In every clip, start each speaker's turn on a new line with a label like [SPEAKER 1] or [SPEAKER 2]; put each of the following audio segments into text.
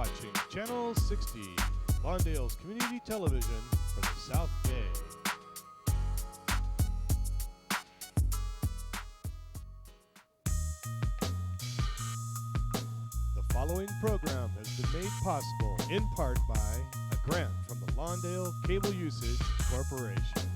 [SPEAKER 1] watching Channel 60, Lawndale's community television for the South Bay. The following program has been made possible in part by a grant from the Lawndale Cable Usage Corporation.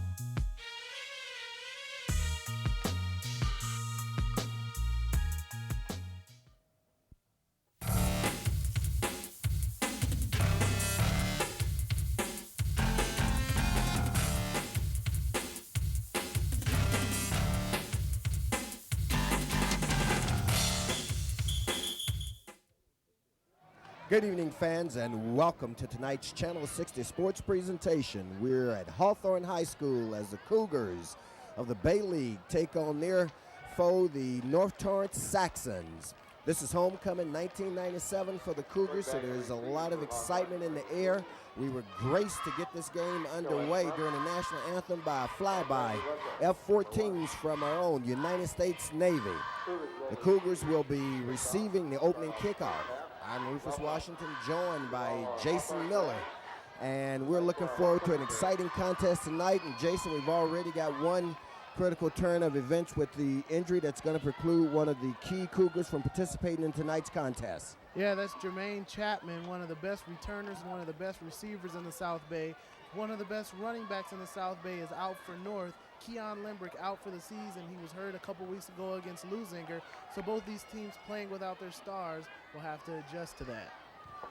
[SPEAKER 2] Good evening, fans, and welcome to tonight's Channel 60 sports presentation. We're at Hawthorne High School as the Cougars of the Bay League take on their foe, the North Torrance Saxons. This is homecoming 1997 for the Cougars, so there's a lot of excitement in the air. We were graced to get this game underway during the national anthem by a flyby F-14s from our own United States Navy. The Cougars will be receiving the opening kickoff. I'm Rufus Washington, joined by Jason Miller, and we're looking forward to an exciting contest tonight. And Jason, we've already got one critical turn of events with the injury that's going to preclude one of the key Cougars from participating in tonight's contest.
[SPEAKER 3] Yeah, that's Jermaine Chapman, one of the best returners and one of the best receivers in the South Bay. One of the best running backs in the South Bay is out for North. Keon Limbrick out for the season. He was hurt a couple weeks ago against Lusinger. So both these teams playing without their stars will have to adjust to that.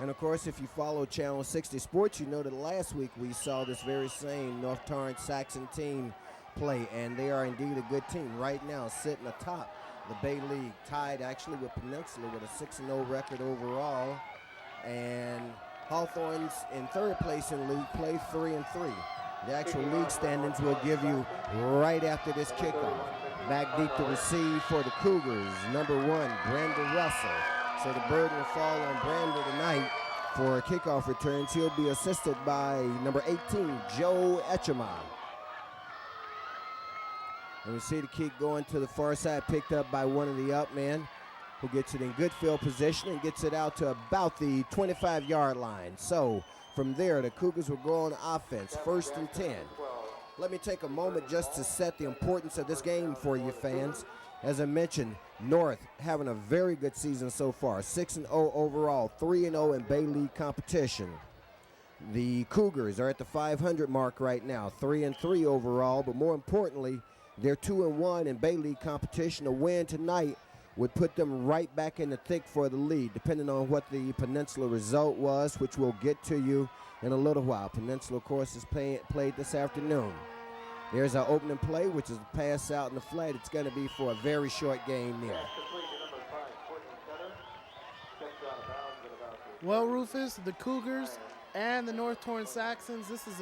[SPEAKER 2] And of course, if you follow Channel 60 Sports, you know that last week we saw this very same North Torrance Saxon team play, and they are indeed a good team right now, sitting atop the Bay League, tied actually with Peninsula with a 6-0 record overall. And Hawthorne's in third place in league play, 3-3. The actual league standings will give you right after this kickoff. Back deep to receive for the Cougars, number 1, Brandon Russell. So the burden will fall on Brandon tonight for kickoff returns. He'll be assisted by number 18, Joe Etcheman. And we see the kick going to the far side, picked up by one of the up men, who gets it in good field position and gets it out to about the 25-yard line. So from there, the Cougars will go on offense, 1st and 10. Let me take a moment just to set the importance of this game for you fans. As I mentioned, North having a very good season so far, 6-0 overall, 3-0 in Bay League competition. The Cougars are at the 500 mark right now, 3-3 overall, but more importantly, they're 2-1 in Bay League competition. A win tonight would put them right back in the thick for the lead, depending on what the Peninsula result was, which we'll get to you in a little while. Peninsula, of course, is played this afternoon. There's our opening play, which is a pass out in the flat. It's going to be for a very short game there.
[SPEAKER 3] Well, Rufus, the Cougars and the North Torrance Saxons, this is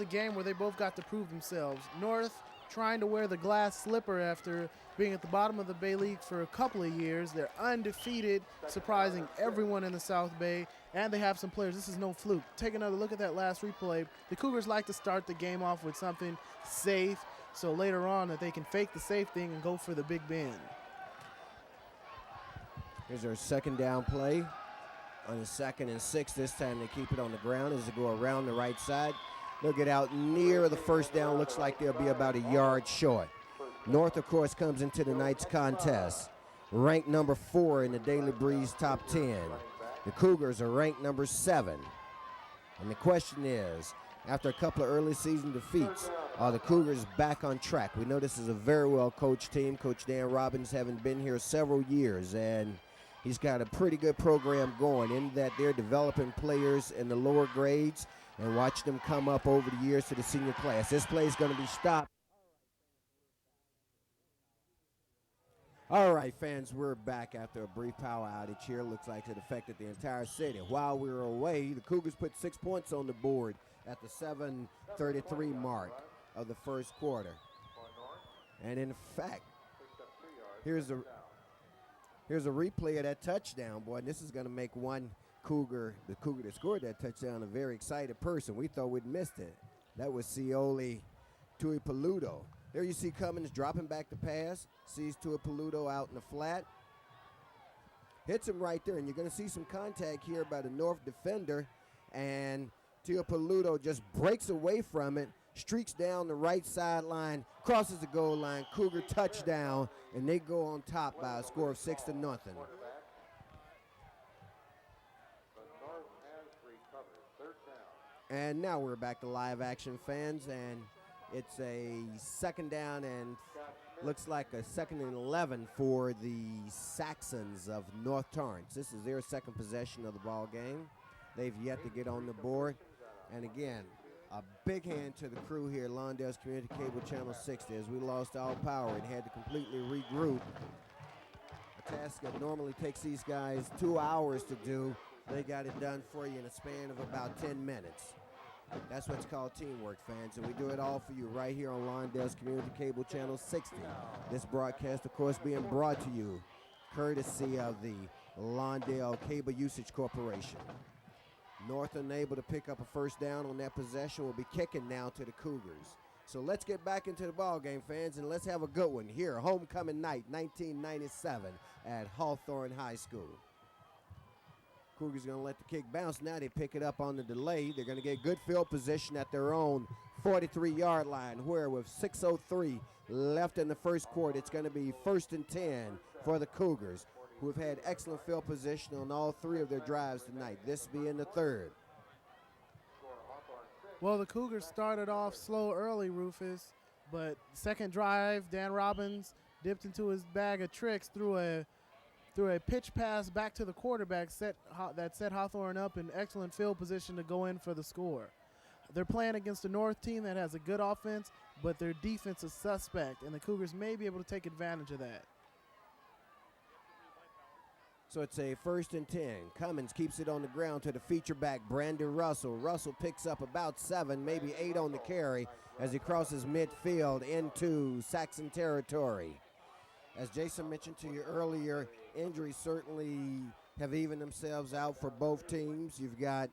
[SPEAKER 3] a game where they both got to prove themselves. North trying to wear the glass slipper after being at the bottom of the Bay League for a couple of years. They're undefeated, surprising everyone in the South Bay, and they have some players. This is no fluke. Take another look at that last replay. The Cougars like to start the game off with something safe, so later on that they can fake the safe thing and go for the big bend.
[SPEAKER 2] Here's our second down play. On the 2nd and 6, this time they keep it on the ground as they go around the right side. They'll get out near the first down. Looks like they'll be about a yard short. North, of course, comes into tonight's contest, ranked number 4 in the Daily Breeze top 10. The Cougars are ranked number 7. And the question is, after a couple of early season defeats, are the Cougars back on track? We know this is a very well-coached team. Coach Dan Robbins having been here several years, and he's got a pretty good program going in that they're developing players in the lower grades and watch them come up over the years to the senior class. This play is going to be stopped. All right, fans, we're back after a brief power outage here. Looks like it affected the entire city. While we were away, the Cougars put 6 points on the board at the 7:33 mark of the first quarter. And in fact, here's a replay of that touchdown, boy. And this is going to make the Cougar that scored that touchdown, a very excited person. We thought we'd missed it. That was Cioli Tuipaluto. There you see Cummins dropping back the pass, sees Tuipaluto out in the flat. hits him right there. And you're going to see some contact here by the North defender. And Teopaludo just breaks away from it, streaks down the right sideline, crosses the goal line, Cougar touchdown, and they go on top by a score of 6-0. And now we're back to live action, fans, and it's a second down and looks like a 2nd and 11 for the Saxons of North Torrance. This is their second possession of the ball game. They've yet to get on the board. And again, a big hand to the crew here at Lawndale's Community Cable Channel 60 as we lost all power and had to completely regroup. A task that normally takes these guys 2 hours to do, they got it done for you in a span of about 10 minutes. That's what's called teamwork, fans, and we do it all for you right here on Lawndale's Community Cable Channel 60. This broadcast, of course, being brought to you courtesy of the Lawndale Cable Usage Corporation. North unable to pick up a first down on that possession, will be kicking now to the Cougars. So let's get back into the ball game, fans, and let's have a good one here, homecoming night 1997 at Hawthorne High School. Cougars going to let the kick bounce. Now they pick it up on the delay. They're going to get good field position at their own 43-yard line, where with 6:03 left in the first quarter, it's going to be 1st and 10 for the Cougars, who have had excellent field position on all 3 of their drives tonight, this being the 3rd.
[SPEAKER 3] Well, the Cougars started off slow early, Rufus, but second drive, Dan Robbins dipped into his bag of tricks through a pitch pass back to the quarterback that set Hawthorne up in excellent field position to go in for the score. They're playing against a North team that has a good offense, but their defense is suspect, and the Cougars may be able to take advantage of that.
[SPEAKER 2] So it's a 1st and 10. Cummins keeps it on the ground to the feature back, Brandon Russell. Russell picks up about 7, maybe 8 on the carry as he crosses midfield into Saxon territory. As Jason mentioned to you earlier, injuries certainly have evened themselves out for both teams. You've got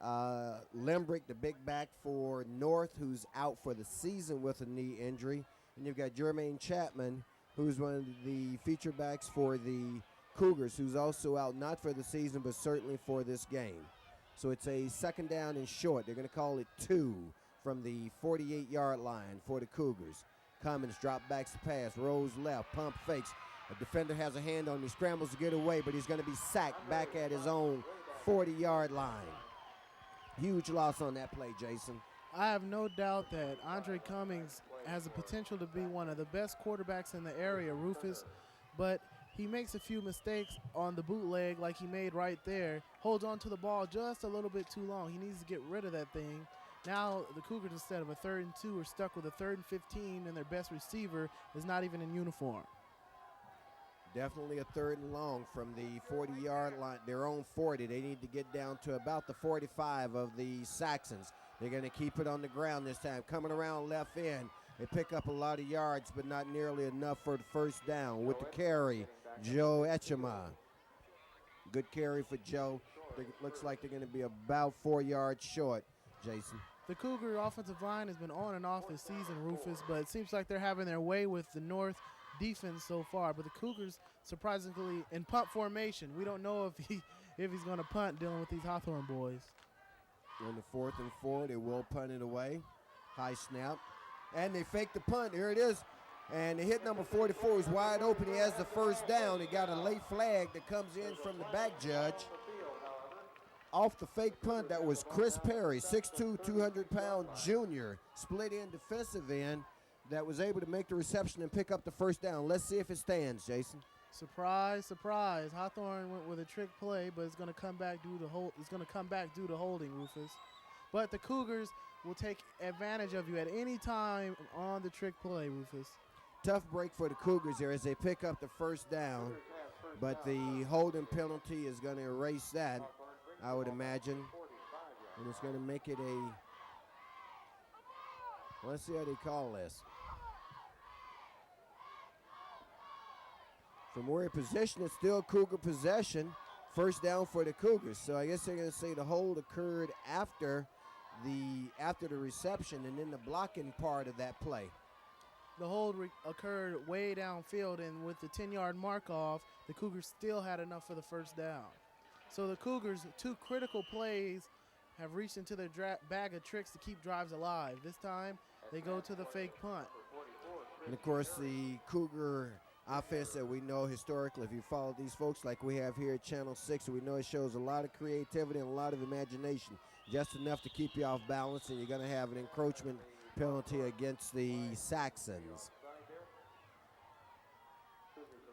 [SPEAKER 2] Limbrick, the big back for North, who's out for the season with a knee injury. And you've got Jermaine Chapman, who's one of the feature backs for the Cougars, who's also out not for the season but certainly for this game. So it's a 2nd down and short. They're going to call it 2 from the 48-yard line for the Cougars. Cummins drop backs the pass, rolls left, pump fakes. A defender has a hand on him. He scrambles to get away, but he's going to be sacked back at his own 40-yard line. Huge loss on that play, Jason.
[SPEAKER 3] I have no doubt that Andre Cummings has the potential to be one of the best quarterbacks in the area, Rufus, but he makes a few mistakes on the bootleg like he made right there, holds on to the ball just a little bit too long. He needs to get rid of that thing. Now the Cougars, instead of a 3rd and 2, are stuck with a 3rd and 15, and their best receiver is not even in uniform.
[SPEAKER 2] Definitely a 3rd and long from the 40-yard line, their own 40. They need to get down to about the 45 of the Saxons. They're going to keep it on the ground this time. Coming around left end, they pick up a lot of yards, but not nearly enough for the first down. With the carry, Joe Echema. Good carry for Joe. It looks like they're going to be about 4 yards short, Jason.
[SPEAKER 3] The Cougar offensive line has been on and off this season, Rufus, but it seems like they're having their way with the North defense so far. But the Cougars, surprisingly, in punt formation. We don't know if he's going to punt dealing with these Hawthorne boys.
[SPEAKER 2] On the 4th and 4, they will punt it away. High snap. And they fake the punt. Here it is. And they hit number 44. He's wide open. He has the first down. He got a late flag that comes in from the back judge. Off the fake punt, that was Chris Perry, 6'2", 200-pound junior, split end defensive end, that was able to make the reception and pick up the first down. Let's see if it stands, Jason.
[SPEAKER 3] Surprise, surprise. Hawthorne went with a trick play, but it's going to come back due to holding, Rufus. But the Cougars will take advantage of you at any time on the trick play, Rufus.
[SPEAKER 2] Tough break for the Cougars here as they pick up the first down, but the holding penalty is going to erase that, I would imagine. And it's going to make it let's see how they call this. From where he positioned, it's still Cougar possession. First down for the Cougars. So I guess they're going to say the hold occurred after the reception and then the blocking part of that play.
[SPEAKER 3] The hold occurred way downfield, and with the 10-yard mark off, the Cougars still had enough for the first down. So the Cougars, 2 critical plays, have reached into their bag of tricks to keep drives alive. This time, they go to the fake punt.
[SPEAKER 2] And, of course, the Cougar offense that we know historically, if you follow these folks like we have here at Channel 6, we know it shows a lot of creativity and a lot of imagination, just enough to keep you off balance, and you're going to have an encroachment penalty against the Saxons.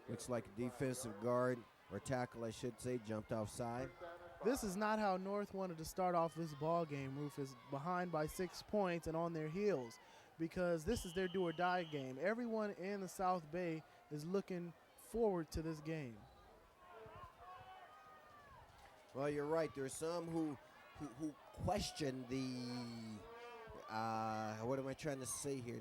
[SPEAKER 2] Looks like a defensive guard, or tackle I should say, jumped offside.
[SPEAKER 3] This is not how North wanted to start off this ball game, Rufus, behind by 6 points and on their heels, because this is their do-or-die game. Everyone in the South Bay is looking forward to this game.
[SPEAKER 2] Well, you're right. There are some who question the what am I trying to say here?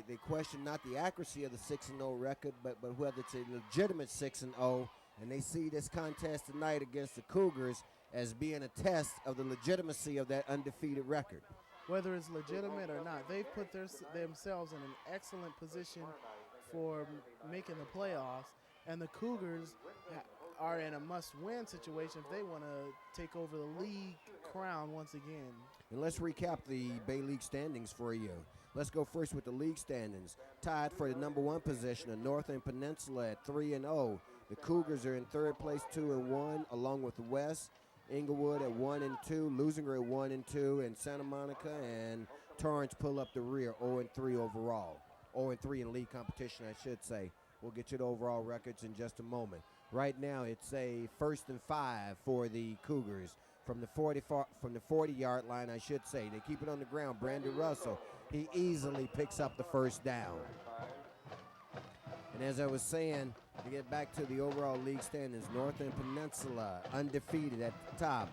[SPEAKER 2] They question not the accuracy of the 6-0 record, but whether it's a legitimate 6-0, and they see this contest tonight against the Cougars as being a test of the legitimacy of that undefeated record.
[SPEAKER 3] Whether it's legitimate or not, they've put themselves in an excellent position for making the playoffs, and the Cougars are in a must-win situation if they want to take over the league crown once again.
[SPEAKER 2] And let's recap the Bay League standings for you. Let's go first with the league standings. Tied for the number 1 position, the North and Peninsula at 3-0. The Cougars are in third place, 2-1, along with the West. Inglewood at 1-2, Lusinger at 1-2, and Santa Monica and Torrance pull up the rear, 0-3 overall. 0-3 in league competition, I should say. We'll get you the overall records in just a moment. Right now, it's a 1st and 5 for the Cougars from the 40-yard line, I should say. They keep it on the ground. Brandon Russell, he easily picks up the first down. And as I was saying, to get back to the overall league standings, North and Peninsula undefeated at the top.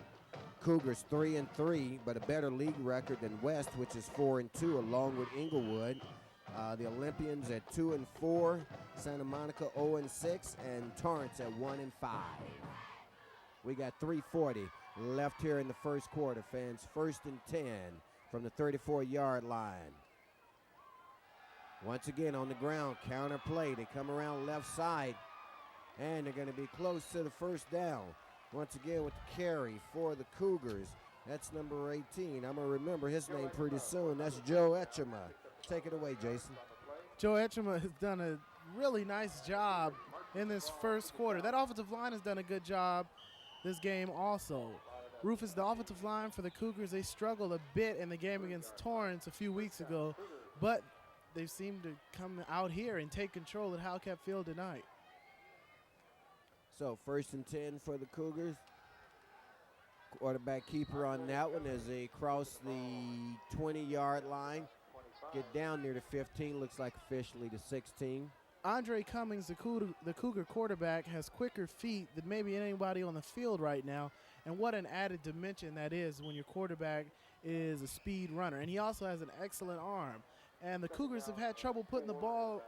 [SPEAKER 2] Cougars 3-3, but a better league record than West, which is 4-2, along with Inglewood. The Olympians at 2-4, Santa Monica 0-6, and Torrance at 1-5. We got 3:40 left here in the first quarter, fans. 1st and 10 from the 34-yard line. Once again on the ground, counter play. They come around left side, and they're going to be close to the first down. Once again with the carry for the Cougars. That's number 18. I'm going to remember his name pretty soon. That's Joe Etchema. Take it away, Jason.
[SPEAKER 3] Joe Etchema has done a really nice job in this first quarter. That offensive line has done a good job this game also. Rufus, the offensive line for the Cougars, they struggled a bit in the game against Torrance a few weeks ago, but they seem to come out here and take control at Howcat Field tonight.
[SPEAKER 2] So 1st and 10 for the Cougars. Quarterback keeper on that one as they cross the 20-yard line. Get down near the 15, looks like officially the 16.
[SPEAKER 3] Andre Cummings, the Cougar quarterback, has quicker feet than maybe anybody on the field right now, and what an added dimension that is when your quarterback is a speed runner. And he also has an excellent arm. And the Cougars have had trouble putting the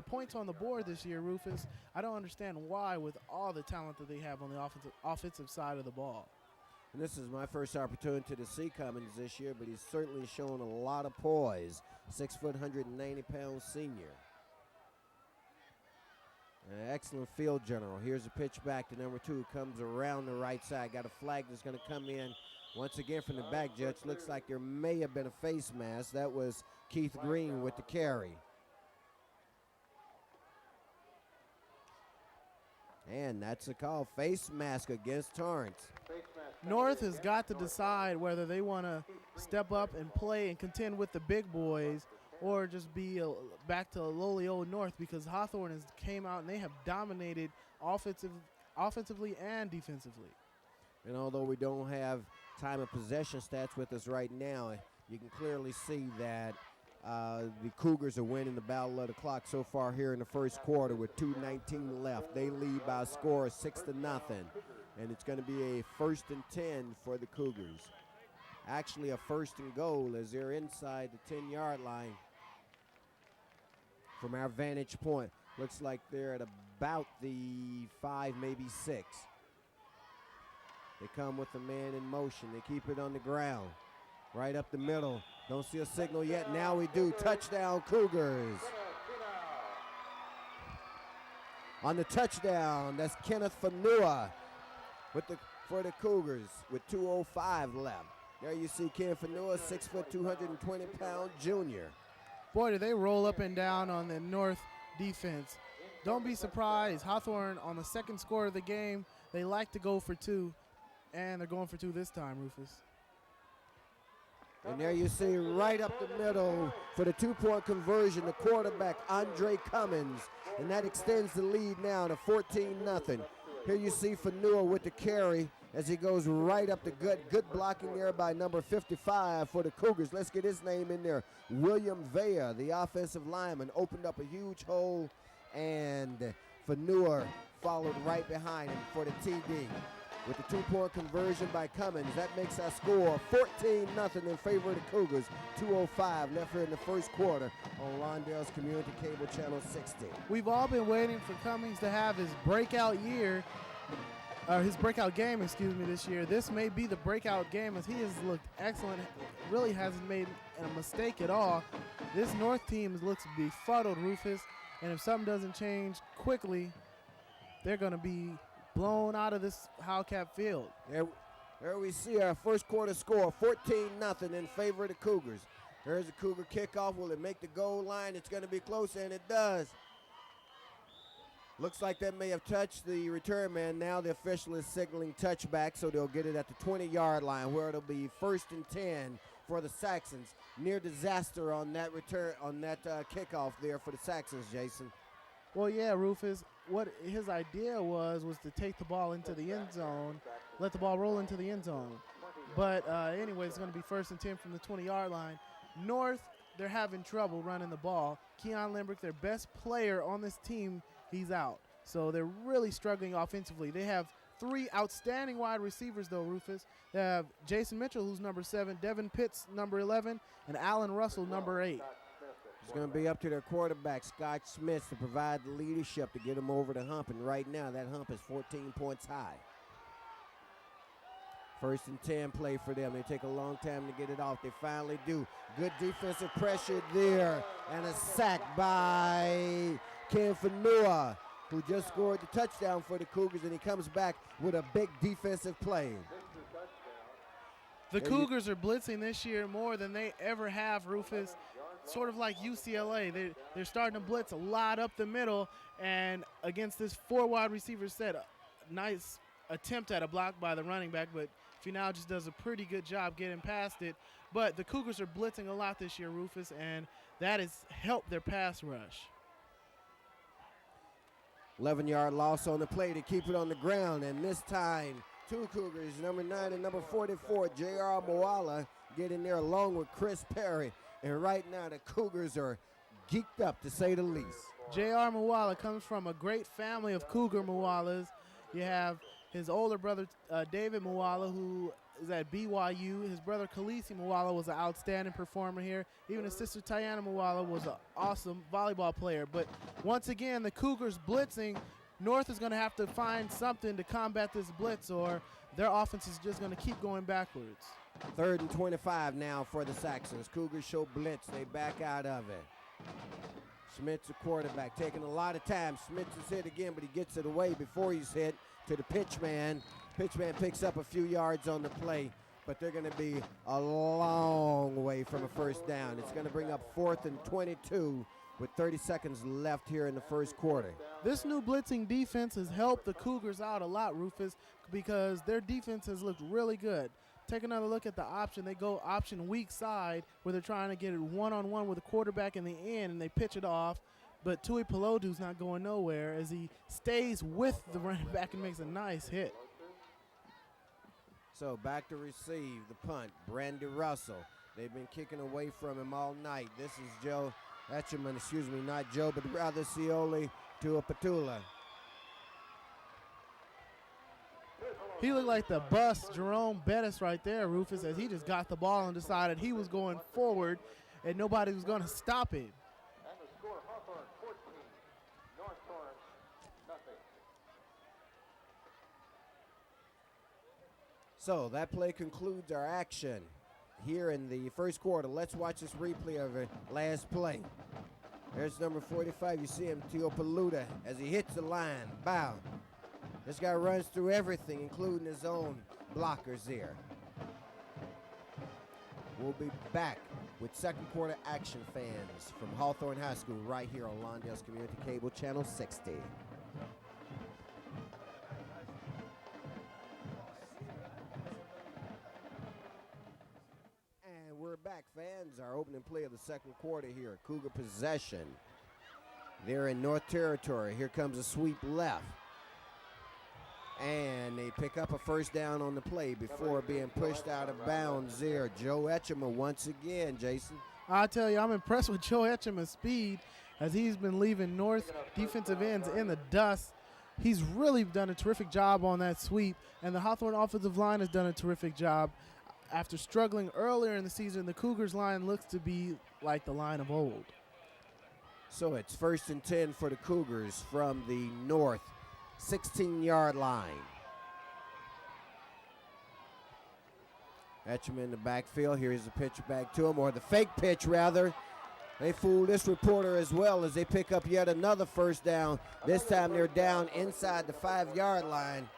[SPEAKER 3] points on the board this year, Rufus. I don't understand why with all the talent that they have on the offensive side of the ball.
[SPEAKER 2] And this is my first opportunity to see Cummings this year, but he's certainly shown a lot of poise. 6 foot, 190-pound senior. An excellent field general. Here's a pitch back to number 2. Comes around the right side. Got a flag that's going to come in once again from the back, Judge. Looks like there may have been a face mask. That was Keith Green with the carry. And that's a call. Face mask against Torrance.
[SPEAKER 3] North has got to decide whether they want to step up and play and contend with the big boys or just be back to lowly old North, because Hawthorne has came out and they have dominated offensively and defensively.
[SPEAKER 2] And although we don't have time of possession stats with us right now, you can clearly see that the Cougars are winning the battle of the clock so far here in the first quarter with 2:19 left. They lead by a score of 6-0, and it's going to be a 1st and 10 for the Cougars. Actually, a 1st and goal as they're inside the 10-yard line. From our vantage point, looks like they're at about the 5, maybe 6. They come with the man in motion. They keep it on the ground. Right up the middle. Don't see a signal yet. Now we do. Touchdown, Cougars. On the touchdown, that's Kenneth Fanua for the Cougars with 2:05 left. There you see Ken Fanua, 6 foot, 220-pound junior.
[SPEAKER 3] Boy, do they roll up and down on the North defense. Don't be surprised. Hawthorne on the second score of the game, they like to go for two, and they're going for two this time, Rufus.
[SPEAKER 2] And there you see right up the middle for the two-point conversion, the quarterback, Andre Cummins. And that extends the lead now to 14-0. Here you see Fanua with the carry as he goes right up the gut. Good blocking there by number 55 for the Cougars. Let's get his name in there. William Vea, the offensive lineman, opened up a huge hole, and Fanua followed right behind him for the TD. With the two-point conversion by Cummins, that makes our score 14-0 in favor of the Cougars. 2:05 left here in the first quarter on Lawndale's Community Cable Channel 60.
[SPEAKER 3] We've all been waiting for Cummings to have his breakout year, or his breakout game, excuse me, this year. This may be the breakout game as he has looked excellent, really hasn't made a mistake at all. This North team looks befuddled, Rufus, and if something doesn't change quickly, they're going to be blown out of this Howcat field.
[SPEAKER 2] There we see our first quarter score, 14-0 in favor of the Cougars. There's a Cougar kickoff. Will it make the goal line? It's going to be close, and it does. Looks like that may have touched the return man. Now the official is signaling touchback, so they'll get it at the 20-yard line, where it'll be 1st and 10 for the Saxons. Near disaster on that return, on that kickoff there for the Saxons, Jason.
[SPEAKER 3] Well, yeah, Rufus, what his idea was to take the ball into the end zone, let the ball roll into the end zone. But anyway, it's going to be 1st and 10 from the 20-yard line. North, they're having trouble running the ball. Keon Limbrick, their best player on this team, he's out. So they're really struggling offensively. They have 3 outstanding wide receivers, though, Rufus. They have Jason Mitchell, who's number 7, Devin Pitts, number 11, and Alan Russell, number 8.
[SPEAKER 2] It's going to be up to their quarterback, Scott Smith, to provide the leadership to get them over the hump. And right now, that hump is 14 points high. 1st and 10 play for them. They take a long time to get it off. They finally do. Good defensive pressure there. And a sack by Ken Fanua, who just scored the touchdown for the Cougars. And he comes back with a big defensive play.
[SPEAKER 3] The Cougars are blitzing this year more than they ever have, Rufus. Sort of like UCLA. They're starting to blitz a lot up the middle, and against this 4 wide receiver set, a nice attempt at a block by the running back, but Finau just does a pretty good job getting past it. But the Cougars are blitzing a lot this year, Rufus, and that has helped their pass rush.
[SPEAKER 2] 11-yard loss on the play to keep it on the ground, and this time 2 Cougars, number 9 and number 44, J.R. Moala, get in there along with Chris Perry. And right now the Cougars are geeked up, to say the least.
[SPEAKER 3] J.R. Moala comes from a great family of Cougar Moalas. You have his older brother, David Moala, who is at BYU. His brother, Khaleesi Moala, was an outstanding performer here. Even his sister, Tiana Moala, was an awesome volleyball player. But once again, the Cougars blitzing. North is going to have to find something to combat this blitz, or their offense is just going to keep going backwards.
[SPEAKER 2] 3rd and 25 now for the Saxons. Cougars show blitz. They back out of it. Schmitz, the quarterback, taking a lot of time. Schmitz is hit again, but he gets it away before he's hit to the pitchman. Pitchman picks up a few yards on the play, but they're going to be a long way from a first down. It's going to bring up 4th and 22 with 30 seconds left here in the first quarter.
[SPEAKER 3] This new blitzing defense has helped the Cougars out a lot, Rufus, because their defense has looked really good. Take another look at the option. They go option weak side, where they're trying to get it one-on-one with the quarterback in the end, and they pitch it off. But Tui Pelodu's not going nowhere as he stays with the running back and makes a nice hit.
[SPEAKER 2] So back to receive the punt, Brandy Russell. They've been kicking away from him all night. This is Joe Etcherman, excuse me, not Joe, but rather Cioli to a Petula.
[SPEAKER 3] He looked like the bus Jerome Bettis right there, Rufus, as he just got the ball and decided he was going forward and nobody was going to stop him.
[SPEAKER 4] And the score, Hawthorne 14, North Torrance nothing.
[SPEAKER 2] So that play concludes our action. here in the first quarter. Let's watch this replay of the last play. There's number 45. You see him, Teopaluta, as he hits the line. Bow. This guy runs through everything, including his own blockers there. We'll be back with second quarter action, fans, from Hawthorne High School right here on Lawndale's Community Cable Channel 60. And we're back, fans. Our opening play of the second quarter here. Cougar possession. They're in North Territory. Here comes a sweep left. And they pick up a first down on the play before being pushed out of bounds there. Joe Etchemer once again, Jason.
[SPEAKER 3] I tell you, I'm impressed with Joe Etchemer's speed as he's been leaving North defensive ends in the dust. He's really done a terrific job on that sweep, and the Hawthorne offensive line has done a terrific job. After struggling earlier in the season, the Cougars line looks to be like the line of old.
[SPEAKER 2] So it's 1st and 10 for the Cougars from the North 16-yard line. Etchemer in the backfield. Here's the pitch back to him, or the fake pitch, rather. They fooled this reporter as well as they pick up yet another first down. This time they're down inside the 5-yard line.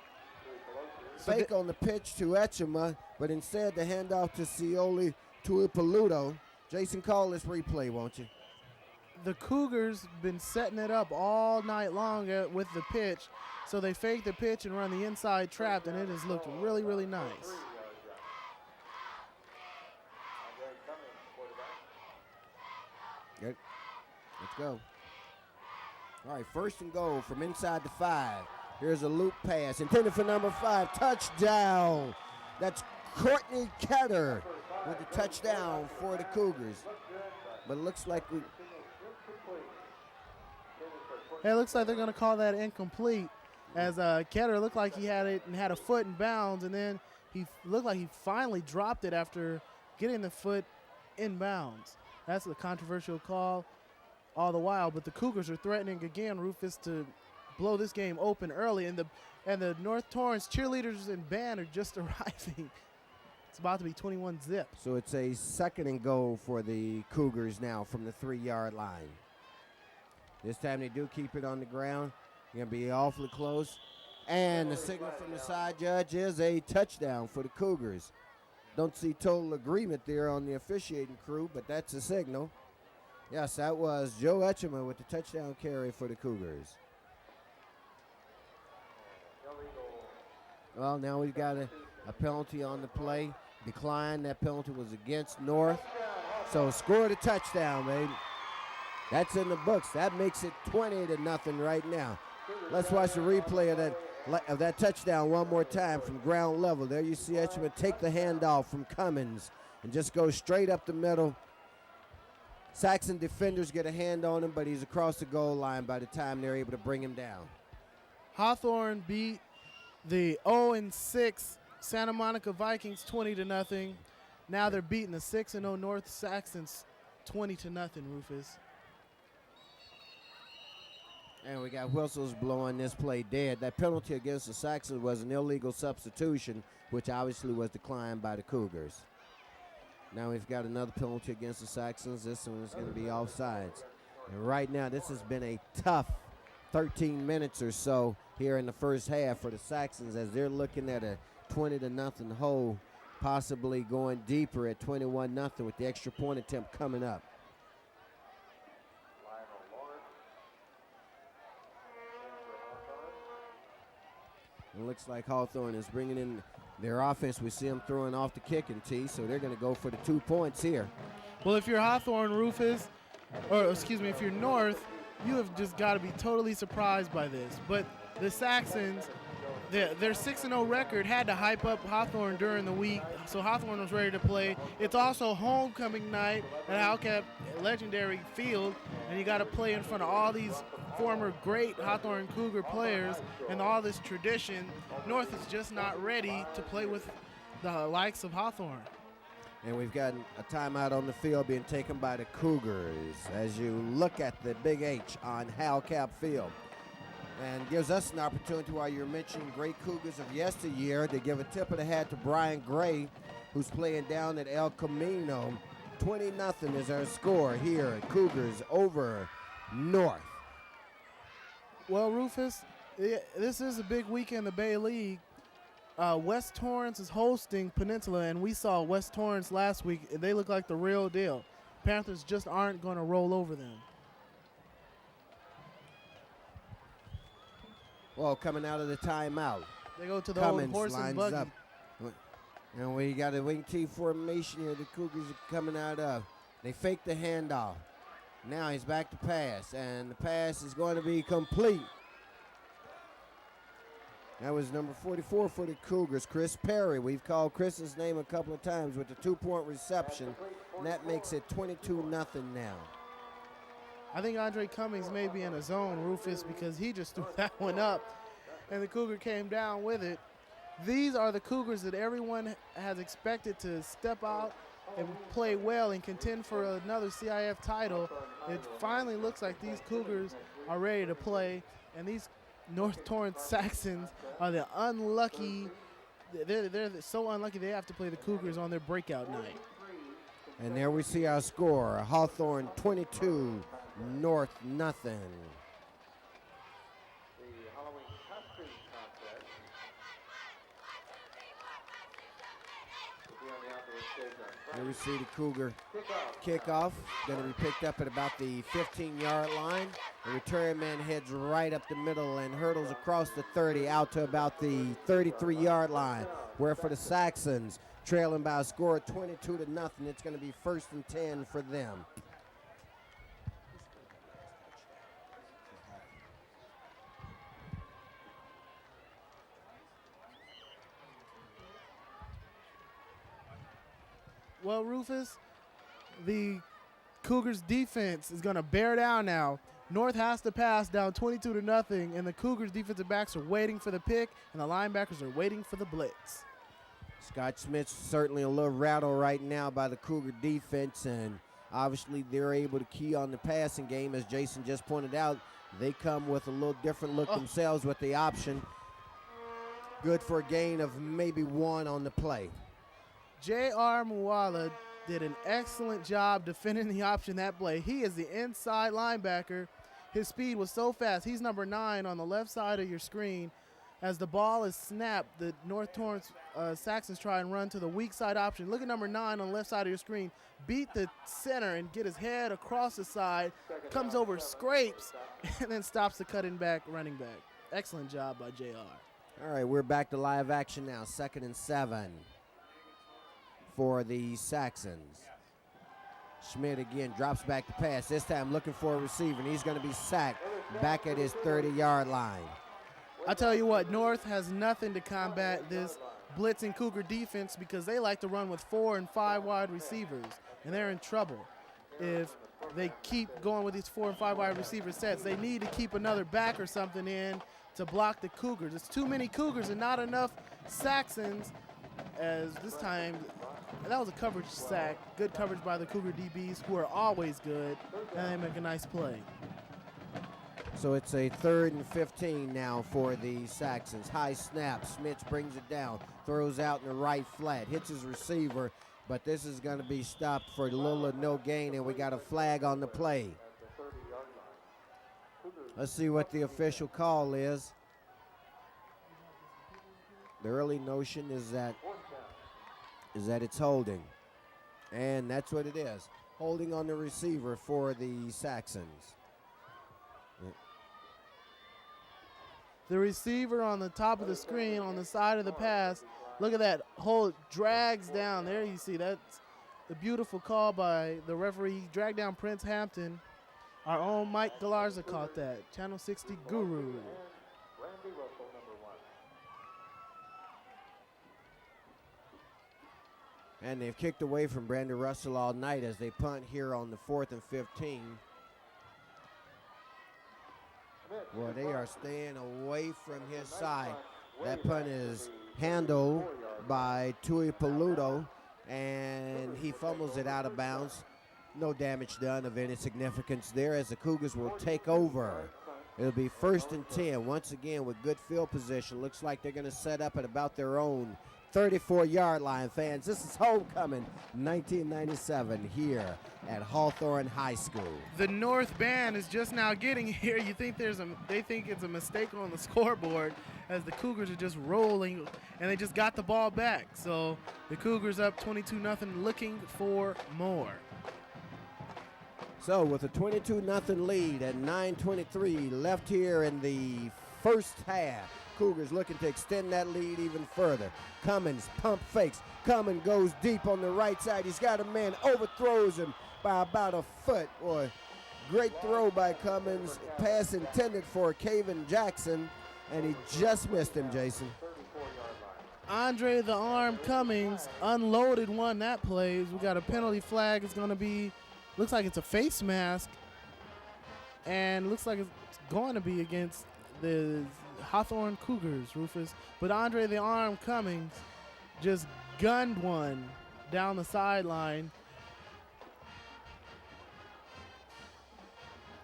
[SPEAKER 2] Fake on the pitch to Etchemer, but instead the handoff to Cioli Tuipaluto. Jason, call this replay, won't you?
[SPEAKER 3] The Cougars been setting it up all night long with the pitch, so they fake the pitch and run the inside trap, and it has looked really, really nice.
[SPEAKER 2] Good. Let's go. All right, 1st and goal from inside the 5. Here's a loop pass intended for number 5. Touchdown. That's Courtney Ketter with the touchdown for the Cougars. But it looks like
[SPEAKER 3] It looks like they're going to call that incomplete, as Ketter looked like he had it and had a foot in bounds, and then he looked like he finally dropped it after getting the foot in bounds. That's a controversial call all the while, but the Cougars are threatening again, Rufus, to blow this game open early, and the North Torrance cheerleaders and band are just arriving. It's about to be 21-zip.
[SPEAKER 2] so. It's a 2nd and goal for the Cougars now from the 3-yard line. This time they do keep it on the ground. Going to be awfully close. And the signal from the side judge is a touchdown for the Cougars. Don't see total agreement there on the officiating crew, but that's a signal. Yes, that was Joe Etchemer with the touchdown carry for the Cougars. Well, now we've got a penalty on the play. Decline. That penalty was against North. So scored a touchdown, baby. That's in the books. That makes it 20-0 right now. Let's watch the replay of that touchdown one more time from ground level. There you see Etchemer take the handoff from Cummins and just go straight up the middle. Saxon defenders get a hand on him, but he's across the goal line by the time they're able to bring him down.
[SPEAKER 3] Hawthorne beat the 0-6 Santa Monica Vikings 20-0. Now they're beating the 6-0 North Saxons 20-0, Rufus.
[SPEAKER 2] And we got whistles blowing this play dead. That penalty against the Saxons was an illegal substitution, which obviously was declined by the Cougars. Now we've got another penalty against the Saxons. This one is going to be offsides. And right now, this has been a tough 13 minutes or so here in the first half for the Saxons as they're looking at a 20-0 hole, possibly going deeper at 21-0 with the extra point attempt coming up. It looks like Hawthorne is bringing in their offense. We see them throwing off the kicking tee, so they're going to go for the 2 points here.
[SPEAKER 3] Well, if you're Hawthorne, Rufus, or excuse me, if you're North, you have just got to be totally surprised by this. But the Saxons, their 6-0 record had to hype up Hawthorne during the week, so Hawthorne was ready to play. It's also homecoming night at Howcap Legendary Field, and you got to play in front of all these former great Hawthorne Cougar players and all this tradition. North is just not ready to play with the likes of Hawthorne.
[SPEAKER 2] And we've got a timeout on the field being taken by the Cougars as you look at the Big H on Howcap Field. And gives us an opportunity while you're mentioning great Cougars of yesteryear to give a tip of the hat to Brian Gray who's playing down at El Camino. 20-0 is our score here at Cougars over North.
[SPEAKER 3] Well, Rufus, this is a big week in the Bay League. West Torrance is hosting Peninsula, and we saw West Torrance last week. They look like the real deal. Panthers just aren't going to roll over them.
[SPEAKER 2] Well, coming out of the timeout.
[SPEAKER 3] They go to the
[SPEAKER 2] Cummins
[SPEAKER 3] old horse and
[SPEAKER 2] lines
[SPEAKER 3] buggy.
[SPEAKER 2] up. And we got a wing T formation here the Cougars are coming out of. They fake the handoff. Now he's back to pass, and the pass is going to be complete. That was number 44 for the Cougars, Chris Perry. We've called Chris's name a couple of times with the 2-point reception, and that makes it 22-0 now.
[SPEAKER 3] I think Andre Cummings may be in a zone, Rufus, because he just threw that one up, and the Cougar came down with it. These are the Cougars that everyone has expected to step out and play well and contend for another CIF title. It finally looks like these Cougars are ready to play, and these North Torrance Saxons are the unlucky. They're so unlucky they have to play the Cougars on their breakout night.
[SPEAKER 2] And there we see our score, Hawthorne 22, North nothing.
[SPEAKER 4] The Halloween costume contest will be on the outdoor stage on
[SPEAKER 2] Here
[SPEAKER 4] Friday.
[SPEAKER 2] we see the Cougar
[SPEAKER 4] Kickoff.
[SPEAKER 2] kickoff, going to be picked up at about the 15-yard line. The return man heads right up the middle and hurdles across the 30 out to about the 33-yard line, where for the Saxons, trailing by a score of 22-0, it's going to be 1st and 10 for them.
[SPEAKER 3] Well, Rufus, the Cougars defense is going to bear down now. North has to pass down 22-0, and the Cougars defensive backs are waiting for the pick, and the linebackers are waiting for the blitz.
[SPEAKER 2] Scott Smith's certainly a little rattled right now by the Cougar defense, and obviously they're able to key on the passing game. As Jason just pointed out, they come with a little different look themselves with the option. Good for a gain of maybe 1 on the play.
[SPEAKER 3] J.R. Muala did an excellent job defending the option that play. He is the inside linebacker. His speed was so fast. He's number 9 on the left side of your screen. As the ball is snapped, the North Torrance Saxons try and run to the weak side option. Look at number 9 on the left side of your screen. Beat the center and get his head across the side. Comes over, scrapes, and then stops the cutting back running back. Excellent job by J.R.
[SPEAKER 2] All right, we're back to live action now. 2nd and 7 for the Saxons. Schmidt again drops back to pass. This time looking for a receiver, and he's going to be sacked back at his 30-yard line.
[SPEAKER 3] I tell you what, North has nothing to combat this blitzing Cougar defense because they like to run with 4 and 5 wide receivers, and they're in trouble. If they keep going with these 4 and 5 wide receiver sets, they need to keep another back or something in to block the Cougars. It's too many Cougars and not enough Saxons, as this time that was a coverage sack. Good coverage by the Cougar DBs, who are always good, and they make a nice play.
[SPEAKER 2] So it's a 3rd and 15 now for the Saxons. High snap. Smith brings it down, throws out in the right flat, hits his receiver, but this is going to be stopped for little or no gain, and we got a flag on the play. Let's see what the official call is. The early notion is that it's holding, and that's what it is. Holding on the receiver for the Saxons.
[SPEAKER 3] The receiver on the top of the screen on the side of the pass, look at that, hold, drags down. There you see, that's the beautiful call by the referee. Drag down Prince Hampton. Our own Mike Galarza caught that, Channel 60 guru.
[SPEAKER 4] Randy Russell, number 1.
[SPEAKER 2] And they've kicked away from Brandon Russell all night as they punt here on the 4th and 15. Well, they are staying away from his side. That punt is handled by Tui Paluto, and he fumbles it out of bounds. No damage done of any significance there as the Cougars will take over. It'll be 1st and 10, once again with good field position. Looks like they're going to set up at about their own 34-yard line, fans. This is homecoming 1997 here at Hawthorne High School.
[SPEAKER 3] The North band is just now getting here. You think they think it's a mistake on the scoreboard as the Cougars are just rolling, and they just got the ball back. So the Cougars up 22-0, looking for more.
[SPEAKER 2] So with a 22-0 lead and 9:23 left here in the first half, Cougars looking to extend that lead even further. Cummins pump fakes. Cummins goes deep on the right side. He's got a man, overthrows him by about a foot. Boy, great throw by Cummins. Pass intended for Caven Jackson, and he just missed him, Jason.
[SPEAKER 3] Andre the Arm Cummings unloaded one that plays. We got a penalty flag. It's going to be, looks like it's a face mask, and looks like it's going to be against the Hawthorne Cougars, Rufus. But Andre the Arm Cummings just gunned one down the sideline.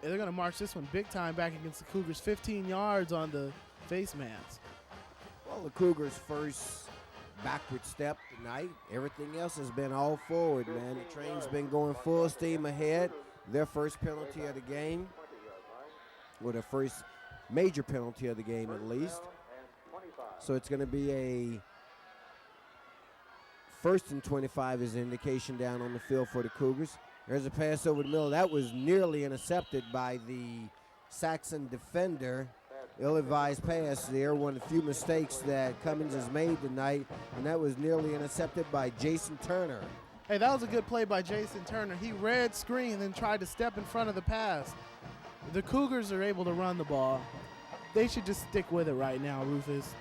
[SPEAKER 3] And they're going to march this one big time back against the Cougars. 15 yards on the face mask.
[SPEAKER 2] Well, the Cougars' first backward step tonight. Everything else has been all forward, man. The train's been going full steam ahead. Their first penalty of the game, or their first major penalty of the game at least. So it's going to be a 1st and 25 is the indication down on the field for the Cougars. There's a pass over the middle. That was nearly intercepted by the Saxon defender. Ill-advised pass there, one of the few mistakes that Cummins has made tonight, and that was nearly intercepted by Jason Turner.
[SPEAKER 3] Hey, that was a good play by Jason Turner. He read screen and then tried to step in front of the pass. The Cougars are able to run the ball. They should just stick with it right now, Rufus.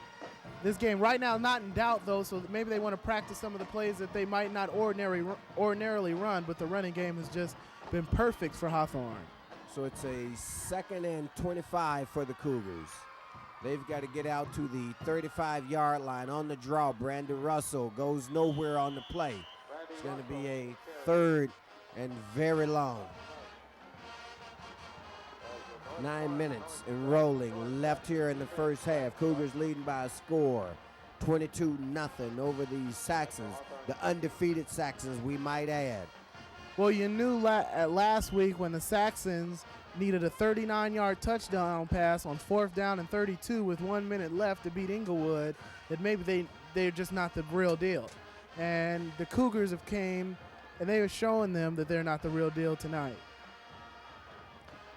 [SPEAKER 3] This game right now not in doubt, though, so maybe they want to practice some of the plays that they might not ordinarily run, but the running game has just been perfect for Hawthorne.
[SPEAKER 2] So it's a 2nd and 25 for the Cougars. They've got to get out to the 35-yard line on the draw. Brandon Russell goes nowhere on the play. It's going to be a 3rd and very long. 9 minutes and rolling left here in the first half. Cougars leading by a score, 22-0 over the Saxons, the undefeated Saxons, we might add.
[SPEAKER 3] Well, you knew last week when the Saxons needed a 39-yard touchdown pass on 4th down and 32 with 1 minute left to beat Inglewood, that maybe they're just not the real deal. And the Cougars have came, and they are showing them that they're not the real deal tonight.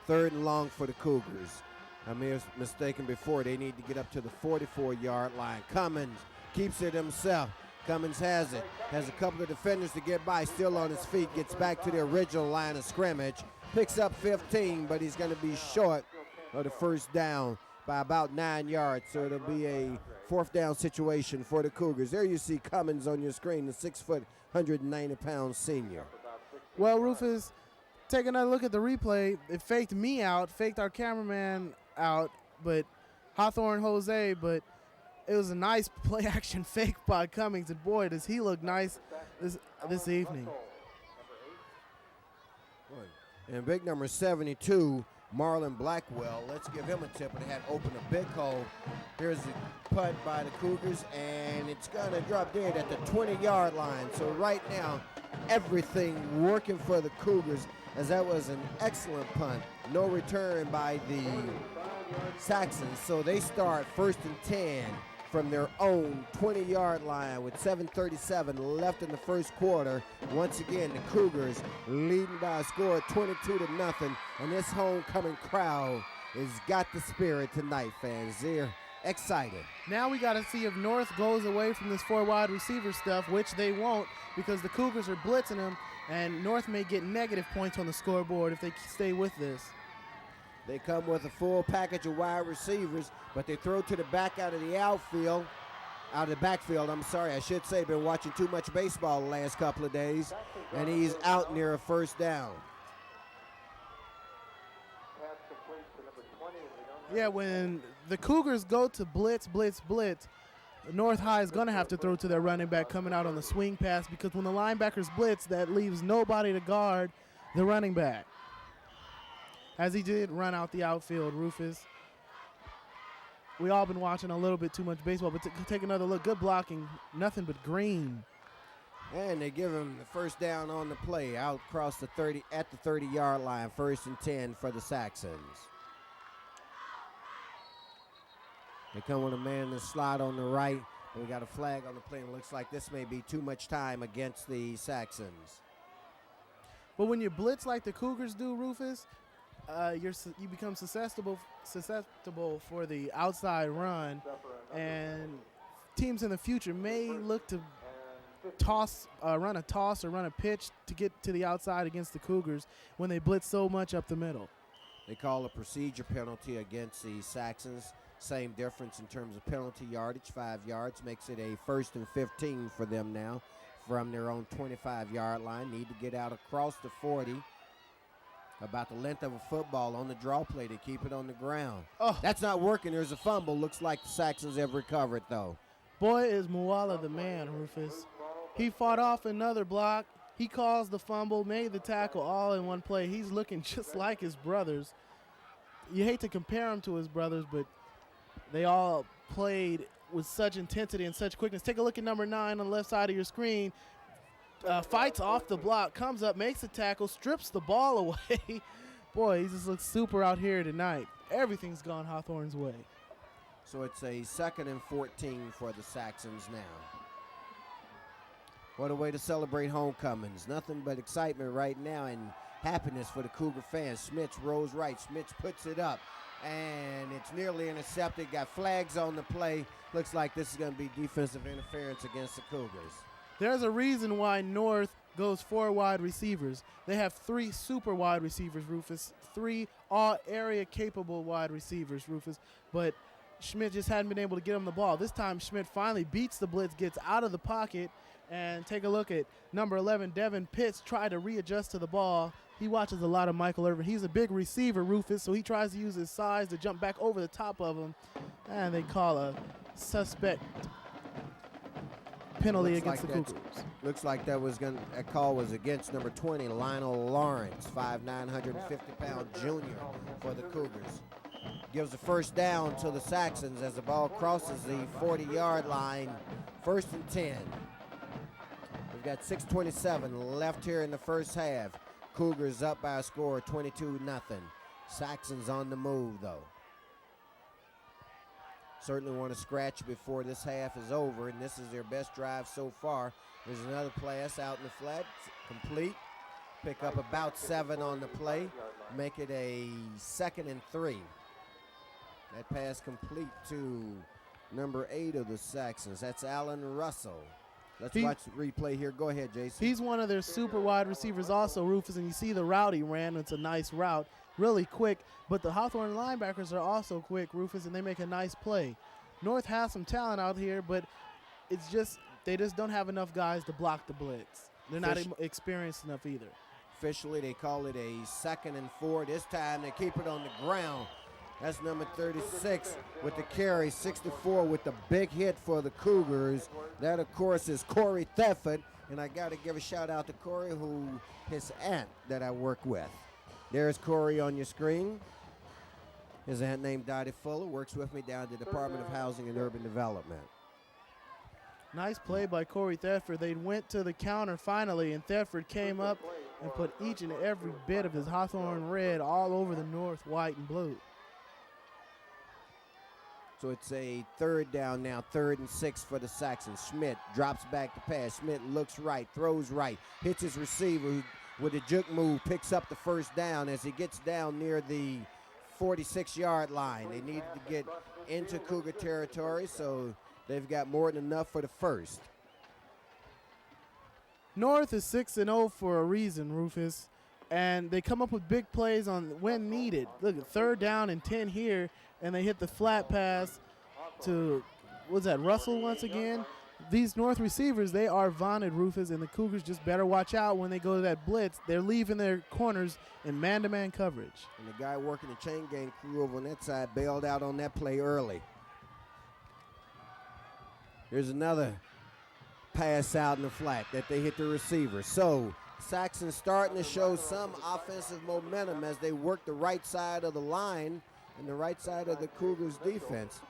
[SPEAKER 2] 3rd and long for the Cougars. I may have mistaken before. They need to get up to the 44-yard line. Cummins keeps it himself. Cummins has it. Has a couple of defenders to get by. Still on his feet. Gets back to the original line of scrimmage. Picks up 15, but he's going to be short of the first down by about 9 yards. So it'll be a 4th down situation for the Cougars. There you see Cummins on your screen, the 6-foot, 190-pound senior.
[SPEAKER 3] Well, Rufus, take another look at the replay. It faked me out, faked our cameraman out, but Hawthorne Jose, but it was a nice play-action fake by Cummings, and boy, does he look nice this evening.
[SPEAKER 2] And big number 72, Marlon Blackwell. Let's give him a tip, and it had opened a big hole. Here's the punt by the Cougars, and it's going to drop dead at the 20-yard line. So right now, everything working for the Cougars, as that was an excellent punt. No return by the Saxons, so they start 1st and 10 from their own 20-yard line with 7:37 left in the first quarter. Once again, the Cougars leading by a score of 22-0, and this homecoming crowd has got the spirit tonight, fans. They're excited.
[SPEAKER 3] Now we got to see if North goes away from this 4 wide receiver stuff, which they won't, because the Cougars are blitzing them, and North may get negative points on the scoreboard if they stay with this.
[SPEAKER 2] They come with a full package of wide receivers, but they throw to the back out of the backfield, I'm sorry, I should say. Been watching too much baseball the last couple of days, and he's out near a 1st down.
[SPEAKER 3] Yeah, when the Cougars go to blitz, North High is going to have to throw to their running back coming out on the swing pass, because when the linebackers blitz, that leaves nobody to guard the running back, as he did run out the outfield, Rufus. we all been watching a little bit too much baseball, but take another look. Good blocking, nothing but green.
[SPEAKER 2] And they give him the first down on the play out across the 30 at the 30-yard line. 1st and 10 for the Saxons. They come with a man in the slot on the right. We got a flag on the play, and it looks like this may be too much time against the Saxons.
[SPEAKER 3] But when you blitz like the Cougars do, Rufus, you become susceptible for the outside run, and teams in the future may look to run a toss or run a pitch to get to the outside against the Cougars when they blitz so much up the middle.
[SPEAKER 2] They call a procedure penalty against the Saxons. Same difference in terms of penalty yardage, 5 yards. Makes it a 1st and 15 for them now from their own 25-yard line. Need to get out across the 40. About the length of a football on the draw play to keep it on the ground.
[SPEAKER 3] Oh.
[SPEAKER 2] That's not working. There's a fumble. Looks like the Saxons have recovered, though.
[SPEAKER 3] Boy, is Muala the man, Rufus. He fought off another block. He caused the fumble, made the tackle all in one play. He's looking just like his brothers. You hate to compare him to his brothers, but they all played with such intensity and such quickness. Take a look at number 9 on the left side of your screen. Fights off the block, comes up, makes a tackle, strips the ball away. Boy, he just looks super out here tonight. Everything's gone Hawthorne's way.
[SPEAKER 2] So it's a 2nd and 14 for the Saxons now. What a way to celebrate homecomings. Nothing but excitement right now and happiness for the Cougar fans. Schmitz rolls right. Schmitz puts it up. And it's nearly intercepted. Got flags on the play. Looks like this is going to be defensive interference against the Cougars.
[SPEAKER 3] There's a reason why North goes 4 wide receivers. They have 3 super wide receivers, Rufus. 3 all-area capable wide receivers, Rufus. But Schmidt just hadn't been able to get him the ball. This time Schmidt finally beats the blitz, gets out of the pocket, and take a look at number 11, Devin Pitts, try to readjust to the ball. He watches a lot of Michael Irvin. He's a big receiver, Rufus, so he tries to use his size to jump back over the top of him, and they call a suspect penalty against the Cougars.
[SPEAKER 2] Looks like that call was against number 20, Lionel Lawrence, 5'9", 150-pound junior for the Cougars. Gives the first down to the Saxons as the ball crosses the 40-yard line. 1st and 10. We've got 6:27 left here in the first half. Cougars up by a score of 22-0. Saxons on the move, though. Certainly want to scratch before this half is over, and this is their best drive so far. There's another pass out in the flat, complete. Pick up about 7 on the play, make it a 2nd and 3. That pass complete to number 8 of the Saxons. That's Alan Russell. Let's watch the replay here. Go ahead, Jason.
[SPEAKER 3] He's one of their super wide receivers also, Rufus, and you see the route he ran. It's a nice route, really quick, but the Hawthorne linebackers are also quick, Rufus, and they make a nice play. North has some talent out here, but they just don't have enough guys to block the blitz. They're not experienced enough either.
[SPEAKER 2] Officially, they call it a 2nd and 4. This time they keep it on the ground. That's number 36 with the carry, 64 with the big hit for the Cougars. That, of course, is Corey Thetford, and I got to give a shout-out to Corey, his aunt that I work with. There's Corey on your screen. His aunt named Dottie Fuller works with me down at the Department of Housing and Urban Development.
[SPEAKER 3] Nice play by Corey Thetford. They went to the counter finally, and Thetford came up and put each and every bit of his Hawthorne red all over the North white and blue.
[SPEAKER 2] So it's a 3rd down now, 3rd and 6 for the Saxons. Schmidt drops back to pass. Schmidt looks right, throws right, hits his receiver who, with a juke move, picks up the first down as he gets down near the 46-yard line. They needed to get into Cougar territory, so they've got more than enough for the first.
[SPEAKER 3] North is 6-0 for a reason, Rufus, and they come up with big plays on when needed. Look at 3rd down and 10 here, and they hit the flat pass to, Russell once again? These North receivers, they are vaunted, Rufus, and the Cougars just better watch out when they go to that blitz. They're leaving their corners in man-to-man coverage.
[SPEAKER 2] And the guy working the chain gang crew over on that side bailed out on that play early. Here's another pass out in the flat that they hit the receiver. So Saxons starting to show some offensive momentum as they work the right side of the line and the right side of the Cougars defense.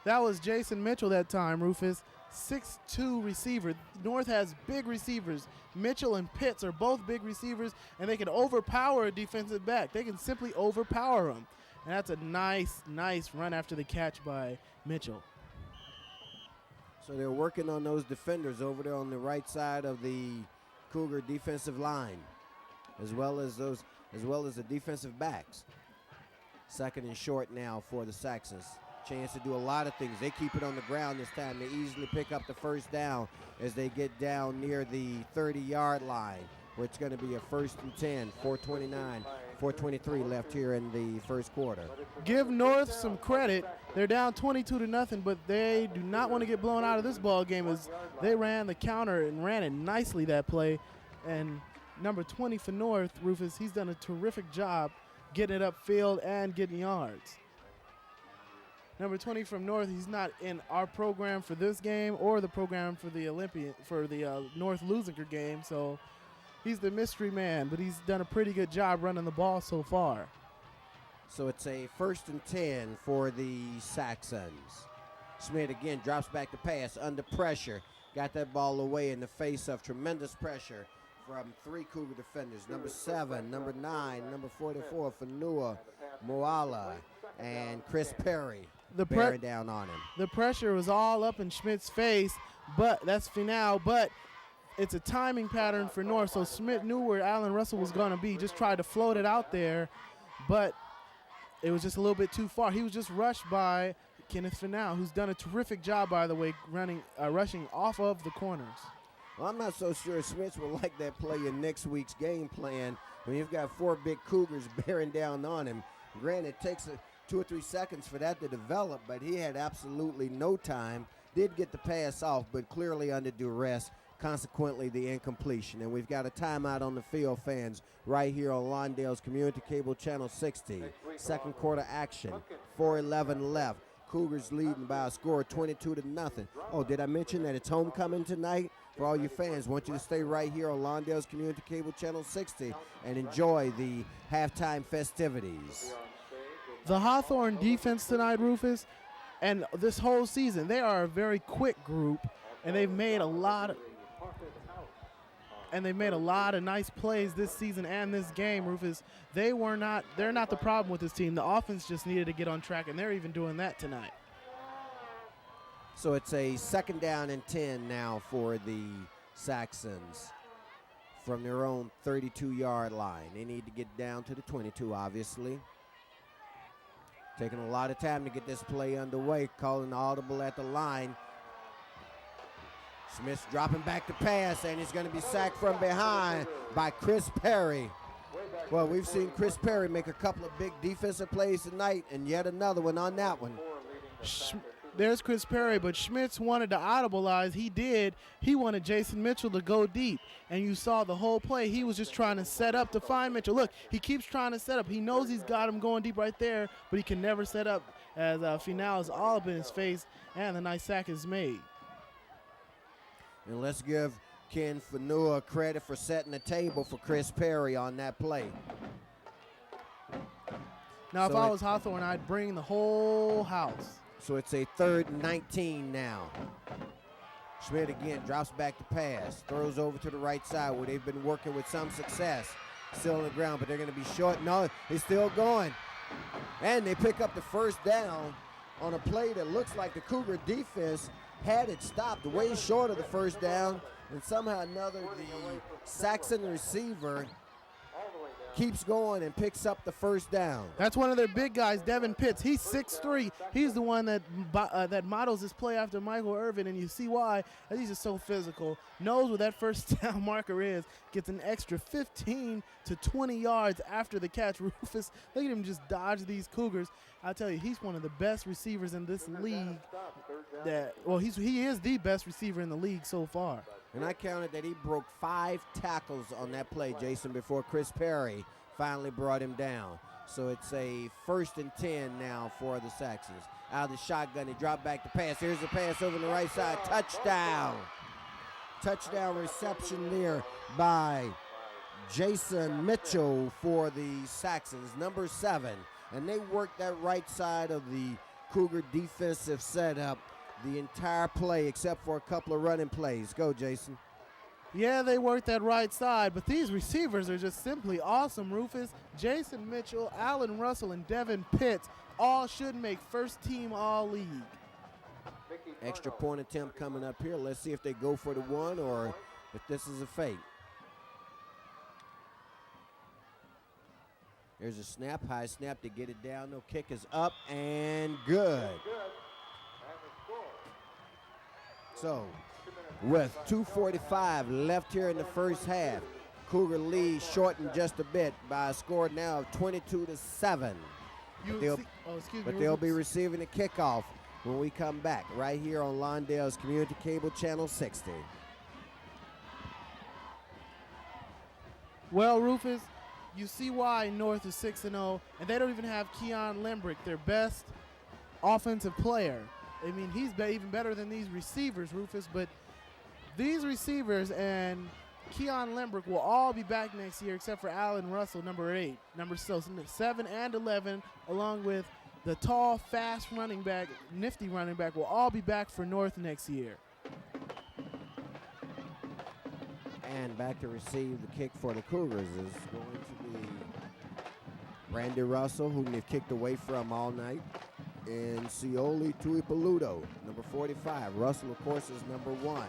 [SPEAKER 3] That was Jason Mitchell that time, Rufus. 6'2" receiver. North has big receivers. Mitchell and Pitts are both big receivers, and they can overpower a defensive back. They can simply overpower them. And that's a nice run after the catch by Mitchell.
[SPEAKER 2] So they're working on those defenders over there on the right side of the Cougar defensive line, as well as the defensive backs. Second and short now for the Saxons. Chance to do a lot of things. They keep it on the ground this time. They easily pick up the first down as they get down near the 30-yard line, where it's going to be a 1st and 10, 4:23 left here in the first quarter.
[SPEAKER 3] Give North some credit. They're down 22-0, but they do not want to get blown out of this ball game as they ran the counter and ran it nicely that play. And number 20 for North, Rufus, he's done a terrific job getting it upfield and getting yards. Number 20 from North, he's not in our program for this game or the program for the North Lusinger game, so he's the mystery man, but he's done a pretty good job running the ball so far.
[SPEAKER 2] So it's a 1st and 10 for the Saxons. Schmidt again drops back to pass under pressure. Got that ball away in the face of tremendous pressure from 3 Cougar defenders. Number 7, number 9, number 44, Fanua, Moala, and Chris Perry bearing down on him.
[SPEAKER 3] The pressure was all up in Schmidt's face, but that's Final, but it's a timing pattern for North, so Schmidt knew where Allen Russell was going to be, just tried to float it out there, but it was just a little bit too far. He was just rushed by Kenneth Final, who's done a terrific job, by the way, rushing off of the corners.
[SPEAKER 2] Well, I'm not so sure Smith will like that play in next week's game plan when you've got 4 big Cougars bearing down on him. Granted, it takes 2 or 3 seconds for that to develop, but he had absolutely no time. Did get the pass off, but clearly under duress, consequently the incompletion. And we've got a timeout on the field, fans, right here on Lawndale's Community Cable Channel 60. Second quarter action, 4:11 left. Cougars leading by a score of 22-0. Oh, did I mention that it's homecoming tonight? For all you fans, I want you to stay right here on Lawndale's Community Cable Channel 60 and enjoy the halftime festivities.
[SPEAKER 3] The Hawthorne defense tonight, Rufus, and this whole season, they are a very quick group, and they've made a lot of nice plays this season and this game, Rufus. They're not the problem with this team. The offense just needed to get on track, and they're even doing that tonight.
[SPEAKER 2] So it's a 2nd down and 10 now for the Saxons from their own 32-yard line. They need to get down to the 22, obviously. Taking a lot of time to get this play underway, calling the audible at the line. Smith's dropping back to pass, and he's going to be sacked from behind by Chris Perry. Well, we've seen Chris Perry make a couple of big defensive plays tonight, and yet another one on that one.
[SPEAKER 3] There's Chris Perry, but Schmitz wanted to audibilize. He did. He wanted Jason Mitchell to go deep, and you saw the whole play. He was just trying to set up to find Mitchell. Look, he keeps trying to set up. He knows he's got him going deep right there, but he can never set up as Final is all up in his face, and the nice sack is made.
[SPEAKER 2] And let's give Ken Fanua credit for setting the table for Chris Perry on that play.
[SPEAKER 3] Now, if I was Hawthorne, I'd bring the whole house.
[SPEAKER 2] So it's a 3rd and 19 now. Schmidt again drops back to pass, throws over to the right side where they've been working with some success. Still on the ground, but they're going to be short. No, he's still going. And they pick up the first down on a play that looks like the Cougar defense had it stopped way short of the first down, and somehow another the Saxon receiver keeps going and picks up the first down.
[SPEAKER 3] That's one of their big guys, Devin Pitts. He's 6'3". He's the one that models this play after Michael Irvin, and you see why. He's just so physical. Knows where that first down marker is. Gets an extra 15 to 20 yards after the catch. Rufus, look at him just dodge these Cougars. I'll tell you, he's one of the best receivers in this league. He is the best receiver in the league so far.
[SPEAKER 2] And I counted that he broke 5 tackles on that play, Jason, before Chris Perry finally brought him down. So it's a 1st and 10 now for the Saxons. Out of the shotgun, he dropped back to pass. Here's the pass over the right side. Touchdown. Touchdown reception there by Jason Mitchell for the Saxons, number 7. And they worked that right side of the Cougar defensive setup the entire play except for a couple of running plays. Go, Jason.
[SPEAKER 3] Yeah, they worked that right side, but these receivers are just simply awesome, Rufus. Jason Mitchell, Allen Russell, and Devin Pitts all should make first team all-league.
[SPEAKER 2] Extra point attempt coming up here. Let's see if they go for the one or if this is a fake. There's a snap, high snap to get it down. No, kick is up and good. So, with 2:45 left here in the first half, Cougar lead shortened just a bit by a score now of 22-7. But they'll be receiving the kickoff when we come back right here on Lawndale's Community Cable Channel 60.
[SPEAKER 3] Well, Rufus, you see why North is 6-0, and they don't even have Keon Limbrick, their best offensive player. I mean, he's even better than these receivers, Rufus, but these receivers and Keon Limbrick will all be back next year except for Allen Russell, number 8. Number 7 and 11, along with the tall, fast running back, nifty running back, will all be back for North next year.
[SPEAKER 2] And back to receive the kick for the Cougars is going to be Randy Russell, who they've kicked away from all night, and Cioli Tuipaludo, number 45. Russell, of course, is number 1.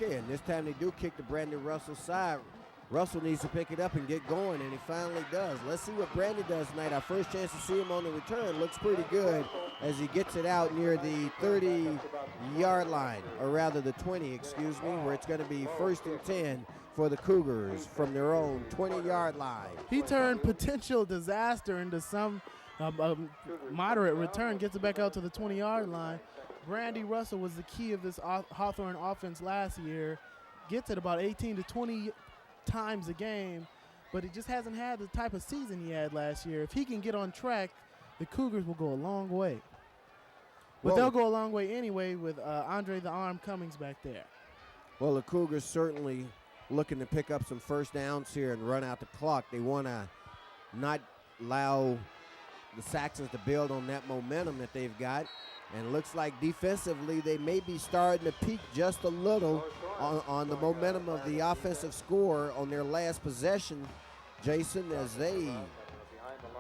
[SPEAKER 2] Okay, and this time they do kick to Brandon Russell's side. Russell needs to pick it up and get going, and he finally does. Let's see what Brandon does tonight. Our first chance to see him on the return. Looks pretty good as he gets it out near the 30-yard line, or rather the 20, excuse me, where it's going to be 1st and 10 for the Cougars from their own 20-yard line.
[SPEAKER 3] He turned potential disaster into some moderate return, gets it back out to the 20-yard line. Brandy Russell was the key of this Hawthorne offense last year. Gets it about 18 to 20 times a game, but he just hasn't had the type of season he had last year. If he can get on track, the Cougars will go a long way. But they'll go a long way anyway with Andre the Arm Cummings back there.
[SPEAKER 2] Well, the Cougars certainly looking to pick up some first downs here and run out the clock. They want to not allow the Saxons to build on that momentum that they've got. And it looks like defensively they may be starting to peak just a little on the momentum of the offensive score on their last possession, Jason, as they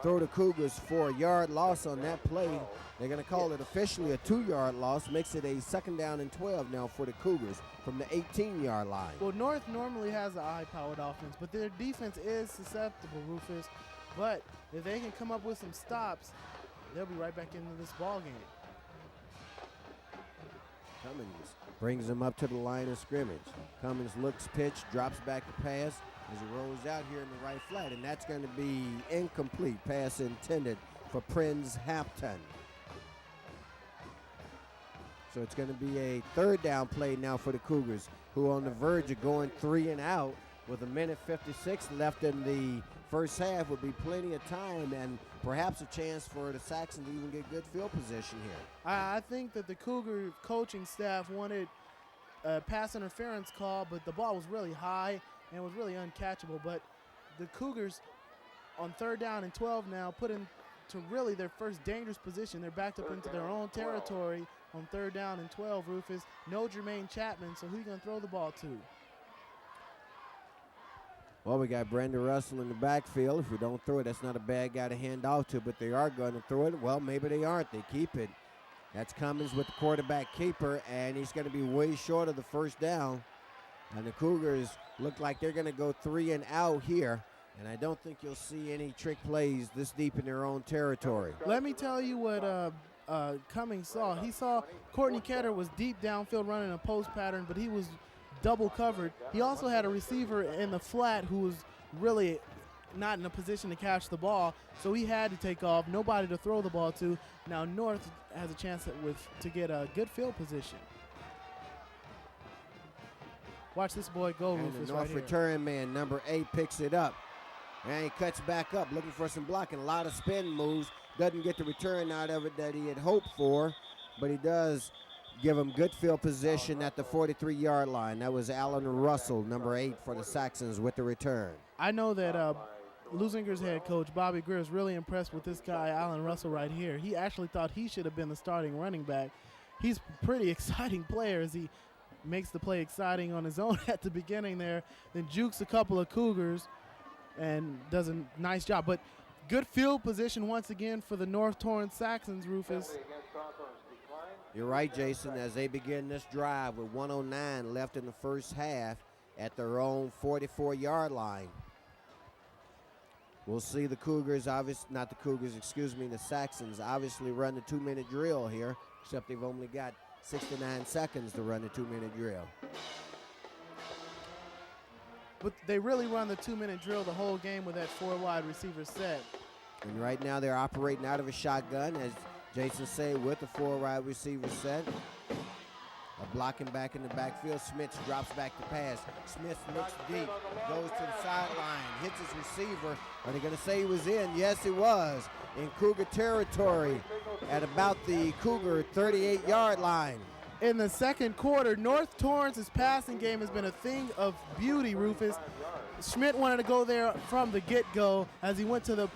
[SPEAKER 2] throw the Cougars for a yard loss on that play. They're going to call it officially a 2-yard loss, makes it a 2nd down and 12 now for the Cougars from the 18-yard line.
[SPEAKER 3] Well, North normally has a high-powered offense, but their defense is susceptible, Rufus. But if they can come up with some stops, they'll be right back into this ball game.
[SPEAKER 2] Cummings brings him up to the line of scrimmage. Cummings looks, pitch, drops back the pass as he rolls out here in the right flat, and that's going to be incomplete. Pass intended for Prince Hampton. So it's going to be a 3rd down play now for the Cougars, who are on the verge of going 3 and out with 1:56 left in the first half. Would be plenty of time and perhaps a chance for the Saxons to even get good field position here.
[SPEAKER 3] I think that the Cougar coaching staff wanted a pass interference call, but the ball was really high and was really uncatchable. But the Cougars on 3rd down and 12 now put into really their first dangerous position. They're backed up into their own territory on 3rd down and 12, Rufus. No Jermaine Chapman, so who are you going to throw the ball to?
[SPEAKER 2] Well, we got Brandon Russell in the backfield. If we don't throw it, that's not a bad guy to hand off to, but they are going to throw it. Well, maybe they aren't. They keep it. That's Cummings with the quarterback keeper, and he's going to be way short of the 1st down. And the Cougars look like they're going to go 3 and out here, and I don't think you'll see any trick plays this deep in their own territory.
[SPEAKER 3] Let me tell you what Cummings saw. He saw Courtney Ketter was deep downfield running a post pattern, but he was double covered. He also had a receiver in the flat who was really not in a position to catch the ball, so he had to take off. Nobody to throw the ball to. Now North has a chance to get a good field position. Watch this boy go,
[SPEAKER 2] And
[SPEAKER 3] Rufus,
[SPEAKER 2] the North
[SPEAKER 3] right here.
[SPEAKER 2] return man, number 8, picks it up. And he cuts back up, looking for some blocking. A lot of spin moves. Doesn't get the return out of it that he had hoped for, but he does give him good field position at the 43-yard line. That was Alan Russell, number 8 for the Saxons, with the return.
[SPEAKER 3] I know that Lusinger's head coach, Bobby Greer, is really impressed with this guy, Alan Russell, right here. He actually thought he should have been the starting running back. He's a pretty exciting player as he makes the play exciting on his own at the beginning there, then jukes a couple of Cougars and does a nice job. But good field position once again for the North Torrance Saxons, Rufus.
[SPEAKER 2] You're right, Jason, as they begin this drive with 1:09 left in the first half at their own 44-yard line. We'll see the Cougars, the Saxons obviously run the 2-minute drill here, except they've only got 69 seconds to run the 2-minute drill.
[SPEAKER 3] But they really run the 2-minute drill the whole game with that 4 wide receiver set.
[SPEAKER 2] And right now they're operating out of a shotgun, as Jason said, with the 4 wide receiver set. A blocking back in the backfield. Smith drops back to pass. Smith looks deep, goes to the sideline, hits his receiver. Are they going to say he was in? Yes, he was. In Cougar territory at about the Cougar 38-yard line.
[SPEAKER 3] In the second quarter, North Torrance's passing game has been a thing of beauty, Rufus. Schmidt wanted to go there from the get-go as he went to the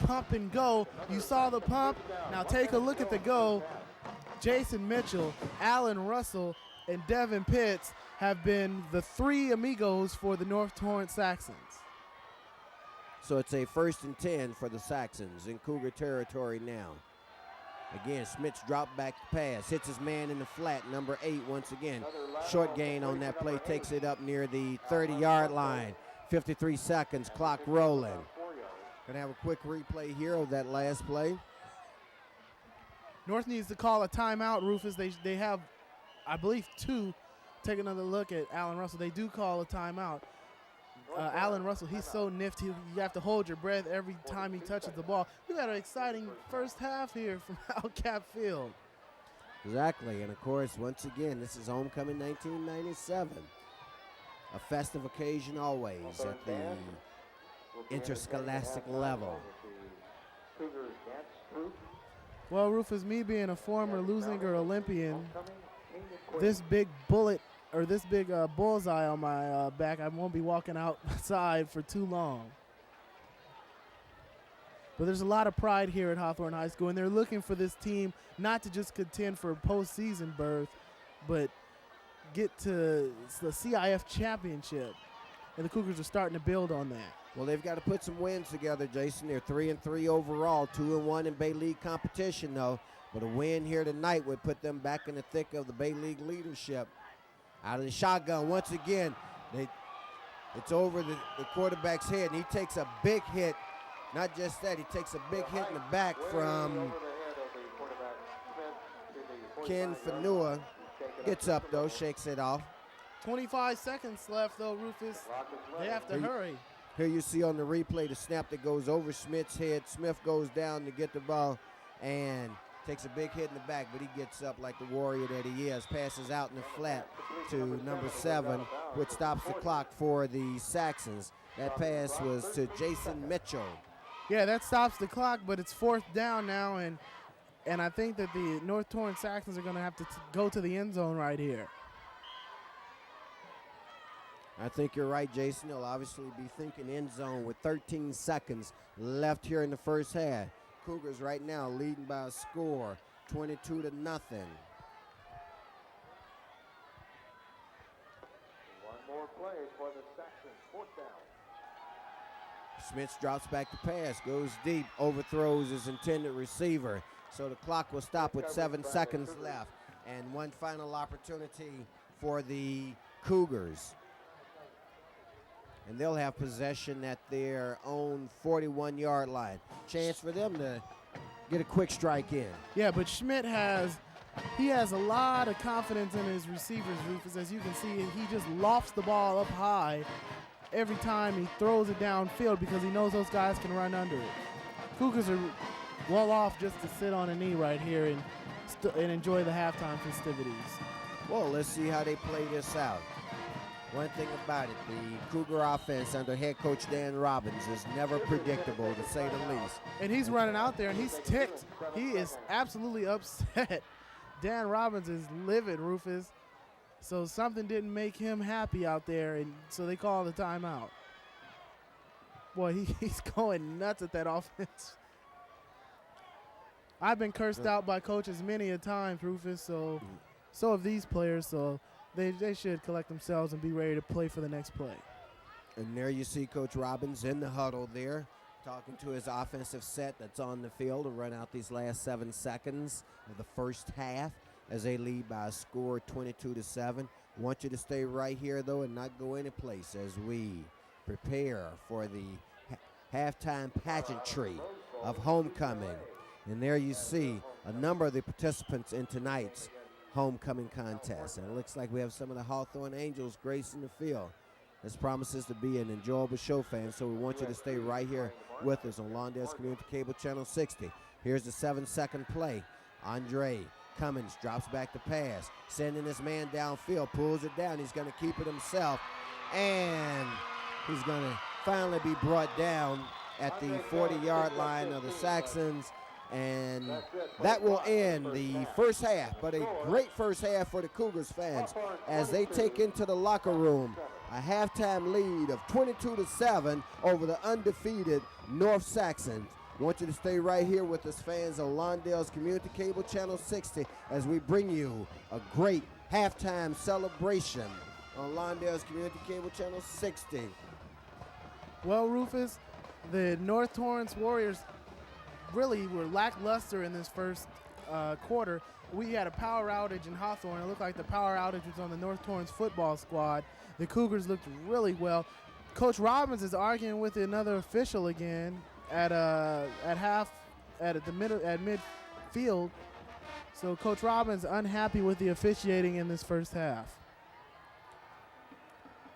[SPEAKER 3] pump and go. You saw the pump. Now take a look at the go. Jason Mitchell, Alan Russell, and Devin Pitts have been the 3 amigos for the North Torrance Saxons.
[SPEAKER 2] So it's a 1st and 10 for the Saxons in Cougar territory now. Again, Smith's drop back pass, hits his man in the flat, number 8 once again. Short gain on that play, takes it up near the 30-yard line. 53 seconds, clock rolling. Gonna have a quick replay here of that last play.
[SPEAKER 3] North needs to call a timeout, Rufus. They have, I believe, 2. Take another look at Alan Russell. They do call a timeout. Alan Russell, he's so nifty. You have to hold your breath every time he touches the ball. We've got an exciting first half here from Outcap Field.
[SPEAKER 2] Exactly, and of course, once again, this is homecoming 1997. A festive occasion always at the interscholastic level.
[SPEAKER 3] Well, Rufus, me being a former Lusinger Olympian, this big bullet or this big bullseye on my back, I won't be walking outside for too long. But there's a lot of pride here at Hawthorne High School, and they're looking for this team not to just contend for a postseason berth, but get to the CIF championship. And the Cougars are starting to build on that.
[SPEAKER 2] Well, they've got to put some wins together, Jason. They're 3-3 overall, 2-1 in Bay League competition, though. But a win here tonight would put them back in the thick of the Bay League leadership. Out of the shotgun, once again, it's over the quarterback's head, and he takes a big hit. Not just that, he takes a big hit in the back from Ken Fanua. Gets up, though, shakes it off.
[SPEAKER 3] 25 seconds left, though, Rufus. They have to hurry.
[SPEAKER 2] Here you see on the replay the snap that goes over Smith's head. Smith goes down to get the ball and takes a big hit in the back, but he gets up like the warrior that he is. Passes out in the flat to number 7, which stops the clock for the Saxons. That pass was to Jason Mitchell.
[SPEAKER 3] Yeah, that stops the clock, but it's 4th down now, and I think that the North Torrance Saxons are going to have to go to the end zone right here.
[SPEAKER 2] I think you're right, Jason. They'll obviously be thinking end zone with 13 seconds left here in the first half. Cougars right now leading by a score, 22-0.
[SPEAKER 4] One more play for the Saxons. 4th down.
[SPEAKER 2] Smith drops back to pass, goes deep, overthrows his intended receiver. So the clock will stop with 7 seconds left. And one final opportunity for the Cougars. And they'll have possession at their own 41-yard line. Chance for them to get a quick strike in.
[SPEAKER 3] Yeah, but Schmidt has a lot of confidence in his receivers, Rufus. As you can see, he just lofts the ball up high every time he throws it downfield because he knows those guys can run under it. Cougars are well off just to sit on a knee right here and enjoy the halftime festivities.
[SPEAKER 2] Well, let's see how they play this out. One thing about it, the Cougar offense under head coach Dan Robbins is never predictable, to say the least.
[SPEAKER 3] And he's running out there, and he's ticked. He is absolutely upset. Dan Robbins is livid, Rufus. So something didn't make him happy out there, and so they call the timeout. Boy, he's going nuts at that offense. I've been cursed out by coaches many a time, Rufus, so have these players. So they should collect themselves and be ready to play for the next play.
[SPEAKER 2] And there you see Coach Robbins in the huddle there, talking to his offensive set that's on the field to run out these last 7 seconds of the first half as they lead by a score 22-7. Want you to stay right here, though, and not go any place as we prepare for the halftime pageantry of homecoming. And there you see a number of the participants in tonight's homecoming contest. And it looks like we have some of the Hawthorne Angels gracing the field. This promises to be an enjoyable show, fans, so we want you to stay right here with us on Lawndale's Community Cable Channel 60. Here's the 7-second play. Andre Cummins drops back the pass, sending his man downfield, pulls it down. He's going to keep it himself, and he's going to finally be brought down at the 40-yard line of the Saxons. And that will end the first half, but a great first half for the Cougars fans as they take into the locker room a halftime lead of 22-7 over the undefeated North Saxons. Want you to stay right here with us, fans, on Lawndale's Community Cable Channel 60 as we bring you a great halftime celebration on Lawndale's Community Cable Channel 60.
[SPEAKER 3] Well, Rufus, the North Torrance Warriors really were lackluster in this first quarter. We had a power outage in Hawthorne. It looked like the power outage was on the North Torrance football squad. The Cougars looked really well. Coach Robbins is arguing with another official again at midfield. So Coach Robbins unhappy with the officiating in this first half.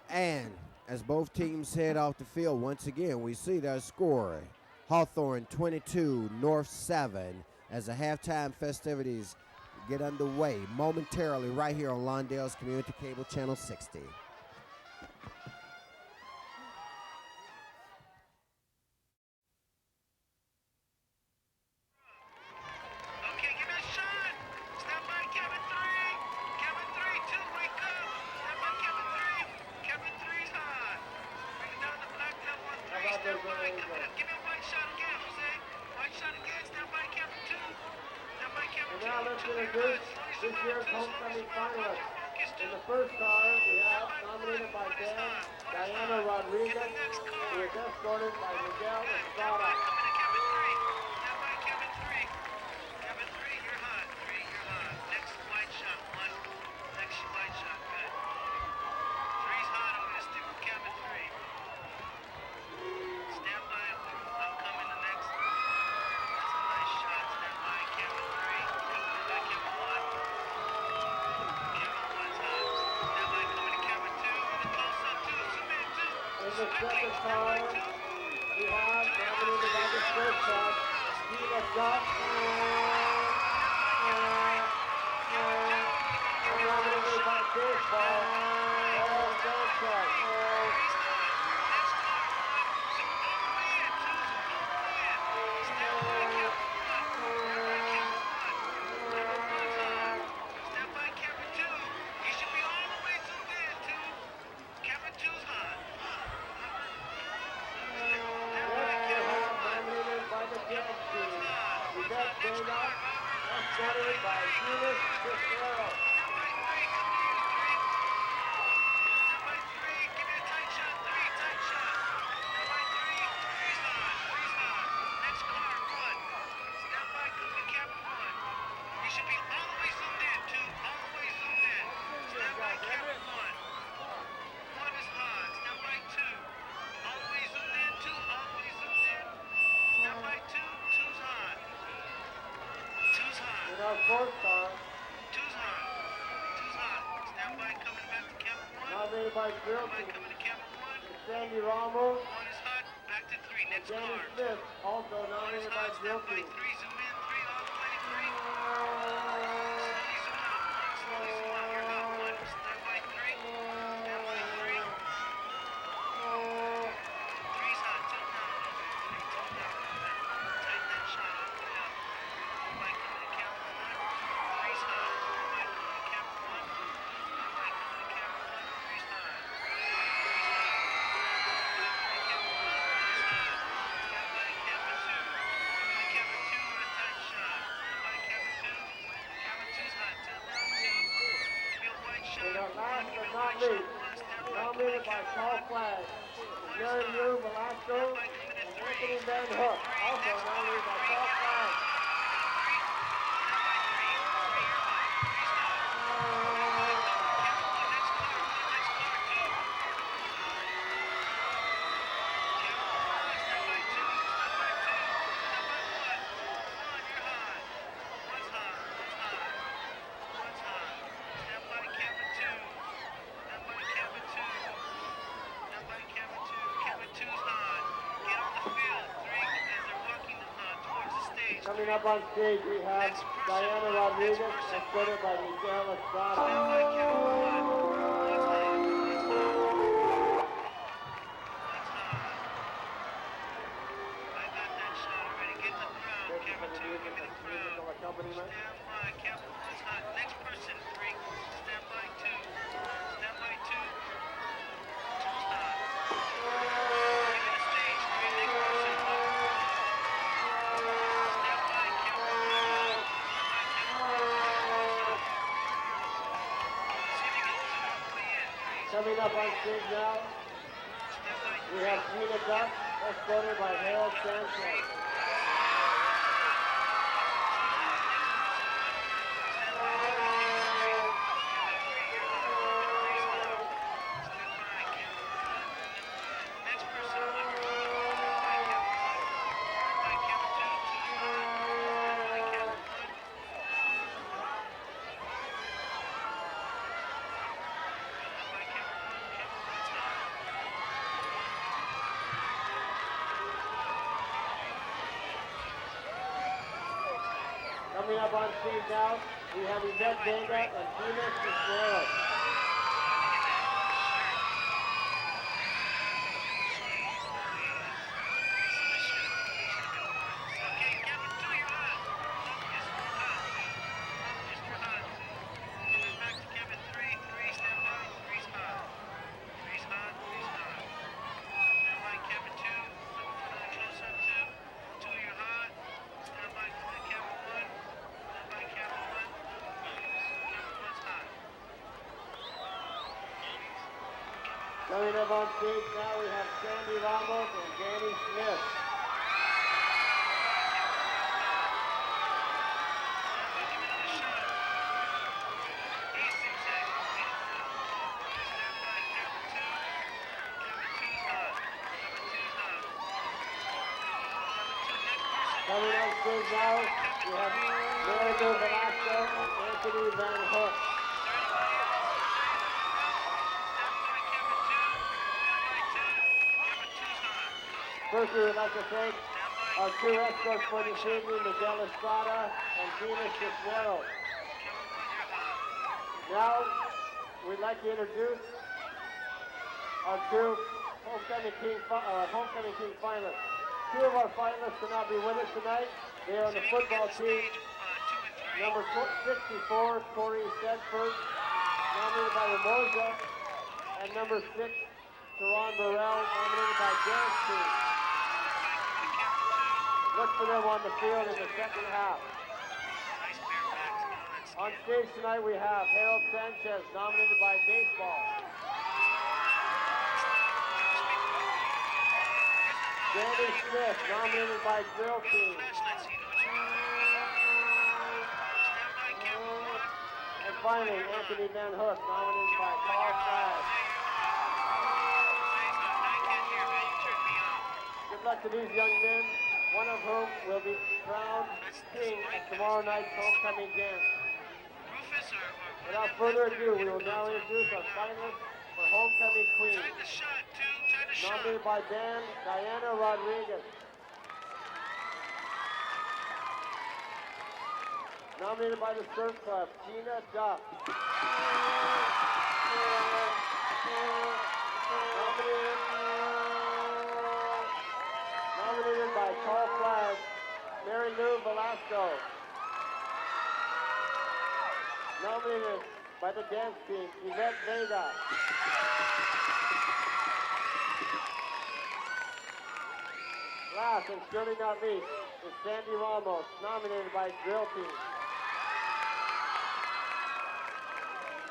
[SPEAKER 2] And as both teams head off the field, once again, we see their score. Hawthorne 22, North 7, as the halftime festivities get underway momentarily right here on Lawndale's Community Cable Channel 60.
[SPEAKER 4] This year's homecoming finalists. In the first car, we have, nominated by Diana Rodriguez, who is escorted by Miguel Estrada. The second car, we have nominated by the third car, Steve Scott, nominated by baseball, all Sanchez. Escorted by Julius Cicero. Fourth car. Two's hot. Stand by, coming back to camp 1. Nominated by Drill Team. Coming to camp 1. Sandy Ramos. 1 is hot, back to 3. Next car. Danny Smith, also nominated by Drill Team. 3, zoom in, 3, all the way to 3. Slowly zoom out, 1, slowly zoom out, you're hot, 1. Stand by 3. Stand by 3.
[SPEAKER 5] Van Hook, also nominated by Paul Flag. Coming up on stage, we have Diana Rodriguez, escorted by Miguel Estrada. Accompaniment.
[SPEAKER 4] Next person, 3. Stand by 2. Stand by 2. 2's hot. Give me the stage. 3. Next person. Stand by camera 1. See if you can zoom all the way in, please.
[SPEAKER 5] Coming up on stage now,
[SPEAKER 4] Stand by 3.
[SPEAKER 5] we have Tina Duck, escorted by Harold Sanchez. Coming up on stage now, we have Yvette Vega and Tina Cisneros. Coming up on stage now, we have Sandy Ramos and Danny Smith. Coming on stage now, we have Leonardo Velasco and Anthony Van Hook. First, we would like to thank our 2 escorts for this evening, Miguel Estrada and Gina Cisneros. Now, we'd like to introduce our 2 Homecoming King finalists. 2 of our finalists cannot be with us tonight. They are on the football team. Number 64, Corey Sedford, nominated by Ramosa, and number 6, Teron Burrell, nominated by Garrett's team. Look for them on the field in the second half. On stage tonight we have Harold Sanchez, nominated by baseball. Danny Smith, nominated by drill team. And finally, Anthony Van Hook, nominated by Paul Flag. Good luck to these young men, one of whom will be crowned king at tomorrow night's homecoming dance. Without further ado, we will now introduce our finalists for homecoming queen. Nominated by band, Diana Rodriguez. Nominated by the Surf Club, Gina Duck. Nominated by Paul Flag, Mary Lou Velasco. Nominated by the dance team, Yvette Vega. Last and surely not least is Sandy Ramos, nominated by drill team.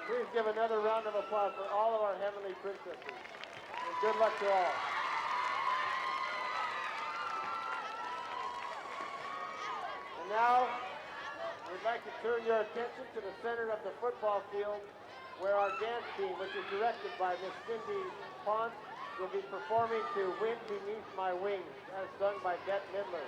[SPEAKER 5] Please give another round of applause for all of our heavenly princesses. And good luck to all. now, we'd like to turn your attention to the center of the football field where our dance team, which is directed by Miss Cindy Ponce, will be performing to Wind Beneath My Wings, as sung by Bette Midler.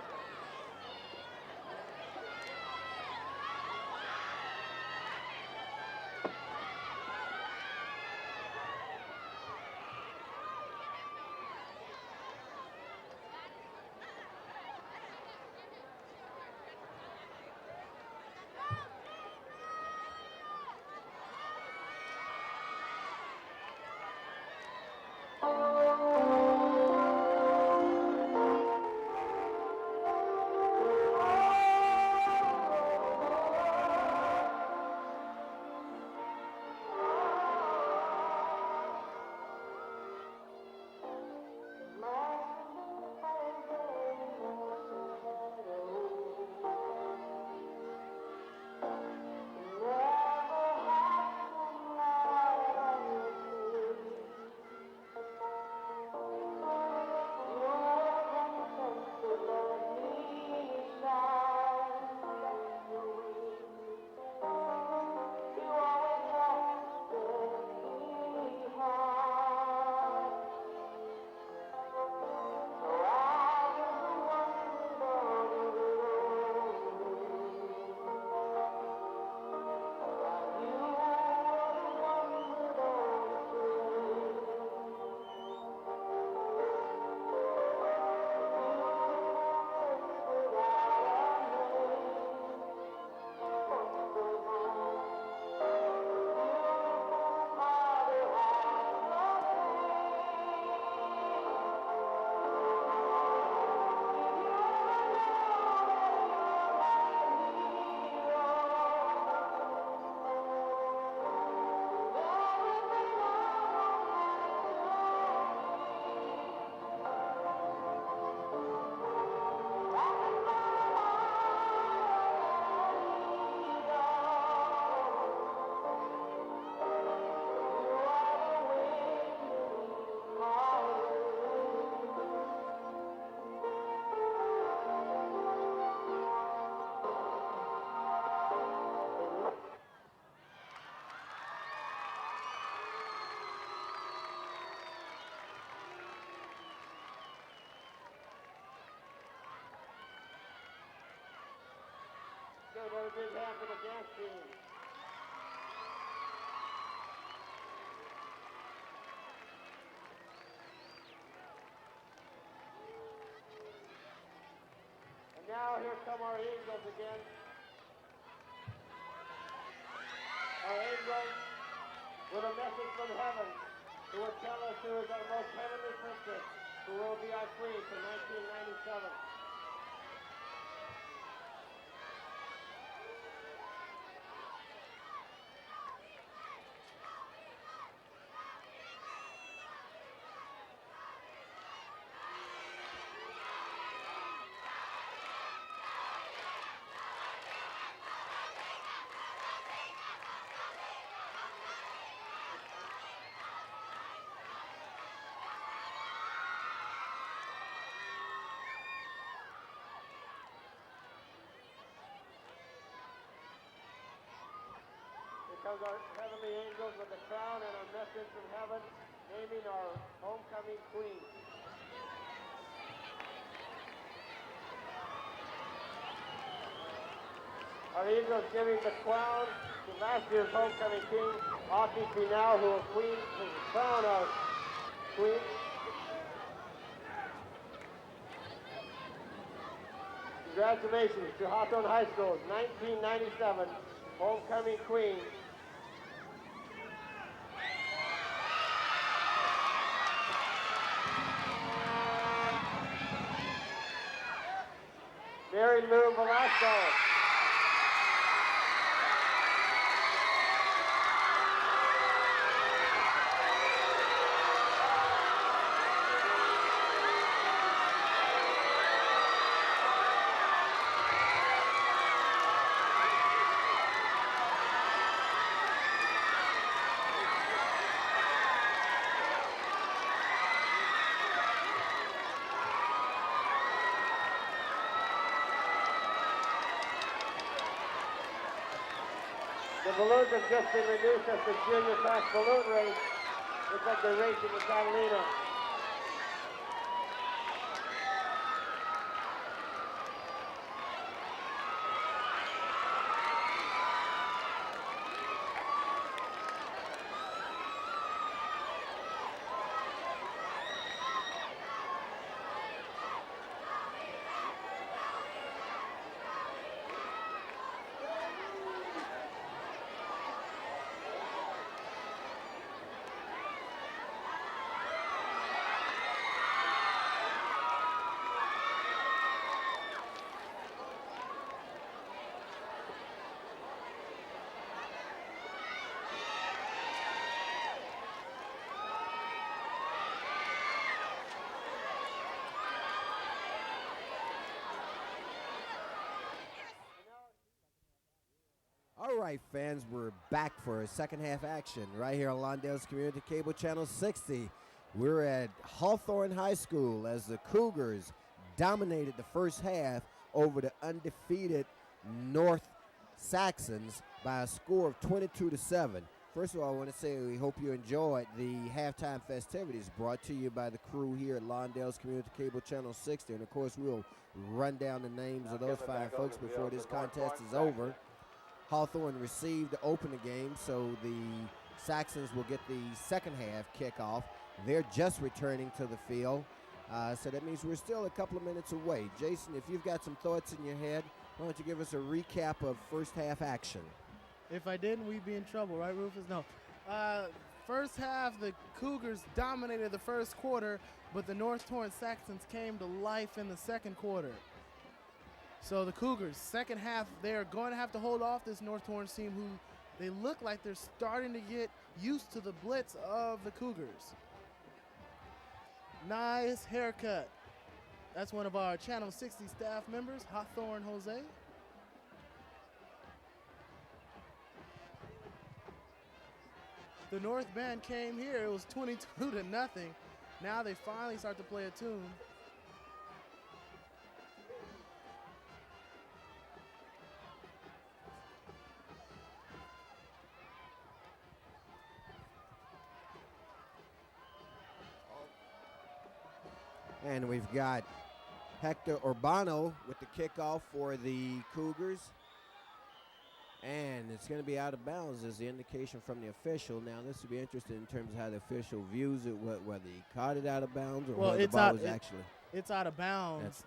[SPEAKER 5] Good, another big hand for the dance team. And now here come our angels again. Our angels with a message from heaven who will tell us who is our most heavenly princess, who will be our queen for 1997. Comes our heavenly angels with a crown and a message from heaven naming our homecoming queen. Our angels giving the crown to last year's homecoming king, Auntie Finau, who will crown our queen. Congratulations to Hawthorne High School's 1997 homecoming queen. Mary Lou Velasco. The balloons have just been reduced as the junior class balloon race. Looks like they're racing in Catalina.
[SPEAKER 2] All right, fans, we're back for a second half action right here on Lawndale's Community Cable Channel 60. We're at Hawthorne High School as the Cougars dominated the first half over the undefeated North Saxons by a score of 22-7. First of all, I want to say we hope you enjoyed the halftime festivities brought to you by the crew here at Lawndale's Community Cable Channel 60. And, of course, we'll run down the names of those fine folks before this contest is over. Hawthorne received to open the game, so the Saxons will get the second half kickoff. They're just returning to the field, so that means we're still a couple of minutes away. Jason, if you've got some thoughts in your head, why don't you give us a recap of first half action?
[SPEAKER 3] If I didn't, we'd be in trouble, right, Rufus? No. First half, the Cougars dominated the first quarter, but the North Torrance Saxons came to life in the second quarter. So the Cougars, second half, they're going to have to hold off this North Torrance team who they look like they're starting to get used to the blitz of the Cougars. Nice haircut. That's one of our Channel 60 staff members, Hawthorne Jose. The North Band came here. It was 22-0. Now they finally start to play a tune.
[SPEAKER 2] And we've got Hector Urbano with the kickoff for the Cougars. And it's going to be out of bounds as the indication from the official. Now, this will be interesting in terms of how the official views it, whether he caught it out of bounds or whether the ball was actually.
[SPEAKER 3] It's out of bounds.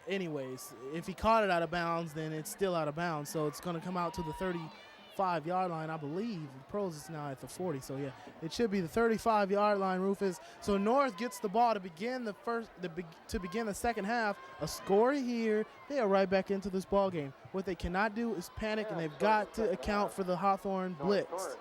[SPEAKER 3] Anyways, if he caught it out of bounds, then it's still out of bounds. So it's going to come out to the 35-yard line, I believe. The pros is now at the 40. So, yeah, it should be the 35-yard line, Rufus. So North gets the ball to begin the second half. A score here. They are right back into this ball game. What they cannot do is panic, and they've got to account for the Hawthorne blitz.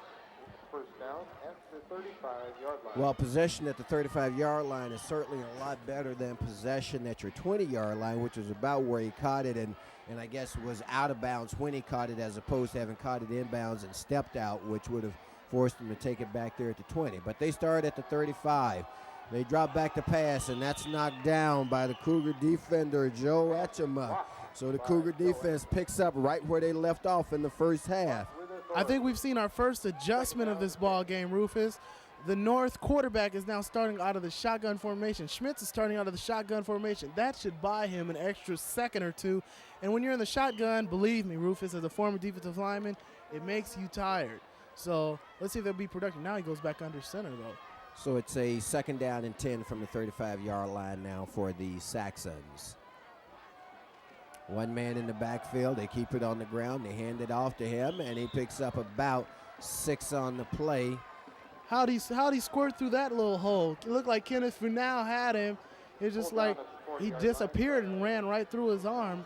[SPEAKER 5] First down at the 35-yard line.
[SPEAKER 2] Well, possession at the 35-yard line is certainly a lot better than possession at your 20-yard line, which is about where he caught it and I guess was out of bounds when he caught it, as opposed to having caught it inbounds and stepped out, which would have forced him to take it back there at the 20. But they start at the 35. They drop back to pass, and that's knocked down by the Cougar defender, Joe Achema. So the Cougar defense picks up right where they left off in the first half.
[SPEAKER 3] I think we've seen our first adjustment of this ball game, Rufus. The North quarterback is now starting out of the shotgun formation. Schmitz is starting out of the shotgun formation. That should buy him an extra second or two. And when you're in the shotgun, believe me, Rufus, as a former defensive lineman, it makes you tired. So let's see if they'll be productive. Now he goes back under center, though.
[SPEAKER 2] So it's a second down and 10 from the 35-yard line now for the Saxons. One man in the backfield. They keep it on the ground. They hand it off to him, and he picks up about 6 on the play.
[SPEAKER 3] How'd he squirt through that little hole? It looked like Kenneth Funau had him. It's just like he disappeared and ran right through his arm.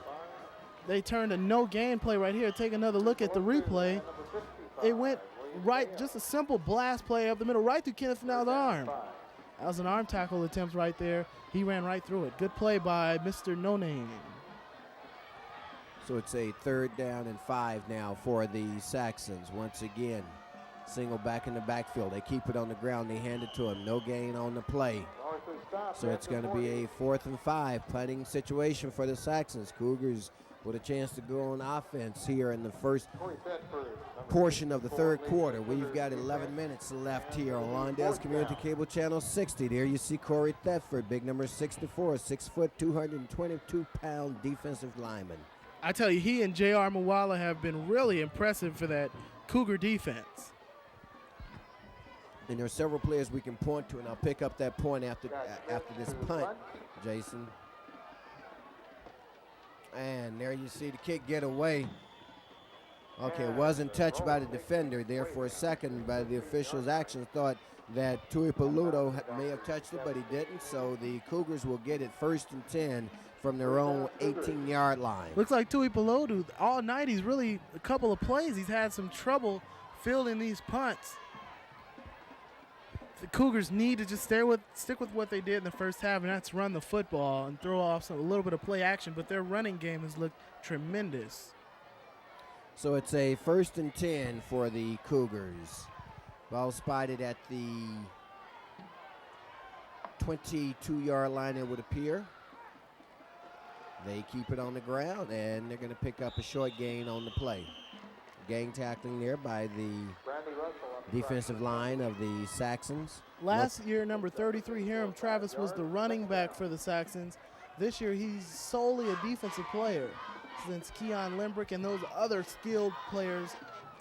[SPEAKER 3] They turned a no-gain play right here. Take another look at the replay. It went right, just a simple blast play up the middle, right through Kenneth Funau's arm. That was an arm tackle attempt right there. He ran right through it. Good play by Mr. No Name.
[SPEAKER 2] So it's a third down and 5 now for the Saxons. Once again, single back in the backfield. They keep it on the ground. They hand it to him. No gain on the play. So it's going to be a 4th and 5 punting situation for the Saxons. Cougars with a chance to go on offense here in the first portion of the third quarter. We've got 11 minutes left here on Lawndale's Community Cable Channel 60. There you see Corey Thetford, big number 64, 6 foot, 222-pound defensive lineman.
[SPEAKER 3] I tell you, he and J.R. Mawala have been really impressive for that Cougar defense.
[SPEAKER 2] And there are several players we can point to, and I'll pick up that point after this punt, Jason. And there you see the kick get away. Okay, it wasn't touched by the defender there for a second, by the official's actions. Thought that Tui Paluto may have touched it, but he didn't. So the Cougars will get it 1st and 10 from their own 18-yard line.
[SPEAKER 3] Looks like Tui Paluto all night. He's really a couple of plays. He's had some trouble fielding these punts. The Cougars need to just stick with what they did in the first half, and that's run the football and throw off a little bit of play action. But their running game has looked tremendous.
[SPEAKER 2] So it's a 1st and 10 for the Cougars. Ball spotted at the 22-yard line, it would appear. They keep it on the ground, and they're going to pick up a short gain on the play. Gang tackling there by the defensive line of the Saxons.
[SPEAKER 3] Last year, number 33, Hiram Travis, was the running back for the Saxons. This year, he's solely a defensive player, since Keon Limbrick and those other skilled players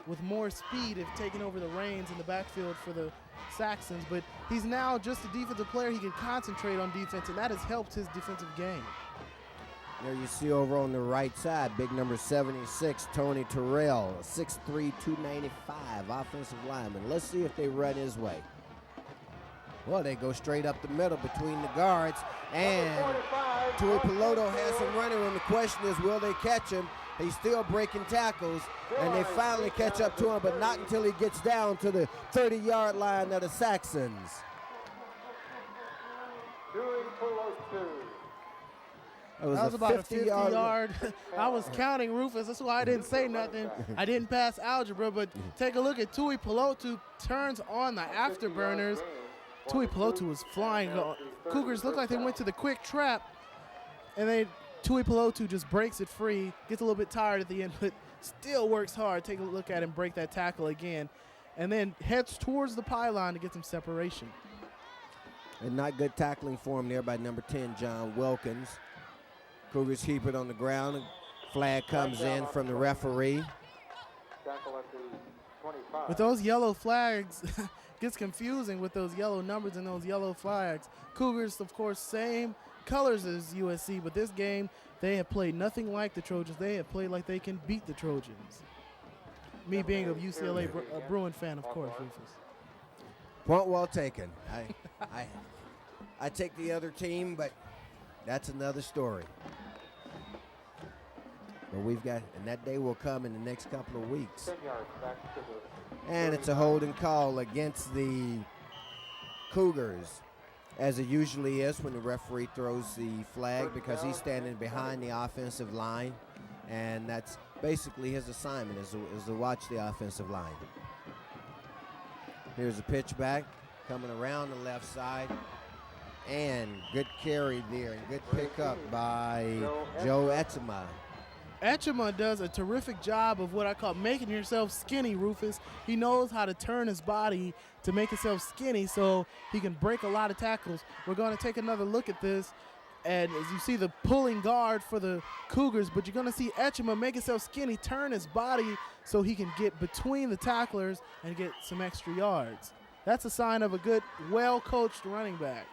[SPEAKER 3] with more speed have taken over the reins in the backfield for the Saxons. But he's now just a defensive player. He can concentrate on defense, and that has helped his defensive game.
[SPEAKER 2] There you see over on the right side, big number 76, Tony Terrell, 6'3", 295, offensive lineman. Let's see if they run his way. Well, they go straight up the middle between the guards, and Tui Paluto has some running room. The question is, will they catch him? He's still breaking tackles, and they finally catch up to him, but not until he gets down to the 30-yard line of the Saxons.
[SPEAKER 3] That was about a 50-yard. I was counting, Rufus. That's why I didn't say nothing. I didn't pass algebra, but take a look at Tui Paluto. Turns on the afterburners. Tui Paluto was flying. Cougars look like they went to the quick trap, and Tui Paluto just breaks it free. Gets a little bit tired at the end, but still works hard. Take a look at him break that tackle again, and then heads towards the pylon to get some separation.
[SPEAKER 2] And not good tackling for him there by number 10, John Wilkins. Cougars keep it on the ground. Flag comes in from the referee.
[SPEAKER 3] With those yellow flags, gets confusing with those yellow numbers and those yellow flags. Cougars, of course, same colors as USC, but this game, they have played nothing like the Trojans. They have played like they can beat the Trojans. Me being a UCLA Bruin fan, of course, Rufus.
[SPEAKER 2] Point well taken. I take the other team, but that's another story. But and that day will come in the next couple of weeks. And it's a holding call against the Cougars, as it usually is when the referee throws the flag, because he's standing behind the offensive line, and that's basically his assignment is to watch the offensive line. Here's a pitch back, coming around the left side. And good carry there, and good pickup by Joe Etzema.
[SPEAKER 3] Etzema does a terrific job of what I call making yourself skinny, Rufus. He knows how to turn his body to make himself skinny so he can break a lot of tackles. We're going to take another look at this. And as you see the pulling guard for the Cougars, but you're going to see Etzema make himself skinny, turn his body so he can get between the tacklers and get some extra yards. That's a sign of a good, well-coached running back.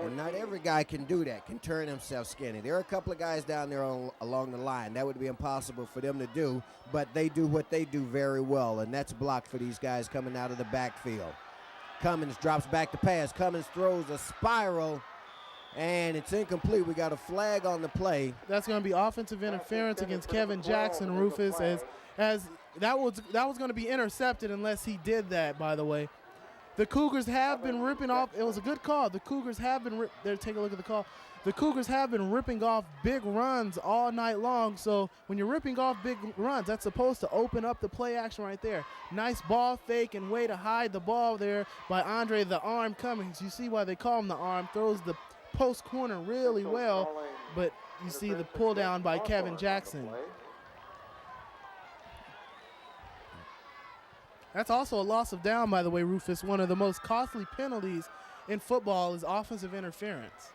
[SPEAKER 2] And not every guy can do that, can turn himself skinny. There are a couple of guys down there along the line. That would be impossible for them to do, but they do what they do very well, and that's blocked for these guys coming out of the backfield. Cummins drops back to pass. Cummins throws a spiral, and it's incomplete. We got a flag on the play.
[SPEAKER 3] That's going to be offensive interference against Kevin Jackson, Rufus, as that was going to be intercepted unless he did that, by the way. The Cougars have been ripping off. It was a good call. The Cougars have been there. Take a look at the call. the Cougars have been ripping off big runs all night long. So when you're ripping off big runs, that's supposed to open up the play action right there. Nice ball fake and way to hide the ball there by Andre the Arm Cummings. You see why they call him the Arm. Throws the post corner really well, but you see the pull down by Kevin Jackson. That's also a loss of down, by the way, Rufus. One of the most costly penalties in football is offensive interference.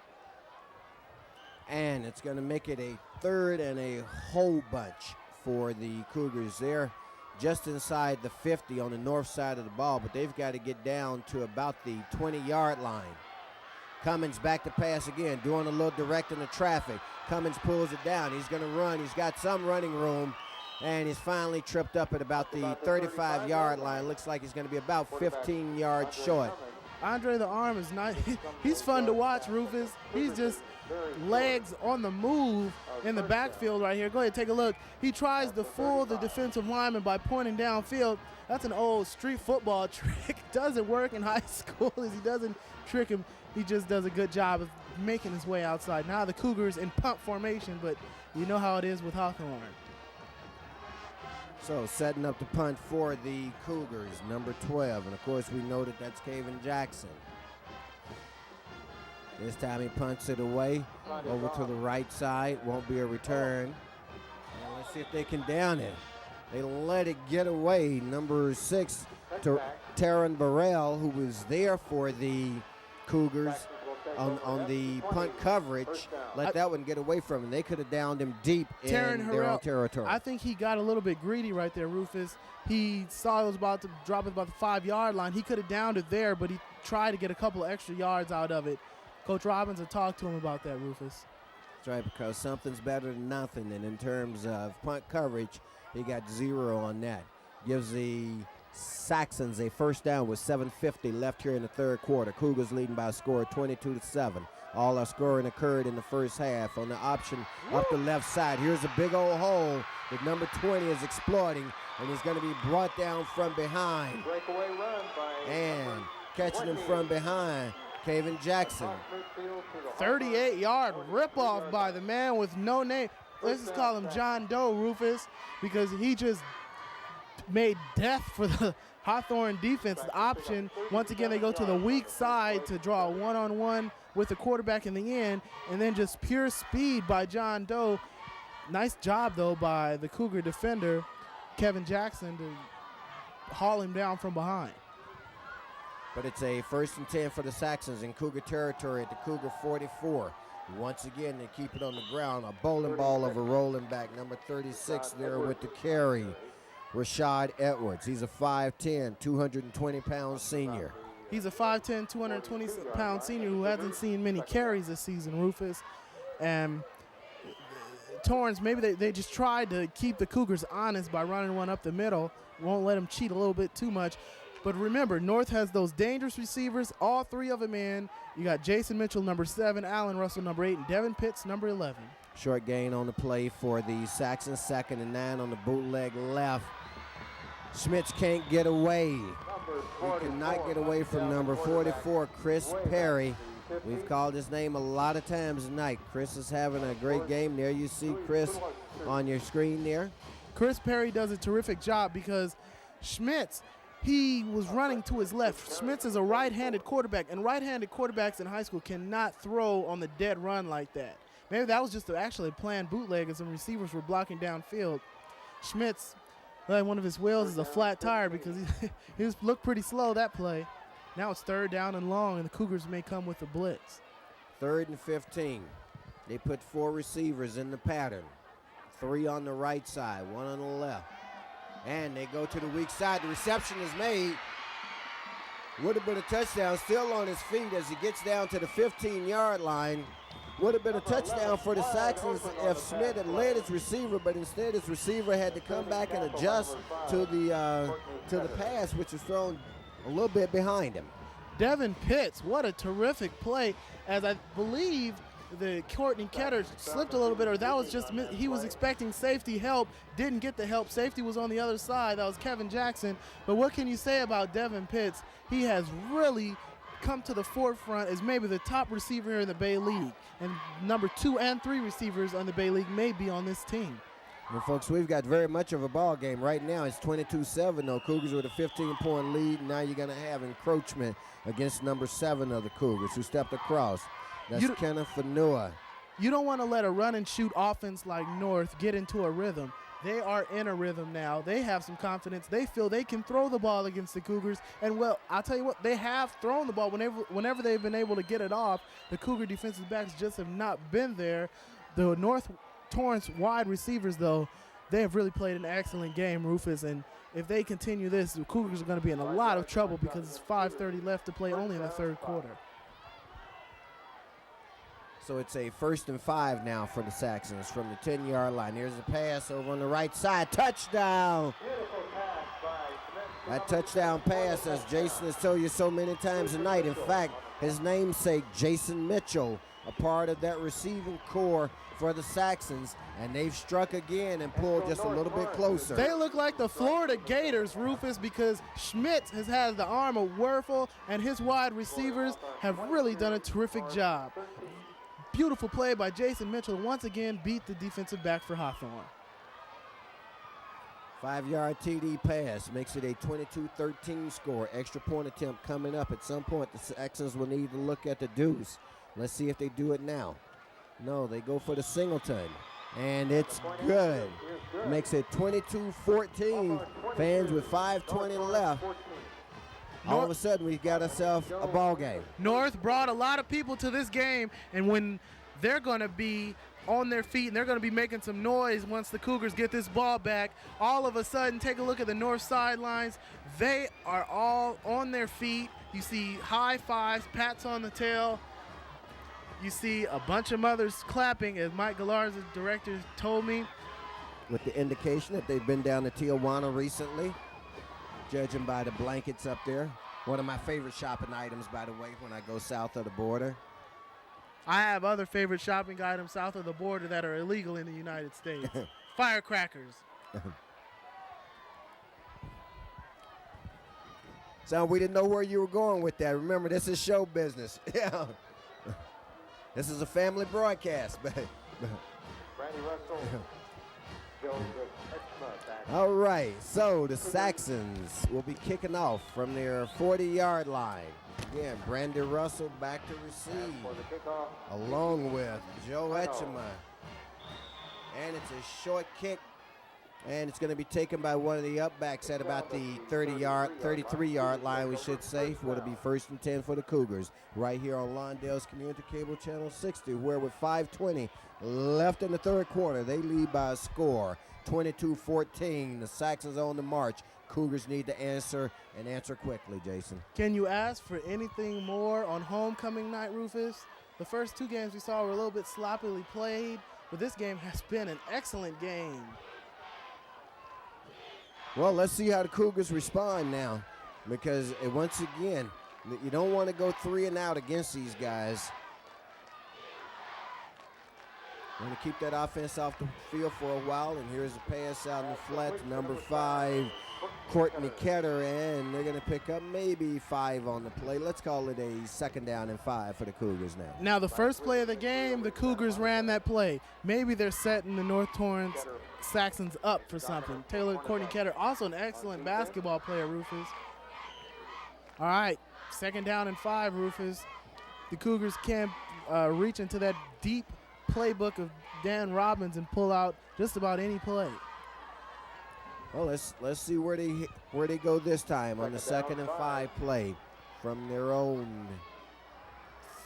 [SPEAKER 2] And it's going to make it a 3rd and a whole bunch for the Cougars. They're just inside the 50 on the north side of the ball, but they've got to get down to about the 20-yard line. Cummins back to pass again, doing a little directing the traffic. Cummins pulls it down. He's going to run. He's got some running room, and he's finally tripped up at about the 35-yard line. Looks like he's going to be about 15 yards short.
[SPEAKER 3] Andre the Arm is nice. He's fun to watch, Rufus. He's just legs on the move in the backfield right here. Go ahead, take a look. He tries to fool the defensive lineman by pointing downfield. That's an old street football trick. Doesn't work in high school. He doesn't trick him. He just does a good job of making his way outside. Now the Cougars in punt formation, but you know how it is with Hawthorne.
[SPEAKER 2] So setting up the punt for the Cougars, number 12. And, of course, we know that that's Kevin Jackson. This time he punts it away over to the right side. Won't be a return. And let's see if they can down it. They let it get away. Number 6, Taryn Burrell, who was there for the Cougars on the punt coverage, let that one get away from him. They could have downed him deep in their own territory.
[SPEAKER 3] I think he got a little bit greedy right there, Rufus. He saw it was about to drop it about the 5-yard line. He could have downed it there, but he tried to get a couple of extra yards out of it. Coach Robbins had talked to him about that, Rufus.
[SPEAKER 2] That's right, because something's better than nothing. And in terms of punt coverage, he got 0 on that. Gives the Saxons a first down with 7:50 left here in the 3rd quarter. Cougars leading by a score of 22-7. All our scoring occurred in the first half. On the option up the left side, here's a big old hole that number 20 is exploiting, and he's going to be brought down from behind.
[SPEAKER 5] Breakaway run by
[SPEAKER 2] And catching him from behind, Kevin Jackson.
[SPEAKER 3] 38-yard rip-off by the man with no name. Let's just call him John Doe, Rufus, because he just made death for the Hawthorne defense. The option, once again, they go to the weak side to draw a one-on-one with the quarterback in the end, and then just pure speed by John Doe. Nice job, though, by the Cougar defender, Kevin Jackson, to haul him down from behind.
[SPEAKER 2] But it's a 1st and 10 for the Saxons in Cougar territory at the Cougar 44. Once again, they keep it on the ground. A bowling ball over rolling back. Number 36 there with the carry, Rashad Edwards. He's a 5'10", 220-pound senior.
[SPEAKER 3] He's a 5'10", 220-pound senior who hasn't seen many carries this season, Rufus. And Torrance, maybe they just tried to keep the Cougars honest by running one up the middle. Won't let them cheat a little bit too much. But remember, North has those dangerous receivers, all 3 of them in. You got Jason Mitchell, number 7, Allen Russell, number 8, and Devin Pitts, number 11.
[SPEAKER 2] Short gain on the play for the Saxons, 2nd and 9 on the bootleg left. Schmitz can't get away. He cannot get away from number 44, Chris Perry. We've called his name a lot of times tonight. Chris is having a great game there. You see Chris on your screen there.
[SPEAKER 3] Chris Perry does a terrific job because Schmitz, he was running to his left. Schmitz is a right-handed quarterback, and right-handed quarterbacks in high school cannot throw on the dead run like that. Maybe that was just actually a planned bootleg as some receivers were blocking downfield. Schmitz, one of his wheels is a flat tire because he looked pretty slow that play. Now it's 3rd down and long, and the Cougars may come with a blitz.
[SPEAKER 2] 3rd and 15. They put 4 receivers in the pattern. 3 on the right side, 1 on the left. And they go to the weak side. The reception is made. Would have been a touchdown. Still on his feet as he gets down to the 15-yard line. Would have been a touchdown for the Saxons if Smith had led his receiver, but instead his receiver had to come back and adjust to the pass, which was thrown a little bit behind him.
[SPEAKER 3] Devin Pitts, what a terrific play, as I believe the Courtney Ketter slipped a little bit, or that was just, he was expecting safety help, didn't get the help. Safety was on the other side. That was Kevin Jackson. But what can you say about Devin Pitts? He has really come to the forefront as maybe the top receiver here in the Bay League. And number 2 and 3 receivers on the Bay League may be on this team.
[SPEAKER 2] Well, folks, we've got very much of a ball game. Right now it's 22-7, though. Cougars with a 15-point lead. Now you're going to have encroachment against number 7 of the Cougars, who stepped across. That's Kenneth Fanua.
[SPEAKER 3] You don't want to let a run-and-shoot offense like North get into a rhythm. They are in a rhythm now. They have some confidence. They feel they can throw the ball against the Cougars. And, well, I'll tell you what, they have thrown the ball. Whenever they've been able to get it off, the Cougar defensive backs just have not been there. The North Torrance wide receivers, though, they have really played an excellent game, Rufus. And if they continue this, the Cougars are going to be in a lot of trouble because it's 5:30 left to play only in the third quarter.
[SPEAKER 2] So it's a 1st and 5 now for the Saxons from the 10-yard line. Here's a pass over on the right side. Touchdown! That touchdown pass, as Jason has told you so many times tonight. In fact, his namesake, Jason Mitchell, a part of that receiving core for the Saxons, and they've struck again and pulled just a little bit closer.
[SPEAKER 3] They look like the Florida Gators, Rufus, because Schmidt has had the arm of Werfel, and his wide receivers have really done a terrific job. Beautiful play by Jason Mitchell. Once again, beat the defensive back for Hawthorne.
[SPEAKER 2] 5-yard TD pass makes it a 22-13 score. Extra point attempt coming up. At some point, the Saxons will need to look at the deuce. Let's see if they do it now. No, they go for the singleton. And it's good. Makes it 22-14. Fans with 5:20 left. All of a sudden, we've got ourselves a ball game.
[SPEAKER 3] North brought a lot of people to this game, and when they're going to be on their feet and they're going to be making some noise once the Cougars get this ball back, all of a sudden, take a look at the North sidelines. They are all on their feet. You see high fives, pats on the tail. You see a bunch of mothers clapping, as Mike Galarza, the director, told me.
[SPEAKER 2] With the indication that they've been down to Tijuana recently. Judging by the blankets up there. One of my favorite shopping items, by the way, when I go south of the border.
[SPEAKER 3] I have other favorite shopping items south of the border that are illegal in the United States. Firecrackers.
[SPEAKER 2] So we didn't know where you were going with that. Remember, this is show business. Yeah. This is a family broadcast.
[SPEAKER 5] Randy Russell.
[SPEAKER 2] All right, so the Saxons will be kicking off from their 40-yard line. Again, Brandy Russell back to receive, along with Joe Etchema. And it's a short kick, and it's going to be taken by one of the upbacks at about the 33-yard line, we should say. Will it be 1st and 10 for the Cougars, right here on Lawndale's Community Cable Channel 60, where with 5:20 left in the third quarter, they lead by a score, 22-14. The Saxons on the march. Cougars need to answer, and answer quickly, Jason.
[SPEAKER 3] Can you ask for anything more on homecoming night, Rufus? The first 2 games we saw were a little bit sloppily played, but this game has been an excellent game.
[SPEAKER 2] Well, let's see how the Cougars respond now, because once again, you don't want to go 3 and out against these guys. Want to keep that offense off the field for a while, and here's a pass out in the flat to number 5, Courtney Ketter, and they're going to pick up maybe 5 on the play. Let's call it a 2nd down and 5 for the Cougars now.
[SPEAKER 3] Now, the first play of the game, the Cougars ran that play. Maybe they're setting the North Torrance Saxons up for something. Taylor Courtney Ketter, also an excellent basketball player, Rufus. All right, 2nd down and 5, Rufus. The Cougars can't reach into that deep playbook of Dan Robbins and pull out just about any play.
[SPEAKER 2] Well, let's see where they go this time on the 2nd and 5 play from their own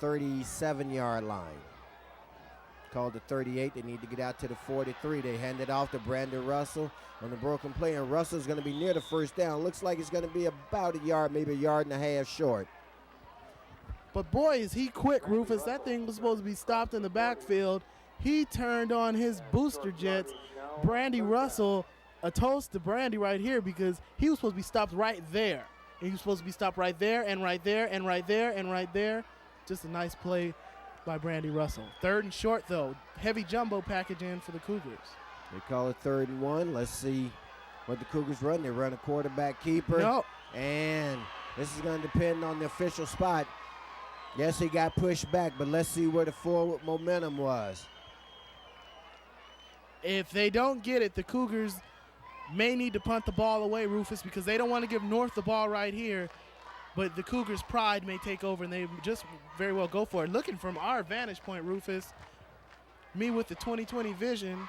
[SPEAKER 2] 37-yard line. Called the 38. They need to get out to the 43. They hand it off to Brandon Russell on the broken play, and Russell's going to be near the 1st down. Looks like it's going to be about a yard, maybe a yard and a half short.
[SPEAKER 3] But boy, is he quick, Rufus. That thing was supposed to be stopped in the backfield. He turned on his booster jets. Brandy Russell, a toast to Brandy right here, because he was supposed to be stopped right there. And he was supposed to be stopped right there and right there and right there and right there. Just a nice play by Brandy Russell. 3rd and short, though. Heavy jumbo package in for the Cougars.
[SPEAKER 2] They call it 3rd and 1. Let's see what the Cougars run. They run a quarterback keeper.
[SPEAKER 3] No.
[SPEAKER 2] And this is going to depend on the official spot. Yes, he got pushed back, but let's see where the forward momentum was.
[SPEAKER 3] If they don't get it, the Cougars may need to punt the ball away, Rufus, because they don't want to give North the ball right here. But the Cougars' pride may take over, and they just very well go for it. Looking from our vantage point, Rufus, me with the 20/20 vision.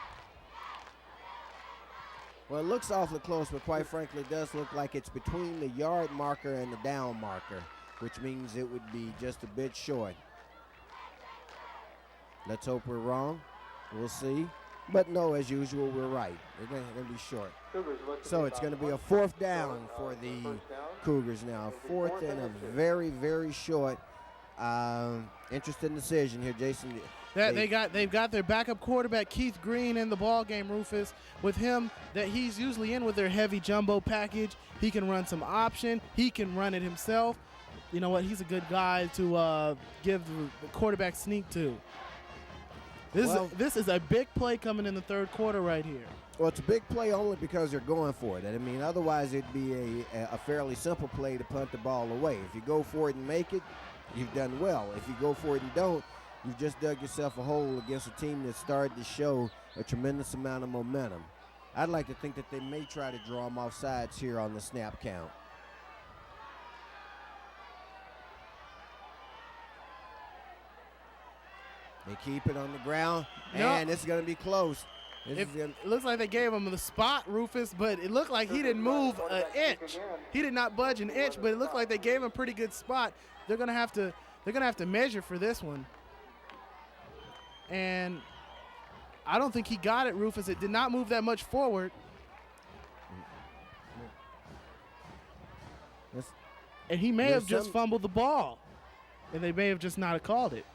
[SPEAKER 2] Well, it looks awfully close, but quite frankly, it does look like it's between the yard marker and the down marker, which means it would be just a bit short. Let's hope we're wrong. We'll see. But no, as usual, we're right. They're going to be short. So it's going to be a 4th down for the Cougars now. 4th and a very, very short. Interesting decision here, Jason.
[SPEAKER 3] They've got their backup quarterback Keith Green in the ball game, Rufus. With him, that he's usually in with their heavy jumbo package. He can run some option. He can run it himself. You know what? He's a good guy to give the quarterback sneak to. This is a big play coming in the 3rd quarter right here.
[SPEAKER 2] Well, it's a big play only because they're going for it. I mean, otherwise it'd be a fairly simple play to punt the ball away. If you go for it and make it, you've done well. If you go for it and don't, you've just dug yourself a hole against a team that started to show a tremendous amount of momentum. I'd like to think that they may try to draw them off sides here on the snap count. They keep it on the ground, and it's going to be close.
[SPEAKER 3] It looks like they gave him the spot, Rufus, but it looked like he didn't move an inch. He did not budge an inch, but it looked like they gave him a pretty good spot. They're going to have to measure for this one. And I don't think he got it, Rufus. It did not move that much forward. And he may have just fumbled the ball, and they may have just not called it.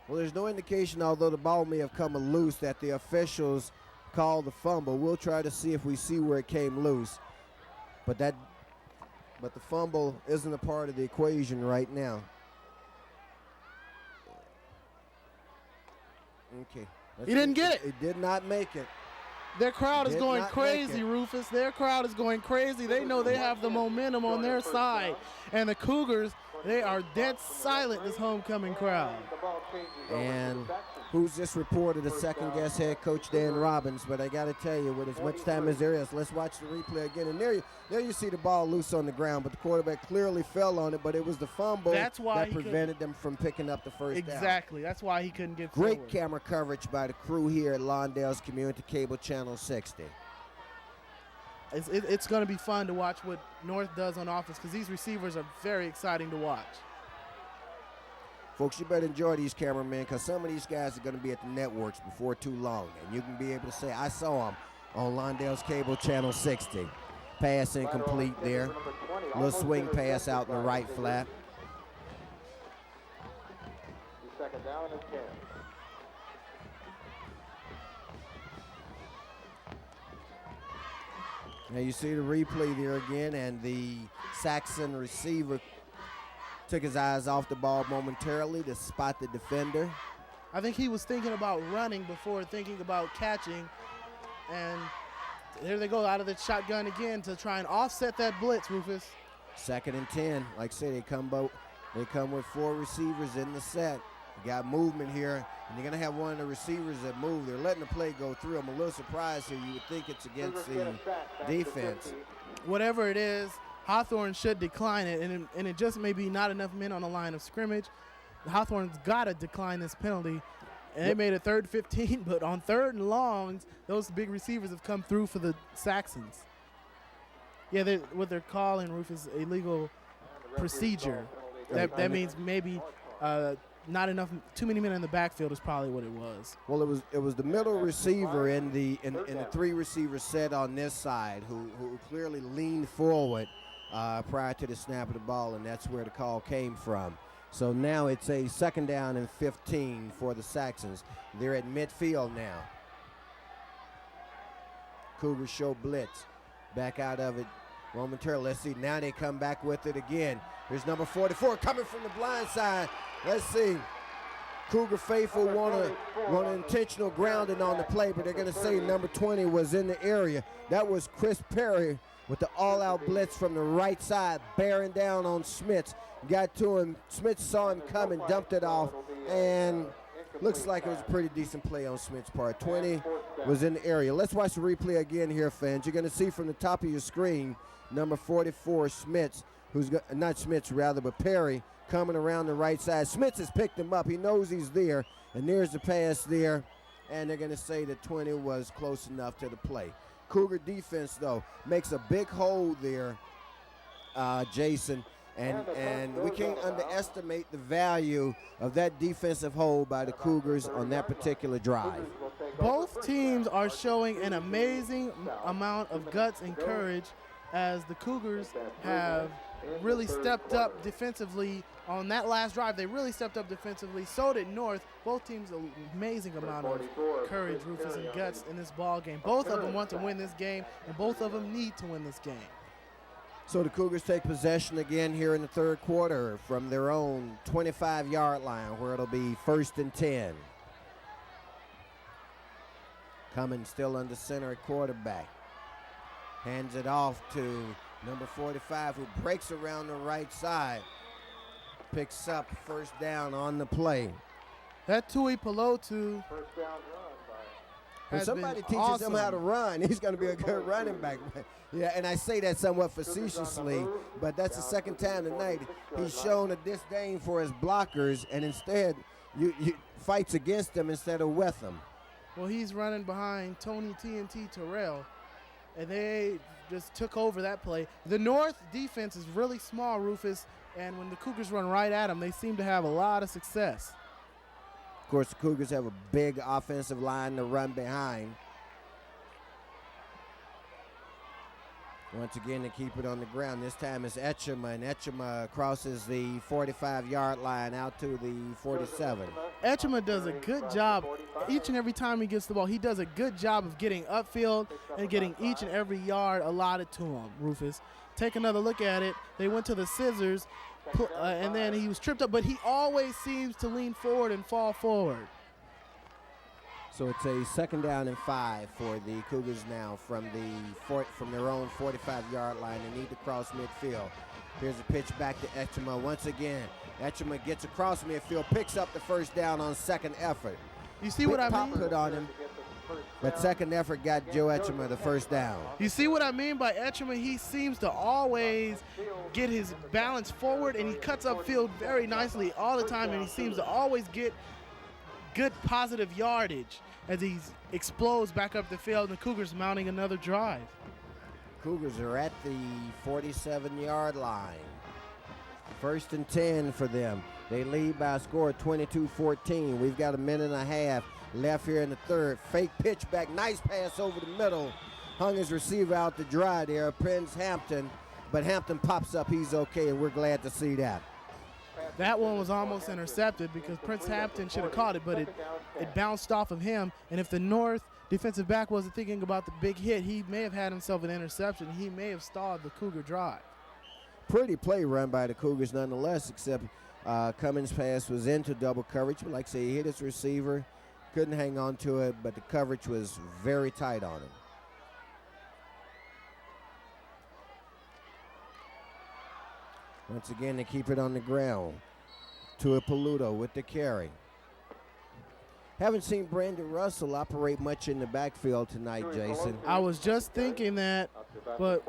[SPEAKER 2] Well, there's no indication, although the ball may have come loose, that the officials called the fumble. We'll try to see if we see where it came loose. But the fumble isn't a part of the equation right now. Okay.
[SPEAKER 3] He didn't get it.
[SPEAKER 2] He did not make it.
[SPEAKER 3] Their crowd is going crazy, Rufus. Their crowd is going crazy. They know they have the momentum on their side. And the Cougars, they are dead silent, this homecoming crowd.
[SPEAKER 2] And who's just reported a second-guess head coach Dan Robbins, but I got to tell you, with as much time as there is, let's watch the replay again. And there you see the ball loose on the ground, but the quarterback clearly fell on it, but it was the fumble that prevented them from picking up the first down.
[SPEAKER 3] Exactly. That's why he couldn't get
[SPEAKER 2] Great
[SPEAKER 3] forward.
[SPEAKER 2] camera coverage by the crew here at Lawndale's Community Cable Channel 60.
[SPEAKER 3] It's going to be fun to watch what North does on offense because these receivers are very exciting to watch.
[SPEAKER 2] Folks, you better enjoy these cameramen because some of these guys are going to be at the networks before too long. And you can be able to say, I saw them on Lawndale's Cable Channel 60. Pass incomplete there. Little swing pass out in the right flat.
[SPEAKER 5] Second down and 10.
[SPEAKER 2] Now you see the replay there again, and the Saxon receiver took his eyes off the ball momentarily to spot the defender.
[SPEAKER 3] I think he was thinking about running before thinking about catching. And here they go out of the shotgun again to try and offset that blitz, Rufus.
[SPEAKER 2] 2nd and 10. Like I said, they come with 4 receivers in the set. You got movement here, and you're going to have one of the receivers that move. They're letting the play go through. I'm a little surprised here. You would think it's against the defense.
[SPEAKER 3] Whatever it is, Hawthorne should decline it, and it just may be not enough men on the line of scrimmage. Hawthorne's got to decline this penalty. And they made it 3rd 15, but on 3rd and longs, those big receivers have come through for the Saxons. Yeah, what they're calling, Rufus, illegal procedure. That means maybe not enough, too many men in the backfield is probably what it was.
[SPEAKER 2] Well, it was the middle receiver in the 3 receiver set on this side who clearly leaned forward prior to the snap of the ball, and that's where the call came from. So now it's a 2nd down and 15 for the Saxons. They're at midfield now. Cougars show blitz. Back out of it momentarily. Let's see. Now they come back with it again. Here's number 44 coming from the blind side. Let's see. Cougar faithful want an intentional grounding on the play, but they're going to say number 20 was in the area. That was Chris Perry, with the all-out blitz from the right side, bearing down on Smits. Got to him. Smits saw him coming, dumped it off, and looks like it was a pretty decent play on Smits' part. 20 was in the area. Let's watch the replay again here, fans. You're going to see from the top of your screen, number 44, Smits, not Smits rather, but Perry, coming around the right side. Smits has picked him up. He knows he's there, and there's the pass there, and they're going to say that 20 was close enough to the play. Cougar defense, though, makes a big hole there, Jason, and we can't underestimate the value of that defensive hold by the Cougars on that particular drive.
[SPEAKER 3] Both teams are showing an amazing amount of guts and courage as the Cougars have really stepped up defensively on that last drive. They really stepped up defensively. So did North. Both teams an amazing amount of courage, Rufus, and guts in this ball game. Both of them want to win this game, and both of them need to win this game.
[SPEAKER 2] So the Cougars take possession again here in the third quarter from their own 25-yard line, where it'll be 1st and 10. Coming still under center at quarterback. Hands it off to number 45, who breaks around the right side. Picks up first down on the play.
[SPEAKER 3] That Tui Pelotu
[SPEAKER 2] When somebody teaches him how to run, he's going to be a good running back. Yeah, and I say that somewhat facetiously, but that's the second time tonight he's shown a disdain for his blockers, and instead you fights against them instead of with them.
[SPEAKER 3] Well, he's running behind Tony TNT Terrell, and they just took over that play. The North defense is really small, Rufus, and when the Cougars run right at them, they seem to have a lot of success.
[SPEAKER 2] Of course, the Cougars have a big offensive line to run behind. Once again, to keep it on the ground. This time it's Etchema, and Etchema crosses the 45-yard line out to the 47.
[SPEAKER 3] Etchema does a good job each and every time he gets the ball. He does a good job of getting upfield and getting each and every yard allotted to him, Rufus. Take another look at it. They went to the scissors, and then he was tripped up, but he always seems to lean forward and fall forward.
[SPEAKER 2] So it's a 2nd down and 5 for the Cougars now from their own 45-yard line. They need to cross midfield. Here's a pitch back to Etchema once again. Etchema gets across midfield, picks up the first down on second effort.
[SPEAKER 3] You see what I mean?
[SPEAKER 2] Put on him, but second effort got Joe Etchema the first down.
[SPEAKER 3] You see what I mean by Etchema? He seems to always get his balance forward, and he cuts upfield very nicely all the time, and he seems to always get good positive yardage as he explodes back up the field, and the Cougars mounting another drive.
[SPEAKER 2] Cougars are at the 47-yard line. 1st and 10 for them. They lead by a score of 22-14. We've got a minute and a half left here in the third. Fake pitch back, nice pass over the middle. Hung his receiver out to dry there, Prince Hampton, but Hampton pops up, he's okay, and we're glad to see that.
[SPEAKER 3] That one was almost intercepted because Prince Hampton should have caught it, but it bounced off of him. And if the North defensive back wasn't thinking about the big hit, he may have had himself an interception. He may have stalled the Cougar drive.
[SPEAKER 2] Pretty play run by the Cougars nonetheless, except Cummins' pass was into double coverage. But like I say, he hit his receiver, couldn't hang on to it, but the coverage was very tight on him. Once again, they keep it on the ground. Tuipulotu with the carry. Haven't seen Brandon Russell operate much in the backfield tonight, Jason.
[SPEAKER 3] I was just thinking that, but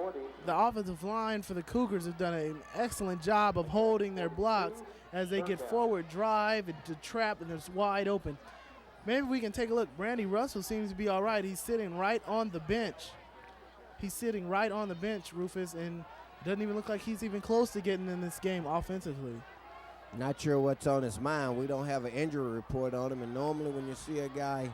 [SPEAKER 3] the offensive line for the Cougars have done an excellent job of holding their blocks as they get forward, drive, and to trap, and it's wide open. Maybe we can take a look. Brandy Russell seems to be all right. He's sitting right on the bench. He's sitting right on the bench, Rufus, and it doesn't even look like he's even close to getting in this game offensively.
[SPEAKER 2] Not sure what's on his mind. We don't have an injury report on him, and normally when you see a guy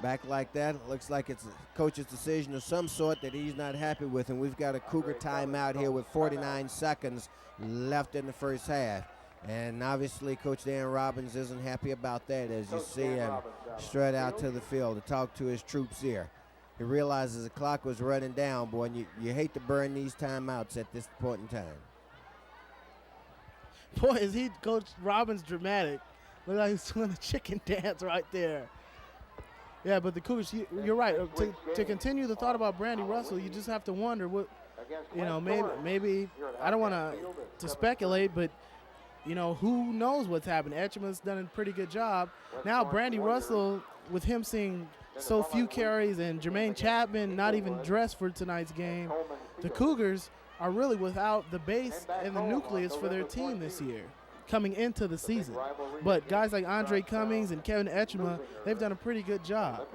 [SPEAKER 2] back like that, it looks like it's a coach's decision of some sort that he's not happy with, and we've got a Cougar timeout here with 49 seconds left in the first half. And obviously Coach Dan Robbins isn't happy about that as you see him strut out to the field to talk to his troops here. He realizes the clock was running down, boy, and you hate to burn these timeouts at this point in time.
[SPEAKER 3] Boy, is he, Coach Robbins, dramatic. Look like he's doing a chicken dance right there. Yeah, but the Cougars, you're right. To continue the thought about Brandy Russell, you just have to wonder what, maybe I don't want to speculate, but who knows what's happened. Etchemon's done a pretty good job. Now Brandy Russell, with him seeing so few carries and Jermaine Chapman not even dressed for tonight's game, the Cougars are really without the base and the nucleus for their team this year coming into the season. But guys like Andre Cummings and Kevin Etchema, they've done a pretty good job.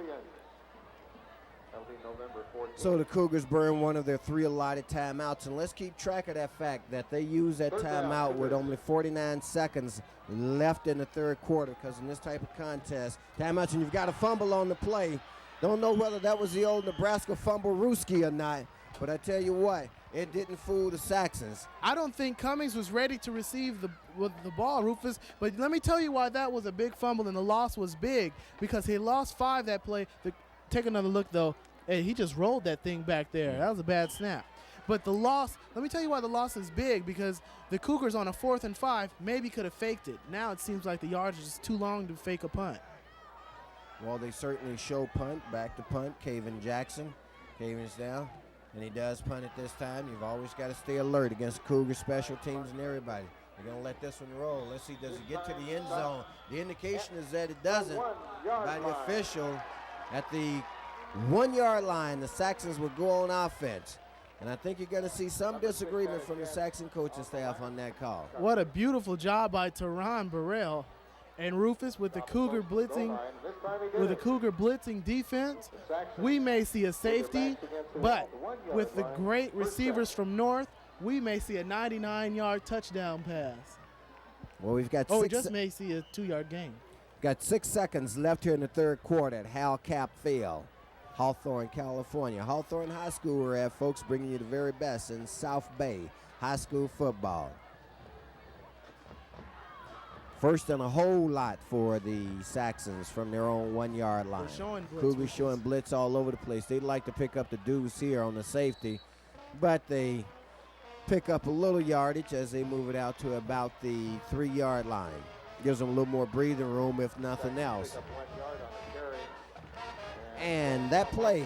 [SPEAKER 2] So the Cougars burn one of their 3 allotted timeouts, and let's keep track of that fact that they use that timeout with only 49 seconds left in the third quarter, because in this type of contest, timeouts, and you've got a fumble on the play. Don't know whether that was the old Nebraska fumble Ruski or not, but I tell you what, it didn't fool the Saxons.
[SPEAKER 3] I don't think Cummings was ready to receive the ball, Rufus, but let me tell you why that was a big fumble and the loss was big, because he lost 5 that play. Take another look, though. Hey, he just rolled that thing back there. That was a bad snap. But the loss, let me tell you why the loss is big, because the Cougars on a 4th and 5 maybe could have faked it. Now it seems like the yardage is too long to fake a punt.
[SPEAKER 2] Well, they certainly show punt, back to punt, Caven Jackson. Caven's down, and he does punt it this time. You've always got to stay alert against Cougar special teams and everybody. They're going to let this one roll. Let's see, does it get to the end zone? The indication is that it doesn't by the official at the 1-yard line. The Saxons will go on offense. And I think you're going to see some disagreement from the Saxon coaching staff on that call.
[SPEAKER 3] What a beautiful job by Teron Burrell. And Rufus, with the Cougar blitzing, defense, we may see a safety, but with the great receivers from North, we may see a 99-yard touchdown pass.
[SPEAKER 2] Well, we've got
[SPEAKER 3] we just may see a 2-yard gain.
[SPEAKER 2] Got 6 seconds left here in the third quarter at Hal Cap Field, Hawthorne, California. Hawthorne High School, we're at, folks, bringing you the very best in South Bay high school football. First and a whole lot for the Saxons from their own 1-yard line. Cougars showing blitz all over the place. They'd like to pick up the deuce here on the safety, but they pick up a little yardage as they move it out to about the 3-yard line. Gives them a little more breathing room, if nothing else. And that play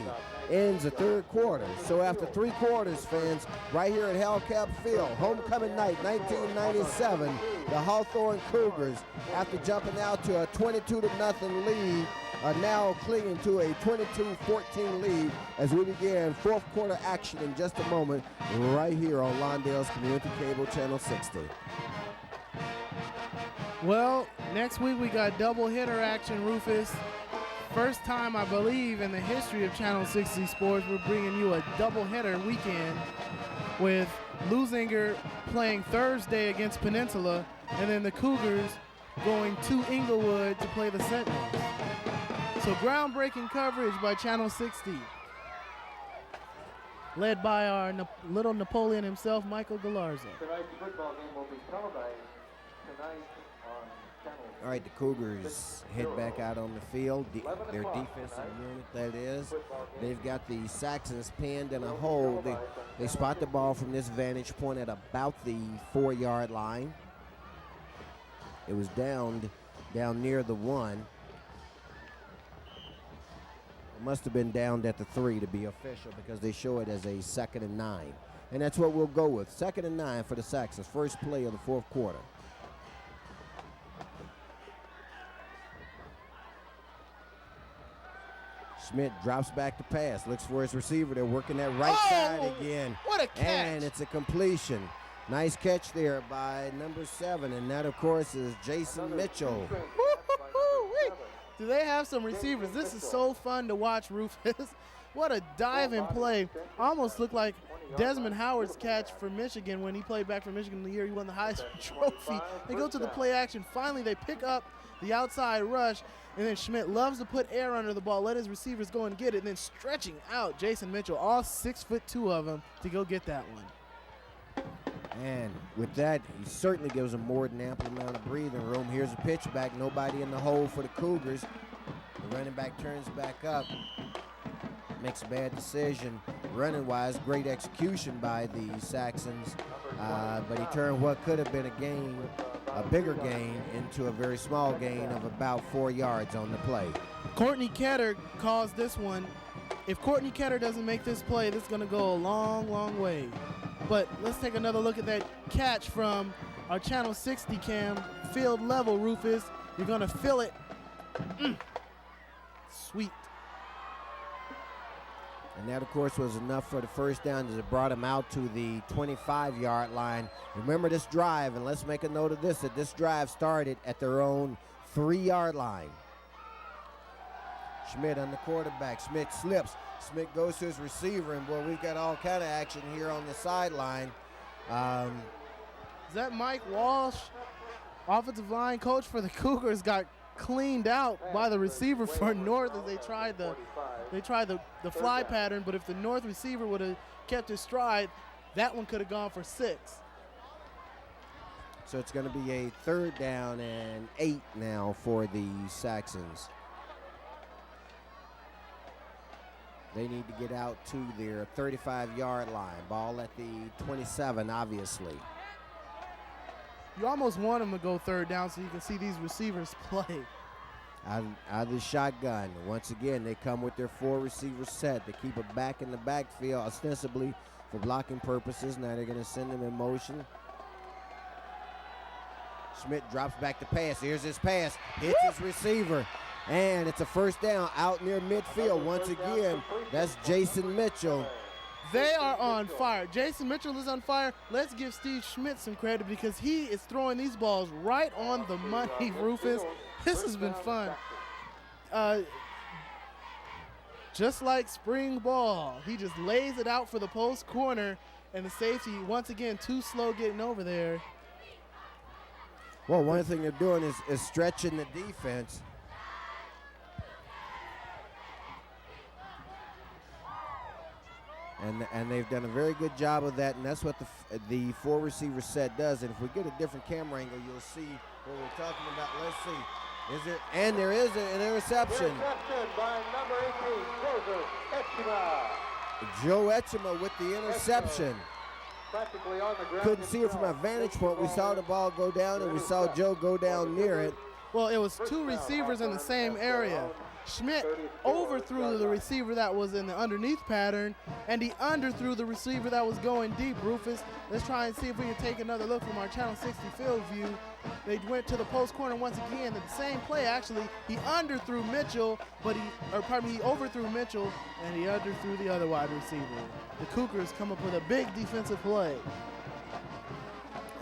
[SPEAKER 2] ends the third quarter. So after 3 quarters, fans, right here at Hal Cap Field, homecoming night 1997, the Hawthorne Cougars, after jumping out to a 22-0 lead, are now clinging to a 22-14 lead as we begin fourth quarter action in just a moment right here on Lawndale's Community Cable Channel 60.
[SPEAKER 3] Well, next week we got double hitter action, Rufus. First time, I believe, in the history of Channel 60 Sports, we're bringing you a double-header weekend with Lusinger playing Thursday against Peninsula, and then the Cougars going to Inglewood to play the Sentinels. So groundbreaking coverage by Channel 60, led by our little Napoleon himself, Michael Galarza.
[SPEAKER 5] Tonight's football game will be televised tonight on Channel.
[SPEAKER 2] All right, the Cougars head back out on the field. Their defensive unit, that is. They've got the Saxons pinned in a hole. They spot the ball from this vantage point at about the 4-yard line. It was down near the 1. It must have been downed at the 3 to be official, because they show it as a 2nd and 9. And that's what we'll go with. 2nd and 9 for the Saxons. First play of the fourth quarter. Schmidt drops back to pass, looks for his receiver. They're working that right side again.
[SPEAKER 3] What a catch!
[SPEAKER 2] And it's a completion. Nice catch there by number 7, and that, of course, is Jason Mitchell.
[SPEAKER 3] Do they have some receivers? This is so fun to watch, Rufus. What a dive and play. Almost looked like Desmond Howard's catch for Michigan when he played back for Michigan the year he won the Heisman Trophy. They go to the play action. Finally, they pick up the outside rush, and then Schmidt loves to put air under the ball, let his receivers go and get it, and then stretching out Jason Mitchell, all 6'2" of them, to go get that one.
[SPEAKER 2] And with that, he certainly gives them more than ample amount of breathing room. Here's a pitch back, nobody in the hole for the Cougars. The running back turns back up, makes a bad decision. Running-wise, great execution by the Saxons, but he turned what could have been a gain a bigger gain into a very small gain of about 4 yards on the play.
[SPEAKER 3] Courtney Ketter caused this one. If Courtney Ketter doesn't make this play, this is going to go a long, long way. But let's take another look at that catch from our Channel 60 cam, field level, Rufus. You're going to feel it. Sweet.
[SPEAKER 2] And that, of course, was enough for the first down as it brought him out to the 25-yard line. Remember this drive, and let's make a note of this, that this drive started at their own 3-yard line. Schmidt on the quarterback. Schmidt slips. Schmidt goes to his receiver, and boy, we've got all kind of action here on the sideline.
[SPEAKER 3] Is that Mike Walsh, offensive line coach for the Cougars, got cleaned out by the receiver for North as they tried the fly pattern, but if the North receiver would have kept his stride, that one could have gone for 6.
[SPEAKER 2] So it's going to be a 3rd down and 8 now for the Saxons. They need to get out to their 35-yard line. Ball at the 27, obviously.
[SPEAKER 3] You almost want them to go 3rd down so you can see these receivers play.
[SPEAKER 2] Out of the shotgun. Once again, they come with their 4 receiver set. They keep it back in the backfield, ostensibly for blocking purposes. Now they're going to send them in motion. Schmidt drops back the pass. Here's his pass. Hits his receiver. And it's a 1st down out near midfield. Once again, that's Jason Mitchell.
[SPEAKER 3] They are on fire. Jason Mitchell is on fire. Let's give Steve Schmidt some credit because he is throwing these balls right on the money, Rufus. This has been fun. Just like spring ball, he just lays it out for the post corner, and the safety, once again, too slow getting over there.
[SPEAKER 2] Well, one thing they're doing is stretching the defense. And they've done a very good job of that, and that's what the 4 receiver set does. And if we get a different camera angle, you'll see what we're talking about. Let's see. There is an interception.
[SPEAKER 5] Interception by number 18,
[SPEAKER 2] Joe Etchema with the interception.
[SPEAKER 5] practically on the ground.
[SPEAKER 2] Couldn't see it from our vantage point. We saw the ball go down, and we saw Joe go down near it.
[SPEAKER 3] Well, it was 2 receivers in the same area. Schmidt overthrew the receiver that was in the underneath pattern, and he underthrew the receiver that was going deep, Rufus. Let's try and see if we can take another look from our Channel 60 field view. They went to the post corner once again. The same play, actually. He underthrew Mitchell, he overthrew Mitchell, and he underthrew the other wide receiver. The Cougars come up with a big defensive play.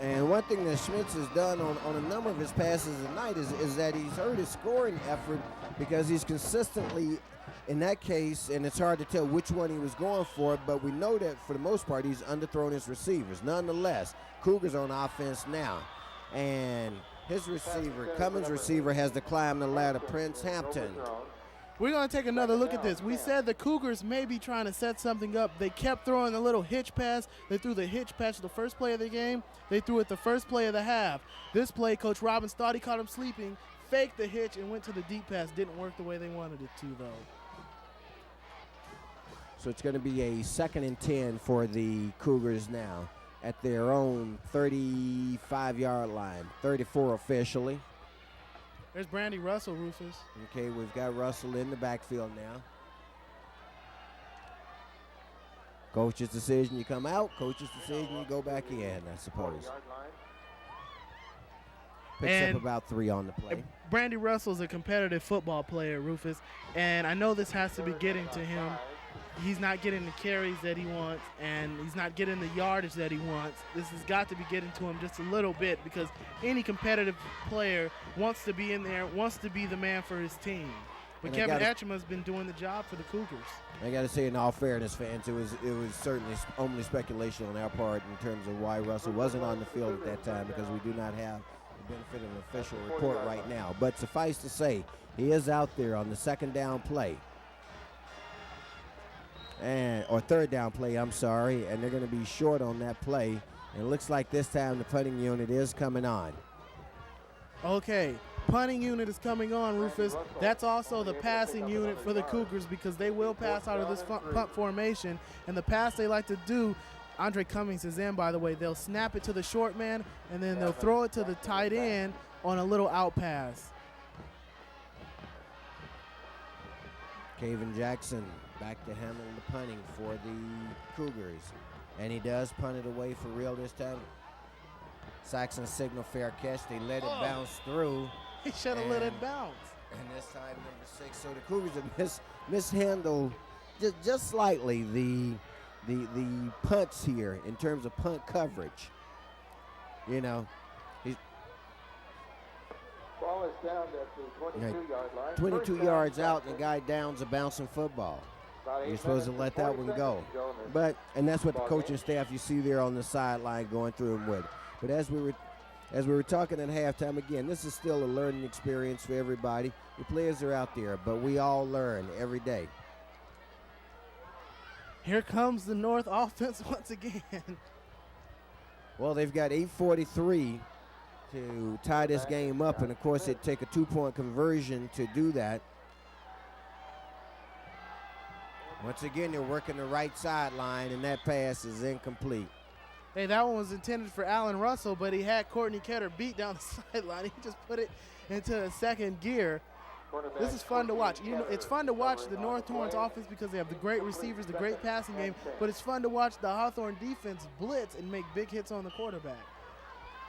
[SPEAKER 2] And one thing that Schmitz has done on a number of his passes tonight is that he's hurt his scoring effort because he's consistently, in that case, and it's hard to tell which one he was going for, but we know that for the most part he's underthrown his receivers. Nonetheless, Cougars are on offense now. And his receiver, Cummins' receiver, has to climb the ladder, Prince Hampton.
[SPEAKER 3] We're going to take another look at this. We said the Cougars may be trying to set something up. They kept throwing a little hitch pass. They threw the hitch pass the first play of the game. They threw it the first play of the half. This play, Coach Robbins thought he caught him sleeping, faked the hitch, and went to the deep pass. Didn't work the way they wanted it to, though.
[SPEAKER 2] So it's going to be a 2nd and 10 for the Cougars now at their own 35-yard line, 34 officially.
[SPEAKER 3] There's Brandy Russell, Rufus.
[SPEAKER 2] Okay, we've got Russell in the backfield now. Coach's decision, you come out. Coach's decision, you go back in, I suppose. Picks up about 3 on the play.
[SPEAKER 3] Brandy Russell's a competitive football player, Rufus, and I know this has to be getting to him. He's not getting the carries that he wants, and he's not getting the yardage that he wants. This has got to be getting to him just a little bit because any competitive player wants to be in there, wants to be the man for his team. But
[SPEAKER 2] And
[SPEAKER 3] Kevin Etchema's been doing the job for the Cougars.
[SPEAKER 2] I got to say, in all fairness, fans, it was certainly only speculation on our part in terms of why Russell wasn't on the field at that time because we do not have the benefit of an official report right now. But suffice to say, he is out there on the 2nd down play. Or 3rd down play, I'm sorry, and they're going to be short on that play. And it looks like this time the punting unit is coming on.
[SPEAKER 3] Okay, punting unit is coming on, Rufus. That's also the passing unit for the Cougars because they will pass out of this punt formation. And the pass they like to do Andre Cummings is in, by the way. They'll snap it to the short man, and then they'll throw it to the tight end on a little out pass.
[SPEAKER 2] Caven Jackson back to handle the punting for the Cougars. And he does punt it away for real this time. Saxon signal fair catch. They let it bounce through.
[SPEAKER 3] He should have let it bounce.
[SPEAKER 2] And this time, number 6. So the Cougars have mishandled just slightly the punts here in terms of punt coverage. You know,
[SPEAKER 5] Ball is down at the 22-yard line.
[SPEAKER 2] 22 yards out, and the guy downs a bouncing football. You're supposed to let that one go. And that's what the coaching staff you see there on the sideline going through him with. But as we were talking at halftime, again, this is still a learning experience for everybody. The players are out there, but we all learn every day.
[SPEAKER 3] Here comes the North offense once again.
[SPEAKER 2] Well, they've got 8:43 to tie this game up, and of course it'd take a 2-point conversion to do that. Once again, they're working the right sideline, and that pass is incomplete.
[SPEAKER 3] Hey, that one was intended for Allen Russell, but he had Courtney Ketter beat down the sideline. He just put it into a second gear. This is fun to watch. You know, it's fun to watch the North Torrance offense because they have the great receivers, the great passing game, but it's fun to watch the Hawthorne defense blitz and make big hits on the quarterback.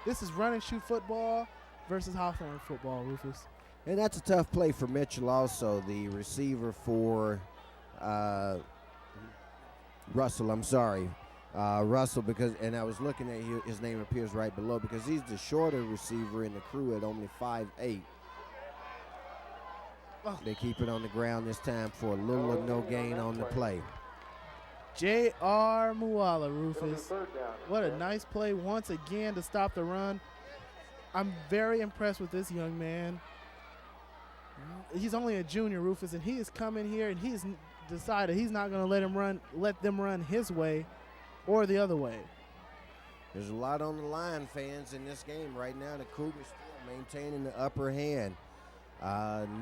[SPEAKER 3] This is run and shoot football versus Hawthorne football, Rufus.
[SPEAKER 2] And that's a tough play for Mitchell also, the receiver for Russell, Russell, because, and I was looking at his name appears right below because he's the shorter receiver in the crew at only 5'8".
[SPEAKER 3] Oh.
[SPEAKER 2] They keep it on the ground this time for a little or no gain on the play.
[SPEAKER 3] J.R. Muala, Rufus. What a nice play once again to stop the run. I'm very impressed with this young man. He's only a junior, Rufus, and he is coming here and he's decided he's not going to let them run his way or the other way.
[SPEAKER 2] There's a lot on the line, fans, in this game right now. The Cougars still maintaining the upper hand.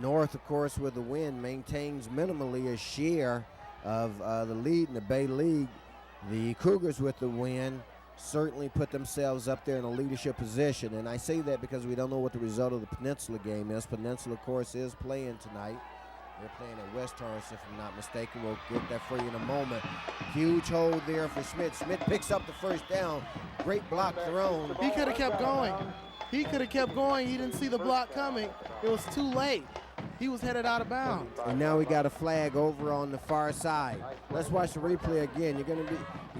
[SPEAKER 2] North, of course, with the win, maintains minimally a share of the lead in the Bay League. The Cougars with the win certainly put themselves up there in a leadership position, and I say that because we don't know what the result of the Peninsula game is. Peninsula, of course, is playing tonight. They're playing at West Torrance, if I'm not mistaken. We'll get that for you in a moment. Huge hold there for Smith. Smith picks up the first down. Great block thrown.
[SPEAKER 3] He could have kept going. He could have kept going. He didn't see the block coming. It was too late. He was headed out of bounds.
[SPEAKER 2] And now we got a flag over on the far side. Let's watch the replay again. You're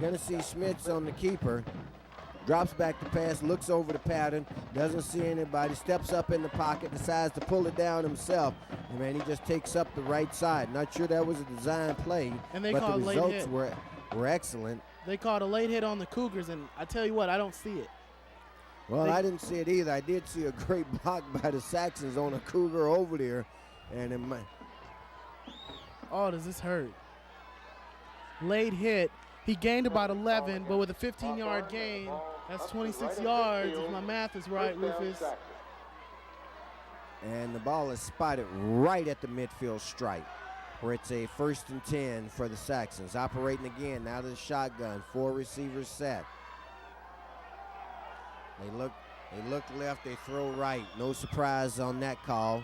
[SPEAKER 2] gonna see Smith's on the keeper. Drops back the pass, looks over the pattern, doesn't see anybody, steps up in the pocket, decides to pull it down himself. And man, he just takes up the right side. Not sure that was a design play,
[SPEAKER 3] And they
[SPEAKER 2] but the
[SPEAKER 3] called late
[SPEAKER 2] results
[SPEAKER 3] hit.
[SPEAKER 2] were excellent.
[SPEAKER 3] They called a late hit on the Cougars, and I tell you what, I don't see it.
[SPEAKER 2] Well, I didn't see it either. I did see a great block by the Saxons on a Cougar over there. And it might.
[SPEAKER 3] Oh, does this hurt? Late hit. He gained about 11, but with a 15-yard gain, that's 26 yards, if my math is right, Rufus.
[SPEAKER 2] And the ball is spotted right at the midfield stripe, where it's a 1st and 10 for the Saxons. Operating again, now to the shotgun. 4 receivers set. They look left, they throw right. No surprise on that call.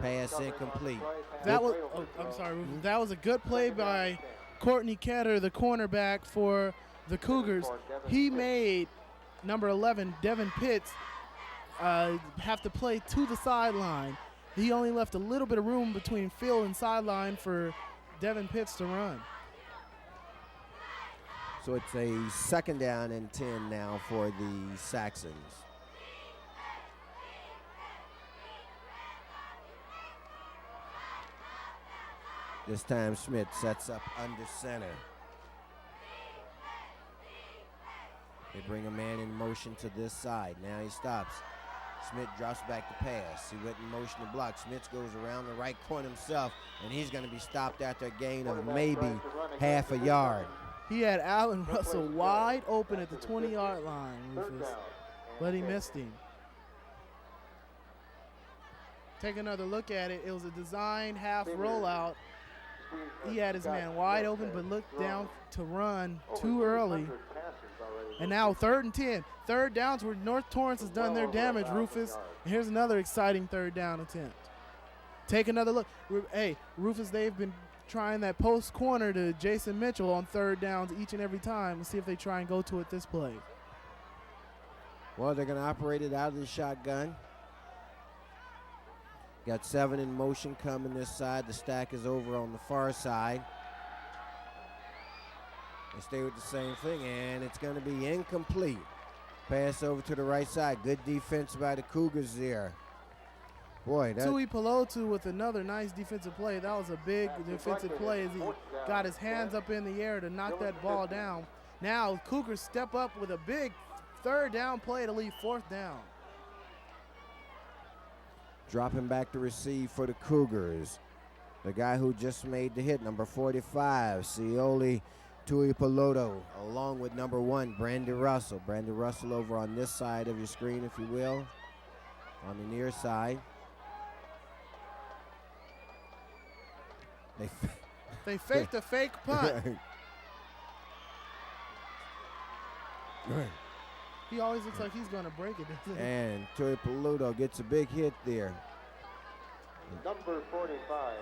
[SPEAKER 2] Pass incomplete.
[SPEAKER 3] That was, I'm sorry, Rufus. That was a good play by Courtney Ketter, the cornerback for the Cougars. He made number 11, Devin Pitts, have to play to the sideline. He only left a little bit of room between field and sideline for Devin Pitts to run.
[SPEAKER 2] So it's a 2nd down and 10 now for the Saxons. This time Schmidt sets up under center. They bring a man in motion to this side. Now he stops. Smith drops back to pass. He went in motion to block. Smith goes around the right corner himself, and he's going to be stopped after a gain of maybe half a yard.
[SPEAKER 3] He had Allen Russell wide open at the 20-yard line, Rufus, but he missed him. Take another look at it. It was a design half rollout. he had his man wide open, but looked down to run too early. And now 3rd and 10. Third downs where North Torrance has done their damage, Rufus. And here's another exciting 3rd down attempt. Take another look. Hey, Rufus, they've been trying that post corner to Jason Mitchell on 3rd downs each and every time. Let's see if they try and go to it this play.
[SPEAKER 2] Well, they're going to operate it out of the shotgun. Got 7 in motion coming this side. The stack is over on the far side. They stay with the same thing, and it's going to be incomplete. Pass over to the right side. Good defense by the Cougars there. Boy, that...
[SPEAKER 3] Tui Pelotu with another nice defensive play. That was a big defensive play as he got his hands up in the air to knock that ball down. Now Cougars step up with a big 3rd down play to leave 4th down.
[SPEAKER 2] Dropping back to receive for the Cougars. The guy who just made the hit, number 45, Cioli Tuipuloto, along with number 1, Brandy Russell. Brandy Russell over on this side of your screen, if you will, on the near side.
[SPEAKER 3] They faked a fake punt. He always looks like he's going to break it.
[SPEAKER 2] And Tuipuloto gets a big hit there.
[SPEAKER 5] Number 45.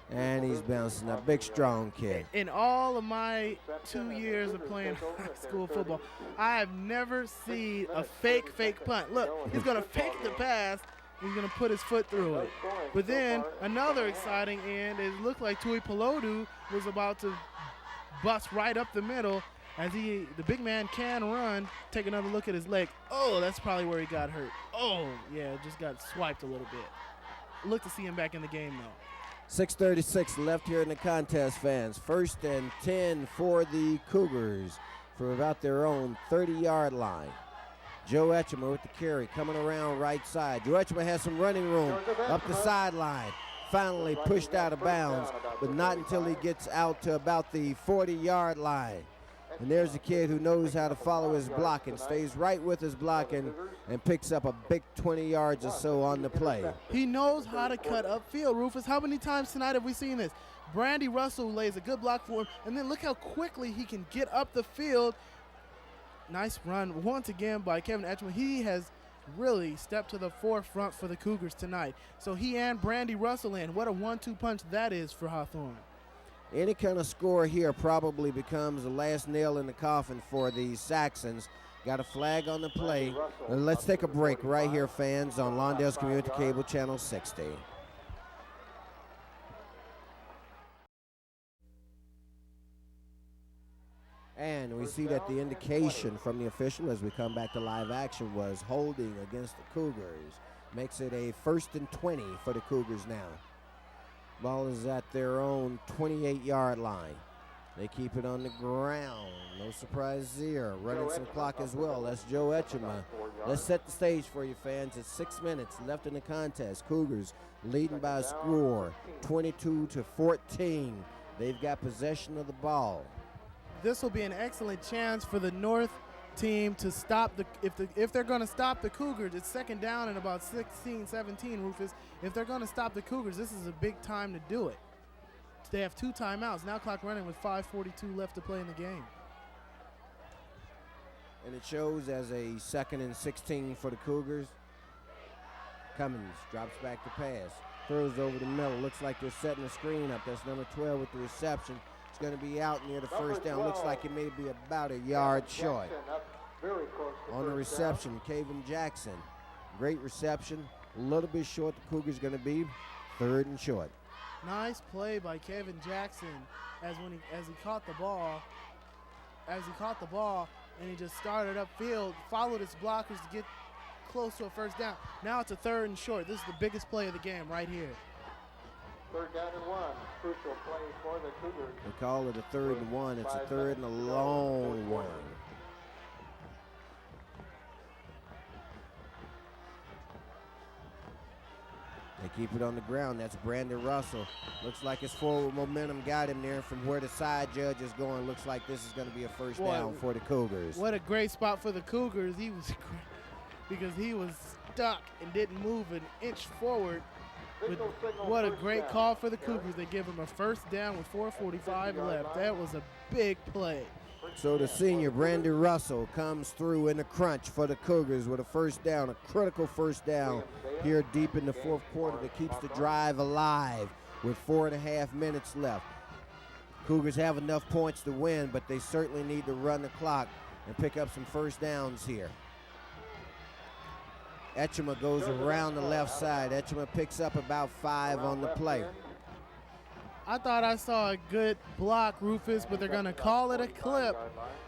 [SPEAKER 2] And he's bouncing a big, strong kid.
[SPEAKER 3] In all of my 2 years of playing high school football, I have never seen a fake punt. Look, he's going to fake the pass. He's going to put his foot through it. But then another exciting end, it looked like Tui Pelotu was about to bust right up the middle as the big man can run. Take another look at his leg. Oh, that's probably where he got hurt. Oh, yeah, just got swiped a little bit. Look to see him back in the game, though.
[SPEAKER 2] 6:36 left here in the contest, fans. 1st and 10 for the Cougars for about their own 30-yard line. Joe Etchemer with the carry, coming around right side. Joe Etchemer has some running room up the sideline. Finally pushed out of bounds, but not until he gets out to about the 40-yard line. And there's a kid who knows how to follow his blocking, stays right with his blocking, and picks up a big 20 yards or so on the play.
[SPEAKER 3] He knows how to cut upfield, Rufus. How many times tonight have we seen this? Brandy Russell lays a good block for him, and then look how quickly he can get up the field. Nice run once again by Kevin Etchemer. He has really stepped to the forefront for the Cougars tonight. So he and Brandy Russell in. What a 1-2 punch that is for Hawthorne.
[SPEAKER 2] Any kind of score here probably becomes the last nail in the coffin for the Saxons. Got a flag on the play. Let's take a break right here, fans, on Lawndale's Community Cable Channel 60. And we see that the indication from the official as we come back to live action was holding against the Cougars. Makes it a 1st and 20 for the Cougars now. Ball is at their own 28-yard line. They keep it on the ground. No surprise there. Running some clock as well. That's Joe Etchemer. Let's set the stage for you, fans. It's 6 minutes left in the contest. Cougars leading by a score, 22-14. They've got possession of the ball.
[SPEAKER 3] This will be an excellent chance for the North team to stop if they're going to stop the Cougars. It's 2nd down and about 16-17, Rufus. If they're going to stop the Cougars, this is a big time to do it. They have 2 timeouts. Now clock running with 5:42 left to play in the game.
[SPEAKER 2] And it shows as a 2nd and 16 for the Cougars. Cummins drops back to pass. Throws over the middle. Looks like they're setting the screen up. That's number 12 with the reception. It's going to be out near the 1st down. Looks like it may be about a yard short. On the reception, Caven Jackson. Great reception. A little bit short. The Cougars going to be 3rd and short.
[SPEAKER 3] Nice play by Kevin Jackson as he caught the ball. And he just started upfield, followed his blockers to get close to a 1st down. Now it's a 3rd and short. This is the biggest play of the game right here.
[SPEAKER 5] 3rd down and 1. Crucial play for the Cougars.
[SPEAKER 2] They call it a 3rd and 1. It's a 3rd and a long one. They keep it on the ground. That's Brandon Russell. Looks like his forward momentum got him there. From where the side judge is going, looks like this is going to be a 1st down for the Cougars.
[SPEAKER 3] What a great spot for the Cougars. He was because he was stuck and didn't move an inch forward. What a great call for the Cougars. They give him a first down with 4:45 left. That was a big play.
[SPEAKER 2] So the senior, Brandy Russell, comes through in the crunch for the Cougars with a first down, a critical first down here deep in the fourth quarter that keeps the drive alive with 4.5 minutes left. Cougars have enough points to win, but they certainly need to run the clock and pick up some first downs here. Etchema goes around the left side. Etchema picks up about 5 on the play.
[SPEAKER 3] I thought I saw a good block, Rufus, but they're going to call it a clip.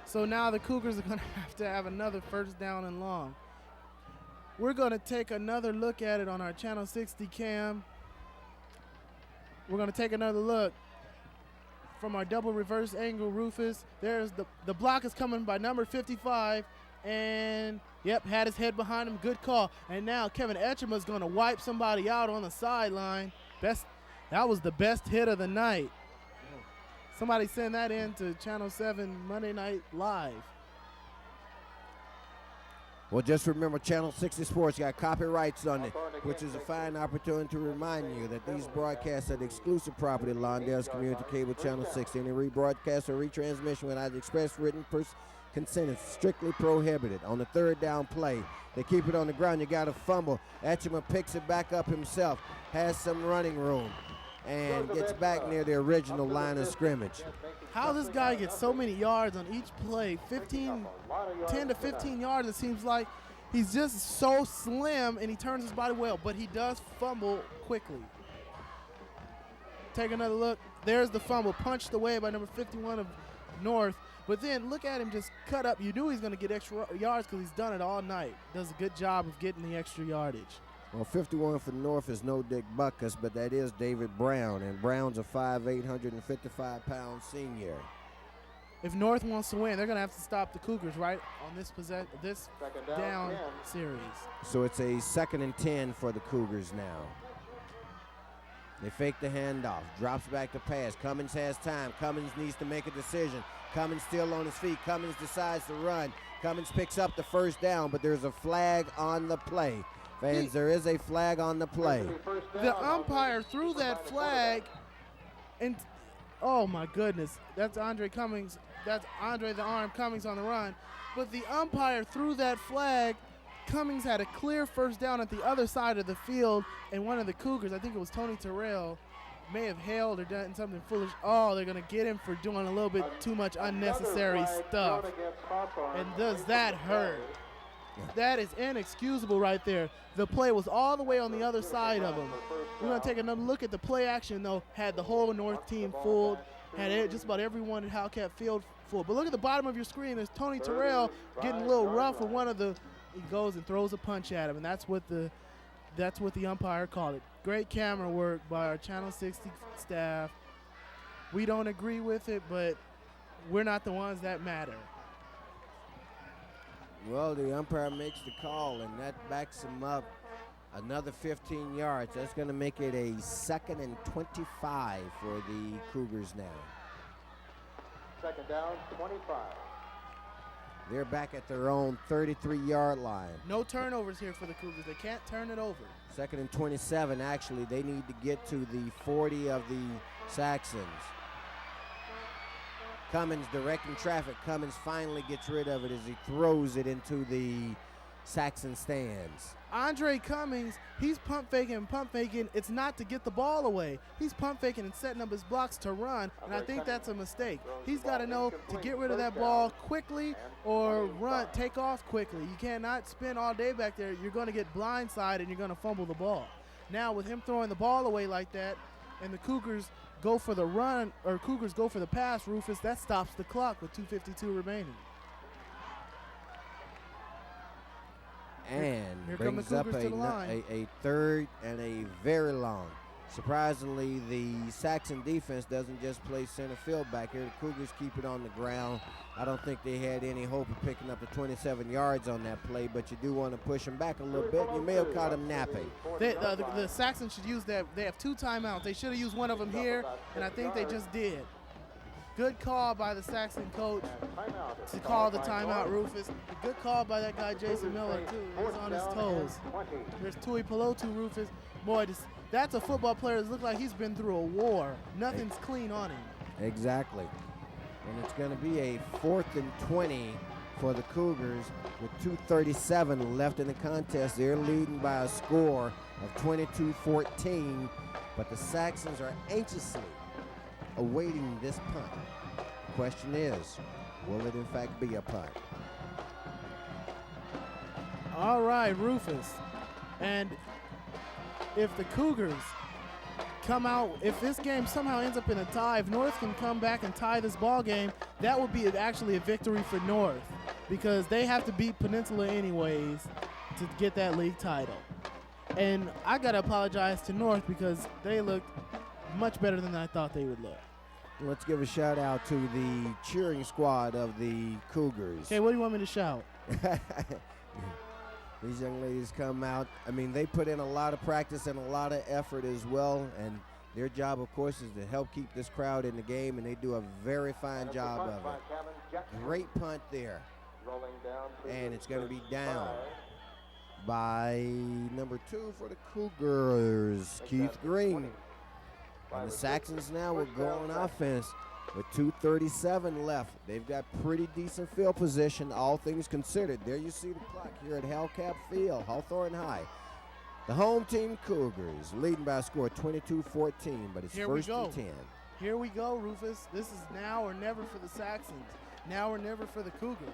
[SPEAKER 3] So now the Cougars are going to have another first down and long. We're going to take another look at it on our Channel 60 cam. We're going to take another look from our double reverse angle, Rufus. There's the block is coming by number 55, and yep, had his head behind him. Good call. And now Kevin Etchema is going to wipe somebody out on the sideline. That was the best hit of the night. Somebody send that in to Channel 7 Monday Night Live.
[SPEAKER 2] Well, just remember, Channel 60 Sports got copyrights on it, which is a fine opportunity to remind you that these broadcasts are the exclusive property of Lawndale's Community Cable Channel 60. Any rebroadcast or retransmission without express written consent is strictly prohibited. On the third down play, they keep it on the ground. You got a fumble. Etchema picks it back up himself, has some running room, and gets back near the original line of scrimmage.
[SPEAKER 3] How this guy gets so many yards on each play, 10 to 15 yards, it seems like. He's just so slim, and he turns his body well, but he does fumble quickly. Take another look. There's the fumble, punched away by number 51 of North. But then look at him just cut up. You knew he's going to get extra yards because he's done it all night. Does a good job of getting the extra yardage.
[SPEAKER 2] Well, 51 for North is no Dick Buckus, but that is David Brown, and Brown's a 5'8", 155-pound senior.
[SPEAKER 3] If North wants to win, they're going to have to stop the Cougars right on this down series.
[SPEAKER 2] So it's a 2nd and 10 for the Cougars now. They fake the handoff, drops back to pass. Cummins has time. Cummins needs to make a decision. Cummins still on his feet. Cummins decides to run. Cummins picks up the first down, but there's a flag on the play. Fans, there is a flag on the play.
[SPEAKER 3] The umpire threw that flag, and oh my goodness, that's Andre Cummings. That's Andre the Arm Cummings on the run. But the umpire threw that flag. Cummings had a clear first down at the other side of the field, and one of the Cougars, I think it was Tony Terrell, may have hailed or done something foolish. Oh, they're going to get him for doing a little bit too much unnecessary stuff. And does that hurt? That is inexcusable right there. The play was all the way on the other side of him. We're going to take another look at the play action, though. Had the whole North team fooled. Had just about everyone at Howcat Field fooled. But look at the bottom of your screen. There's Tony Terrell getting a little rough with one of the. He goes and throws a punch at him, and that's what the umpire called it. Great camera work by our Channel 60 staff. We don't agree with it, but we're not the ones that matter.
[SPEAKER 2] Well, the umpire makes the call, and that backs him up another 15 yards. That's going to make it a 2nd and 25 for the Cougars now.
[SPEAKER 5] 2nd down, 25.
[SPEAKER 2] They're back at their own 33-yard line.
[SPEAKER 3] No turnovers here for the Cougars. They can't turn it over.
[SPEAKER 2] 2nd and 27, actually. They need to get to the 40 of the Saxons. Cummins directing traffic. Cummins finally gets rid of it as he throws it into the Saxon stands.
[SPEAKER 3] Andre Cummings, he's pump faking. It's not to get the ball away. He's pump faking and setting up his blocks to run, and I think that's a mistake. He's got to know to get rid of that ball quickly or take off quickly. You cannot spin all day back there. You're going to get blindsided and you're going to fumble the ball. Now with him throwing the ball away like that, and the Cougars go for the run, or Cougars go for the pass, Rufus, that stops the clock with 2:52 remaining.
[SPEAKER 2] And
[SPEAKER 3] Here come the
[SPEAKER 2] brings up
[SPEAKER 3] Cougars to the line.
[SPEAKER 2] a third and a very long. Surprisingly, the Saxon defense doesn't just play center field back here. The Cougars keep it on the ground. I don't think they had any hope of picking up the 27 yards on that play, but you do want to push them back a little bit. You may have caught them napping.
[SPEAKER 3] The Saxons should use that. They have 2 timeouts. They should have used one of them here, and I think they just did. Good call by the Saxon coach to call the timeout, Rufus. A good call by that guy, Jason Miller, too. He's on his toes. There's Tui Pelotu, Rufus. Boy, That's a football player that looks like he's been through a war. Nothing's clean on him.
[SPEAKER 2] Exactly. And it's going to be a 4th and 20 for the Cougars with 2:37 left in the contest. They're leading by a score of 22-14, but the Saxons are anxiously awaiting this punt. The question is, will it in fact be a punt?
[SPEAKER 3] All right, Rufus. And if the Cougars come out, if this game somehow ends up in a tie, if North can come back and tie this ball game, that would be actually a victory for North because they have to beat Peninsula anyways to get that league title. And I got to apologize to North because they looked much better than I thought they would look.
[SPEAKER 2] Let's give a shout out to the cheering squad of the Cougars.
[SPEAKER 3] Okay, what do you want me to shout?
[SPEAKER 2] These young ladies come out. I mean, they put in a lot of practice and a lot of effort as well. And their job, of course, is to help keep this crowd in the game. And they do a very fine job of it. Great punt there. And it's going to be down by number 2 for the Cougars, Keith Green. And the Saxons now will go on offense with 2:37 left. They've got pretty decent field position, all things considered. There you see the clock here at Hellcat Field, Hawthorne High. The home team Cougars leading by a score of 22-14, but it's first and 10.
[SPEAKER 3] Here we go, Rufus. This is now or never for the Saxons. Now or never for the Cougars.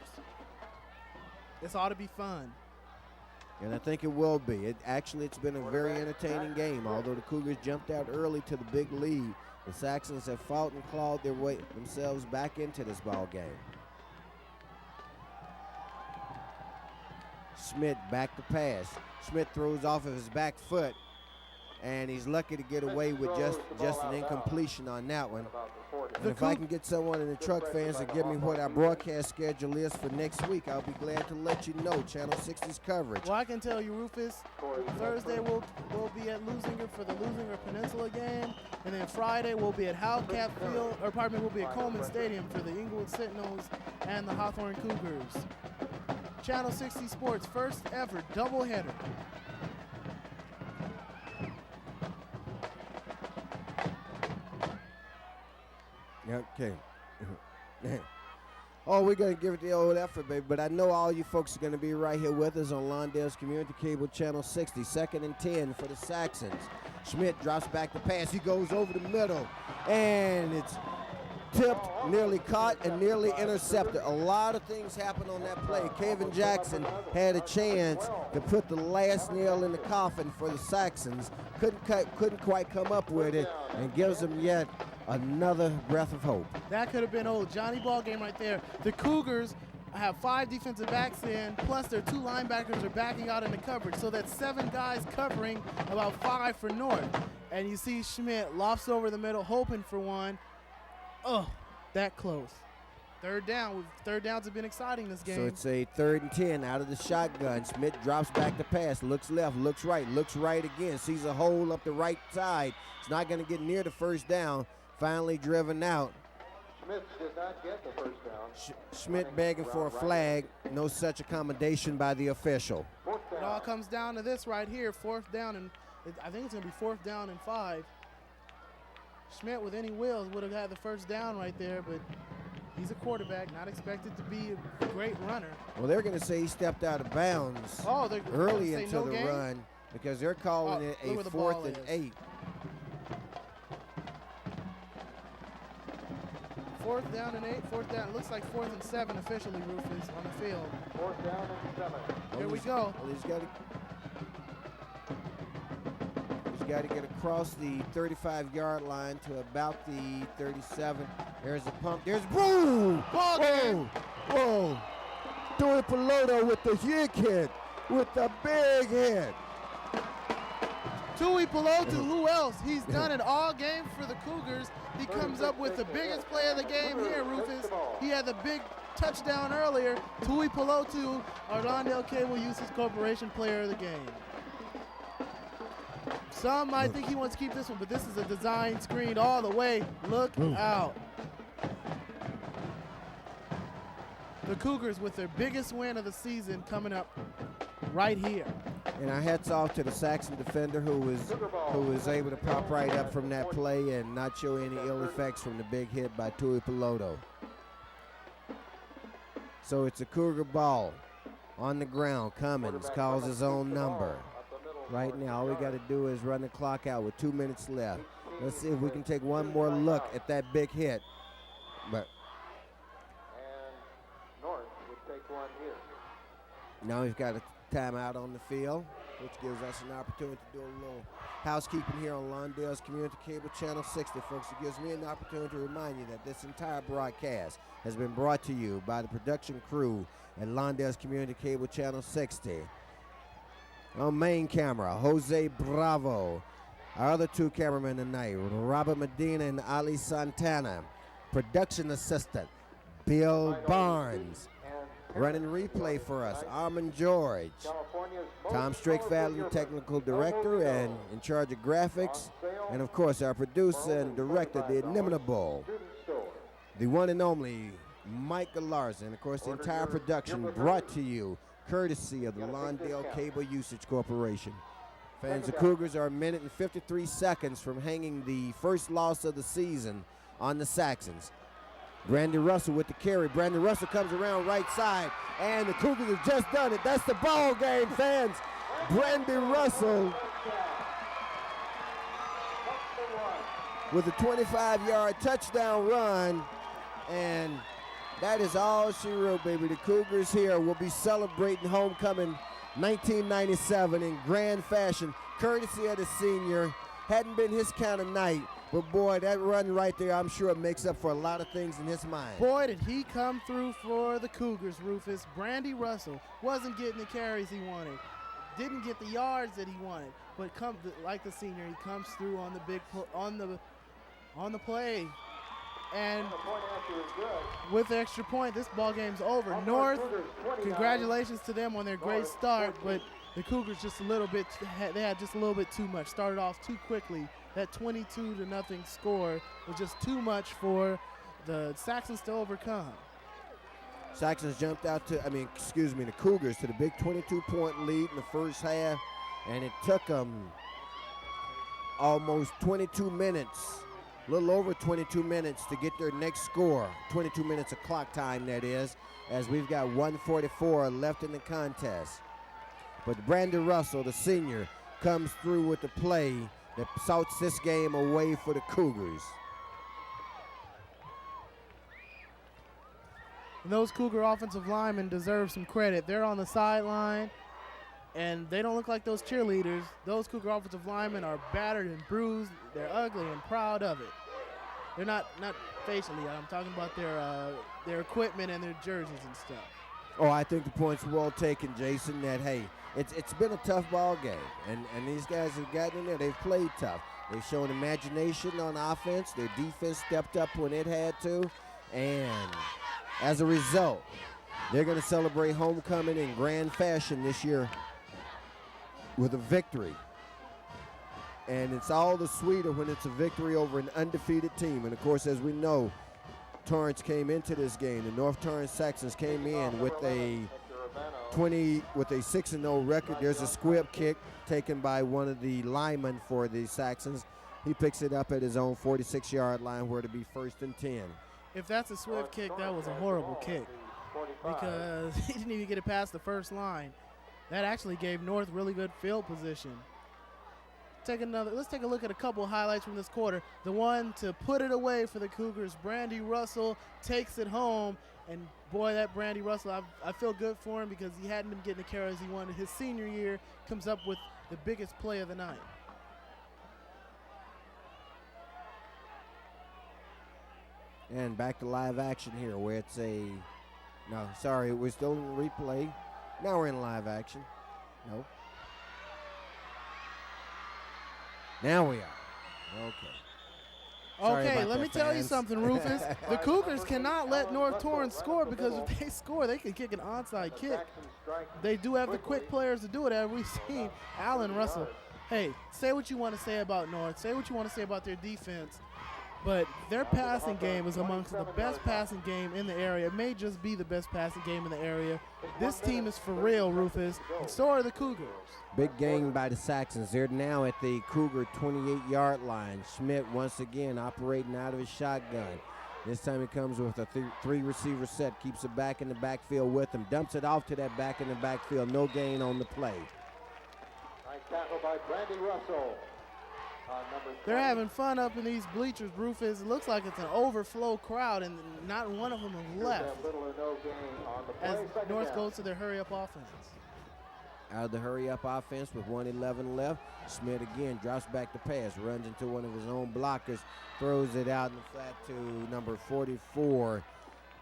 [SPEAKER 3] This ought to be fun.
[SPEAKER 2] And I think it will be. It's been a very entertaining game. Although the Cougars jumped out early to the big lead, the Saxons have fought and clawed their way themselves back into this ball game. Schmidt back to pass. Schmidt throws off of his back foot, and he's lucky to get away with just an incompletion on that one. And if I can get someone in the truck fans to give me what our broadcast schedule is for next week, I'll be glad to let you know Channel 60's coverage.
[SPEAKER 3] Well, I can tell you, Rufus, Thursday we'll be at Lusinger for the Lusinger Peninsula game, and then Friday we'll be at Hellcat Field, or pardon me, we'll be at Coleman Stadium for the Inglewood Sentinels and the Hawthorne Cougars. Channel 60 Sports' first ever doubleheader.
[SPEAKER 2] Okay. Oh, we're going to give it the old effort, baby. But I know all you folks are going to be right here with us on Lawndale's Community Cable Channel 60. 2nd and 10 for the Saxons. Schmidt drops back the pass. He goes over the middle. And it's tipped, nearly caught, and nearly intercepted. A lot of things happened on that play. Kevin Jackson had a chance to put the last nail in the coffin for the Saxons. Couldn't quite come up with it, and gives them yet another breath of hope.
[SPEAKER 3] That could have been old Johnny Ball game right there. The Cougars have 5 defensive backs in, plus their 2 linebackers are backing out in the coverage. So that's 7 guys covering, about 5 for North. And you see Schmidt lofts over the middle, hoping for one. Oh, that close. Third down. Third downs have been exciting this game.
[SPEAKER 2] So it's a 3rd and 10 out of the shotgun. Schmidt drops back the pass, looks left, looks right again, sees a hole up the right side. It's not going to get near the first down. Finally driven out.
[SPEAKER 5] Schmidt did not get the first down.
[SPEAKER 2] Schmidt begging for a flag. No such accommodation by the official.
[SPEAKER 3] It all comes down to this right here. 4th down, and I think it's going to be 4th down and 5. Schmidt, with any wheels, would have had the first down right there, but he's a quarterback, not expected to be a great runner.
[SPEAKER 2] Well, they're going to say he stepped out of bounds early into the run because they're calling it a 4th and 8.
[SPEAKER 3] 4th down and 8, 4th down. It looks like 4th and 7 officially, Rufus, on the field.
[SPEAKER 5] 4th down and 7.
[SPEAKER 3] Here we go.
[SPEAKER 2] Well, he's got to get across the 35-yard line to about the 37. There's a pump. There's boom!
[SPEAKER 3] Ball game.
[SPEAKER 2] Whoa! Dewey Piloto with the huge hit, with the big hit.
[SPEAKER 3] Tui Pelotu, who else? He's done it all game for the Cougars. He comes up with the biggest play of the game here, Rufus. He had the big touchdown earlier. Tui Pelotu, our Lawndale Cable Usage Corporation player of the game. Some might think he wants to keep this one, but this is a design screen all the way. Look out. The Cougars with their biggest win of the season coming up right here.
[SPEAKER 2] And our hats off to the Saxon defender who was able to pop right up from that play and not show any ill effects from the big hit by Tui Piloto. So it's a Cougar ball on the ground. Cummins calls his own number. Right now, all we got to do is run the clock out with 2 minutes left. Let's see if we can take one more look at that big hit. But
[SPEAKER 5] And North would take one here.
[SPEAKER 2] now we've got a timeout on the field, which gives us an opportunity to do a little housekeeping here on Lawndale's Community Cable Channel 60, folks. It gives me an opportunity to remind you that this entire broadcast has been brought to you by the production crew at Lawndale's Community Cable Channel 60. On main camera, Jose Bravo. Our other two cameramen tonight, Robert Medina and Ali Santana. Production assistant, Bill Barnes. Running replay for us, Armand George. Tom Strickfadden, technical director and in charge of graphics. And of course, our producer and director, the inimitable, the one and only Micah Larson. Of course, the entire production brought to you courtesy of the Lawndale Cable Usage Corporation. Fans of Cougars are a minute and 53 seconds from hanging the first loss of the season on the Saxons. Brandy Russell with the carry. Brandy Russell comes around right side, and the Cougars have just done it. That's the ball game, fans. Brandy Russell with a 25-yard touchdown run, and that is all she wrote, baby. The Cougars here will be celebrating homecoming 1997 in grand fashion, courtesy of the senior. Hadn't been his kind of night, but boy, that run right there, I'm sure makes up for a lot of things in his mind.
[SPEAKER 3] Boy, did he come through for the Cougars, Rufus. Brandy Russell wasn't getting the carries he wanted, didn't get the yards that he wanted, but like the senior, he comes through on the big on the play. And with the extra point, this ball game's over. North, congratulations to them on their great start, but the Cougars just a little bit, they had just a little bit too much. Started off too quickly. That 22-0 score was just too much for the Saxons to overcome.
[SPEAKER 2] Saxons jumped out to, the Cougars to the big 22-point lead in the first half, and it took them almost 22 minutes, a little over 22 minutes to get their next score. 22 minutes of clock time, that is, as we've got 1:44 left in the contest. But Brandon Russell, the senior, comes through with the play that salts this game away for the Cougars.
[SPEAKER 3] And those Cougar offensive linemen deserve some credit. They're on the sideline, and they don't look like those cheerleaders. Those Cougar offensive linemen are battered and bruised. They're ugly and proud of it. They're not facially. I'm talking about their equipment and their jerseys and stuff.
[SPEAKER 2] Oh, I think the point's well taken, Jason, that, hey, it's been a tough ball game, and these guys have gotten in there. They've played tough. They've shown imagination on offense. Their defense stepped up when it had to, and as a result, they're going to celebrate homecoming in grand fashion this year with a victory. And it's all the sweeter when it's a victory over an undefeated team. And, of course, as we know, Torrance came into this game. The North Torrance Saxons came in with a 6-0 record. There's a squib kick taken by one of the linemen for the Saxons. He picks it up at his own 46-yard line where to be 1st and 10.
[SPEAKER 3] If that's a swift kick, that was a horrible kick because he didn't even get it past the first line. That actually gave North really good field position. Let's take a look at a couple highlights from this quarter. The one to put it away for the Cougars, Brandy Russell takes it home. And boy, that Brandy Russell, I feel good for him because he hadn't been getting the carries he wanted. His senior year comes up with the biggest play of the night.
[SPEAKER 2] And back to live action here where it's we're still in replay. Now we're in live action. No. Now we are. Okay.
[SPEAKER 3] Okay, let me tell you something, Rufus. The Cougars cannot let North Torrance score because if they score, they can kick an onside kick. They do have the quick players to do it, as we've seen. Allen Russell. Hey, say what you want to say about North. Say what you want to say about their defense. But their passing game is amongst the best passing game in the area. It may just be the best passing game in the area. This team is for real, Rufus, and so are the Cougars.
[SPEAKER 2] Big gain by the Saxons. They're now at the Cougar 28-yard line. Schmidt once again operating out of his shotgun. This time he comes with a three-receiver set, keeps it back in the backfield with him, dumps it off to that back in the backfield. No gain on the play.
[SPEAKER 5] Nice tackle by Brandy Russell.
[SPEAKER 3] They're having fun up in these bleachers, Rufus. It looks like it's an overflow crowd, and not one of them have left as North goes to their hurry-up offense.
[SPEAKER 2] Out of the hurry-up offense with 1:11 left, Schmidt again drops back the pass, runs into one of his own blockers, throws it out in the flat to number 44,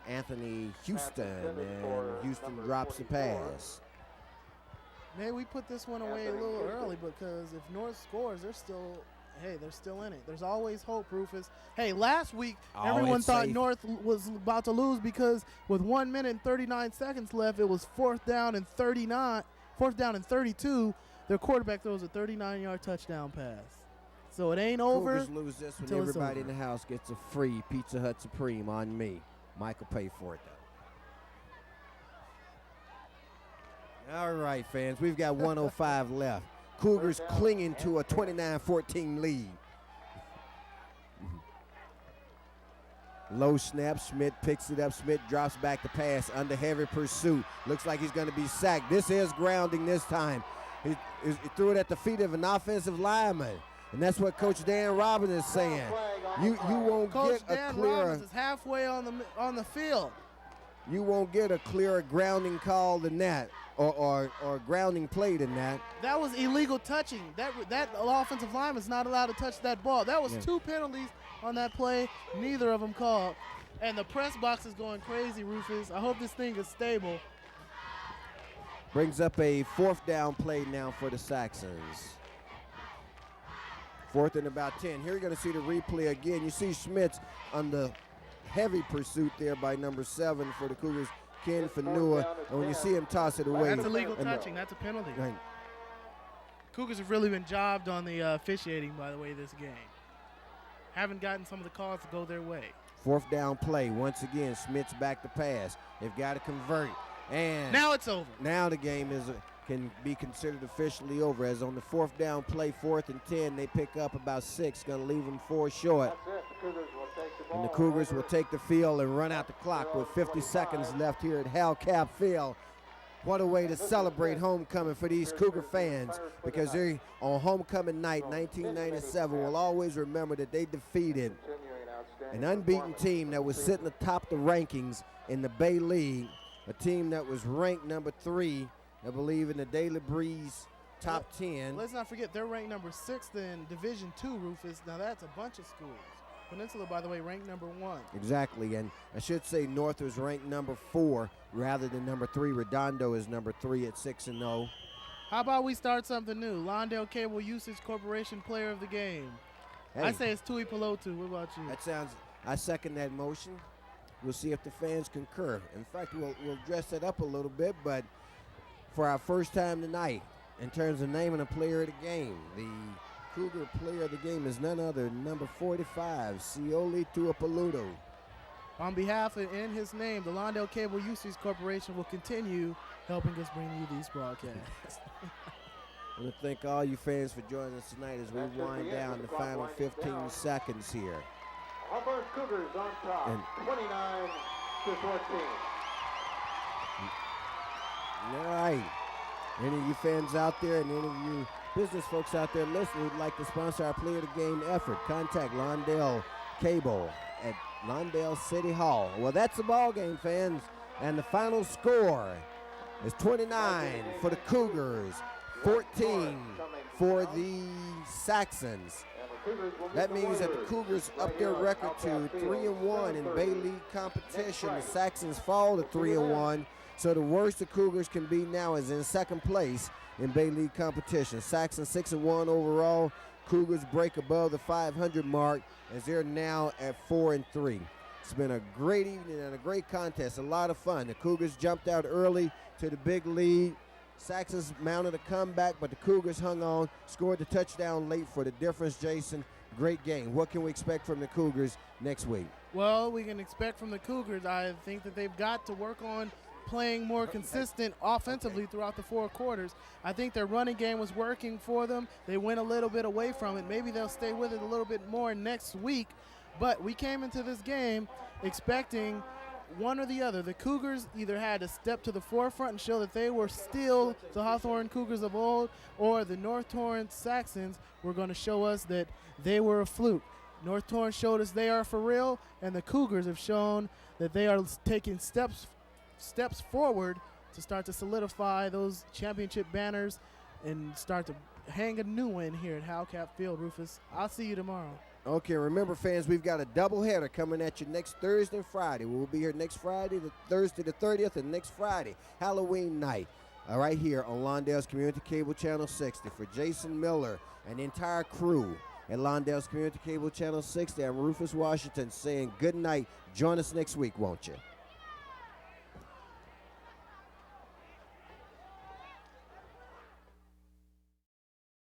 [SPEAKER 2] Anthony Houston, and Houston drops the pass.
[SPEAKER 3] Maybe we put this one away a little early because if North scores, they're still in it. There's always hope, Rufus. Hey, last week, everyone thought North was about to lose because with 1 minute and 39 seconds left, it was fourth down and 32. Their quarterback throws a 39-yard touchdown pass. So it ain't over.
[SPEAKER 2] Cougars lose this when everybody in the house gets a free Pizza Hut Supreme on me. Mike will pay for it, though. All right, fans, we've got 1:05 left. Cougars clinging to a 29-14 lead. Low snap, Schmidt picks it up. Schmidt drops back the pass under heavy pursuit. Looks like he's going to be sacked. This is grounding this time. He threw it at the feet of an offensive lineman. And that's what Coach Dan Robbins is saying. You won't
[SPEAKER 3] Coach
[SPEAKER 2] get
[SPEAKER 3] Dan
[SPEAKER 2] a clear.
[SPEAKER 3] Robbins is halfway on the field.
[SPEAKER 2] You won't get a clearer grounding call than that, or grounding play than that.
[SPEAKER 3] That was illegal touching. That offensive lineman is not allowed to touch that ball. That was 2 penalties on that play. Neither of them called. And the press box is going crazy, Rufus. I hope this thing is stable.
[SPEAKER 2] Brings up a 4th down play now for the Saxons. 4th and about 10. Here you're going to see the replay again. You see Schmitz on the heavy pursuit there by number 7 for the Cougars, Ken Fanua. And when you see him toss it away.
[SPEAKER 3] That's illegal touching. That's a penalty.
[SPEAKER 2] Right.
[SPEAKER 3] Cougars have really been jobbed on the officiating, by the way, this game. Haven't gotten some of the calls to go their way.
[SPEAKER 2] 4th down play. Once again, Schmitz back to pass. They've got to convert. And
[SPEAKER 3] now it's over.
[SPEAKER 2] Now the game can be considered officially over, as on the 4th down play, 4th and 10, they pick up about 6, going to leave them 4 short. And the Cougars will take the field and run out the clock with 50 seconds left here at Hal Cap Field. What a way to celebrate homecoming for these Cougar fans, because they, on homecoming night 1997, will always remember that they defeated an unbeaten team that was sitting atop the rankings in the Bay League, a team that was ranked number 3, I believe, in the Daily Breeze top 10.
[SPEAKER 3] Let's not forget, they're ranked number 6th in Division II, Rufus. Now that's a bunch of schools. Peninsula, by the way, ranked number 1.
[SPEAKER 2] Exactly, and I should say North was ranked number 4 rather than number 3. Redondo is number 3 at 6-0.
[SPEAKER 3] How about we start something new? Lawndale Cable Usage Corporation Player of the Game.
[SPEAKER 2] Hey,
[SPEAKER 3] I say it's Tui Pelotu. What about you?
[SPEAKER 2] I second that motion. We'll see if the fans concur. In fact, we'll dress it up a little bit, but for our first time tonight, in terms of naming a player of the game, the Cougar player of the game is none other than number 45, Sioli Tuipulotu.
[SPEAKER 3] On behalf and in his name, the Lawndale Cable Usage Corporation will continue helping us bring you these broadcasts.
[SPEAKER 2] I want to thank all you fans for joining us tonight as we wind down the final 15 seconds here.
[SPEAKER 5] Hawthorne Cougars on top, 29-14.
[SPEAKER 2] All right. Any of you fans out there and any of you business folks out there listening who'd like to sponsor our Play of the Game effort, contact Lawndale Cable at Lawndale City Hall. Well, that's the ball game, fans. And the final score is 29 for the Cougars, 14 for the Saxons. That means that the Cougars up their record to 3-1 in Bay League competition. The Saxons fall to 3-1. So the worst the Cougars can be now is in 2nd place in Bay League competition. Saxons 6-1 overall. Cougars break above the 500 mark as they're now at 4-3. It's been a great evening and a great contest, a lot of fun. The Cougars jumped out early to the big lead. Saxons mounted a comeback, but the Cougars hung on, scored the touchdown late for the difference, Jason. great game. What can we expect from the Cougars next week?
[SPEAKER 3] Well, we can expect from the Cougars, I think that they've got to work on playing more consistent offensively throughout the 4 quarters. I think their running game was working for them. They went a little bit away from it. Maybe they'll stay with it a little bit more next week. But we came into this game expecting one or the other. The Cougars either had to step to the forefront and show that they were still the Hawthorne Cougars of old, or the North Torrance Saxons were going to show us that they were a fluke. North Torrance showed us they are for real, and the Cougars have shown that they are taking steps forward to start to solidify those championship banners and start to hang a new one here at Howcap Field, Rufus. I'll see you tomorrow.
[SPEAKER 2] Okay, remember, fans, we've got a doubleheader coming at you next Thursday and Friday. We'll be here next Friday, Thursday the 30th, and next Friday, Halloween night, right here on Lawndale's Community Cable Channel 60. For Jason Miller and the entire crew at Lawndale's Community Cable Channel 60, I'm Rufus Washington saying good night. Join us next week, won't you?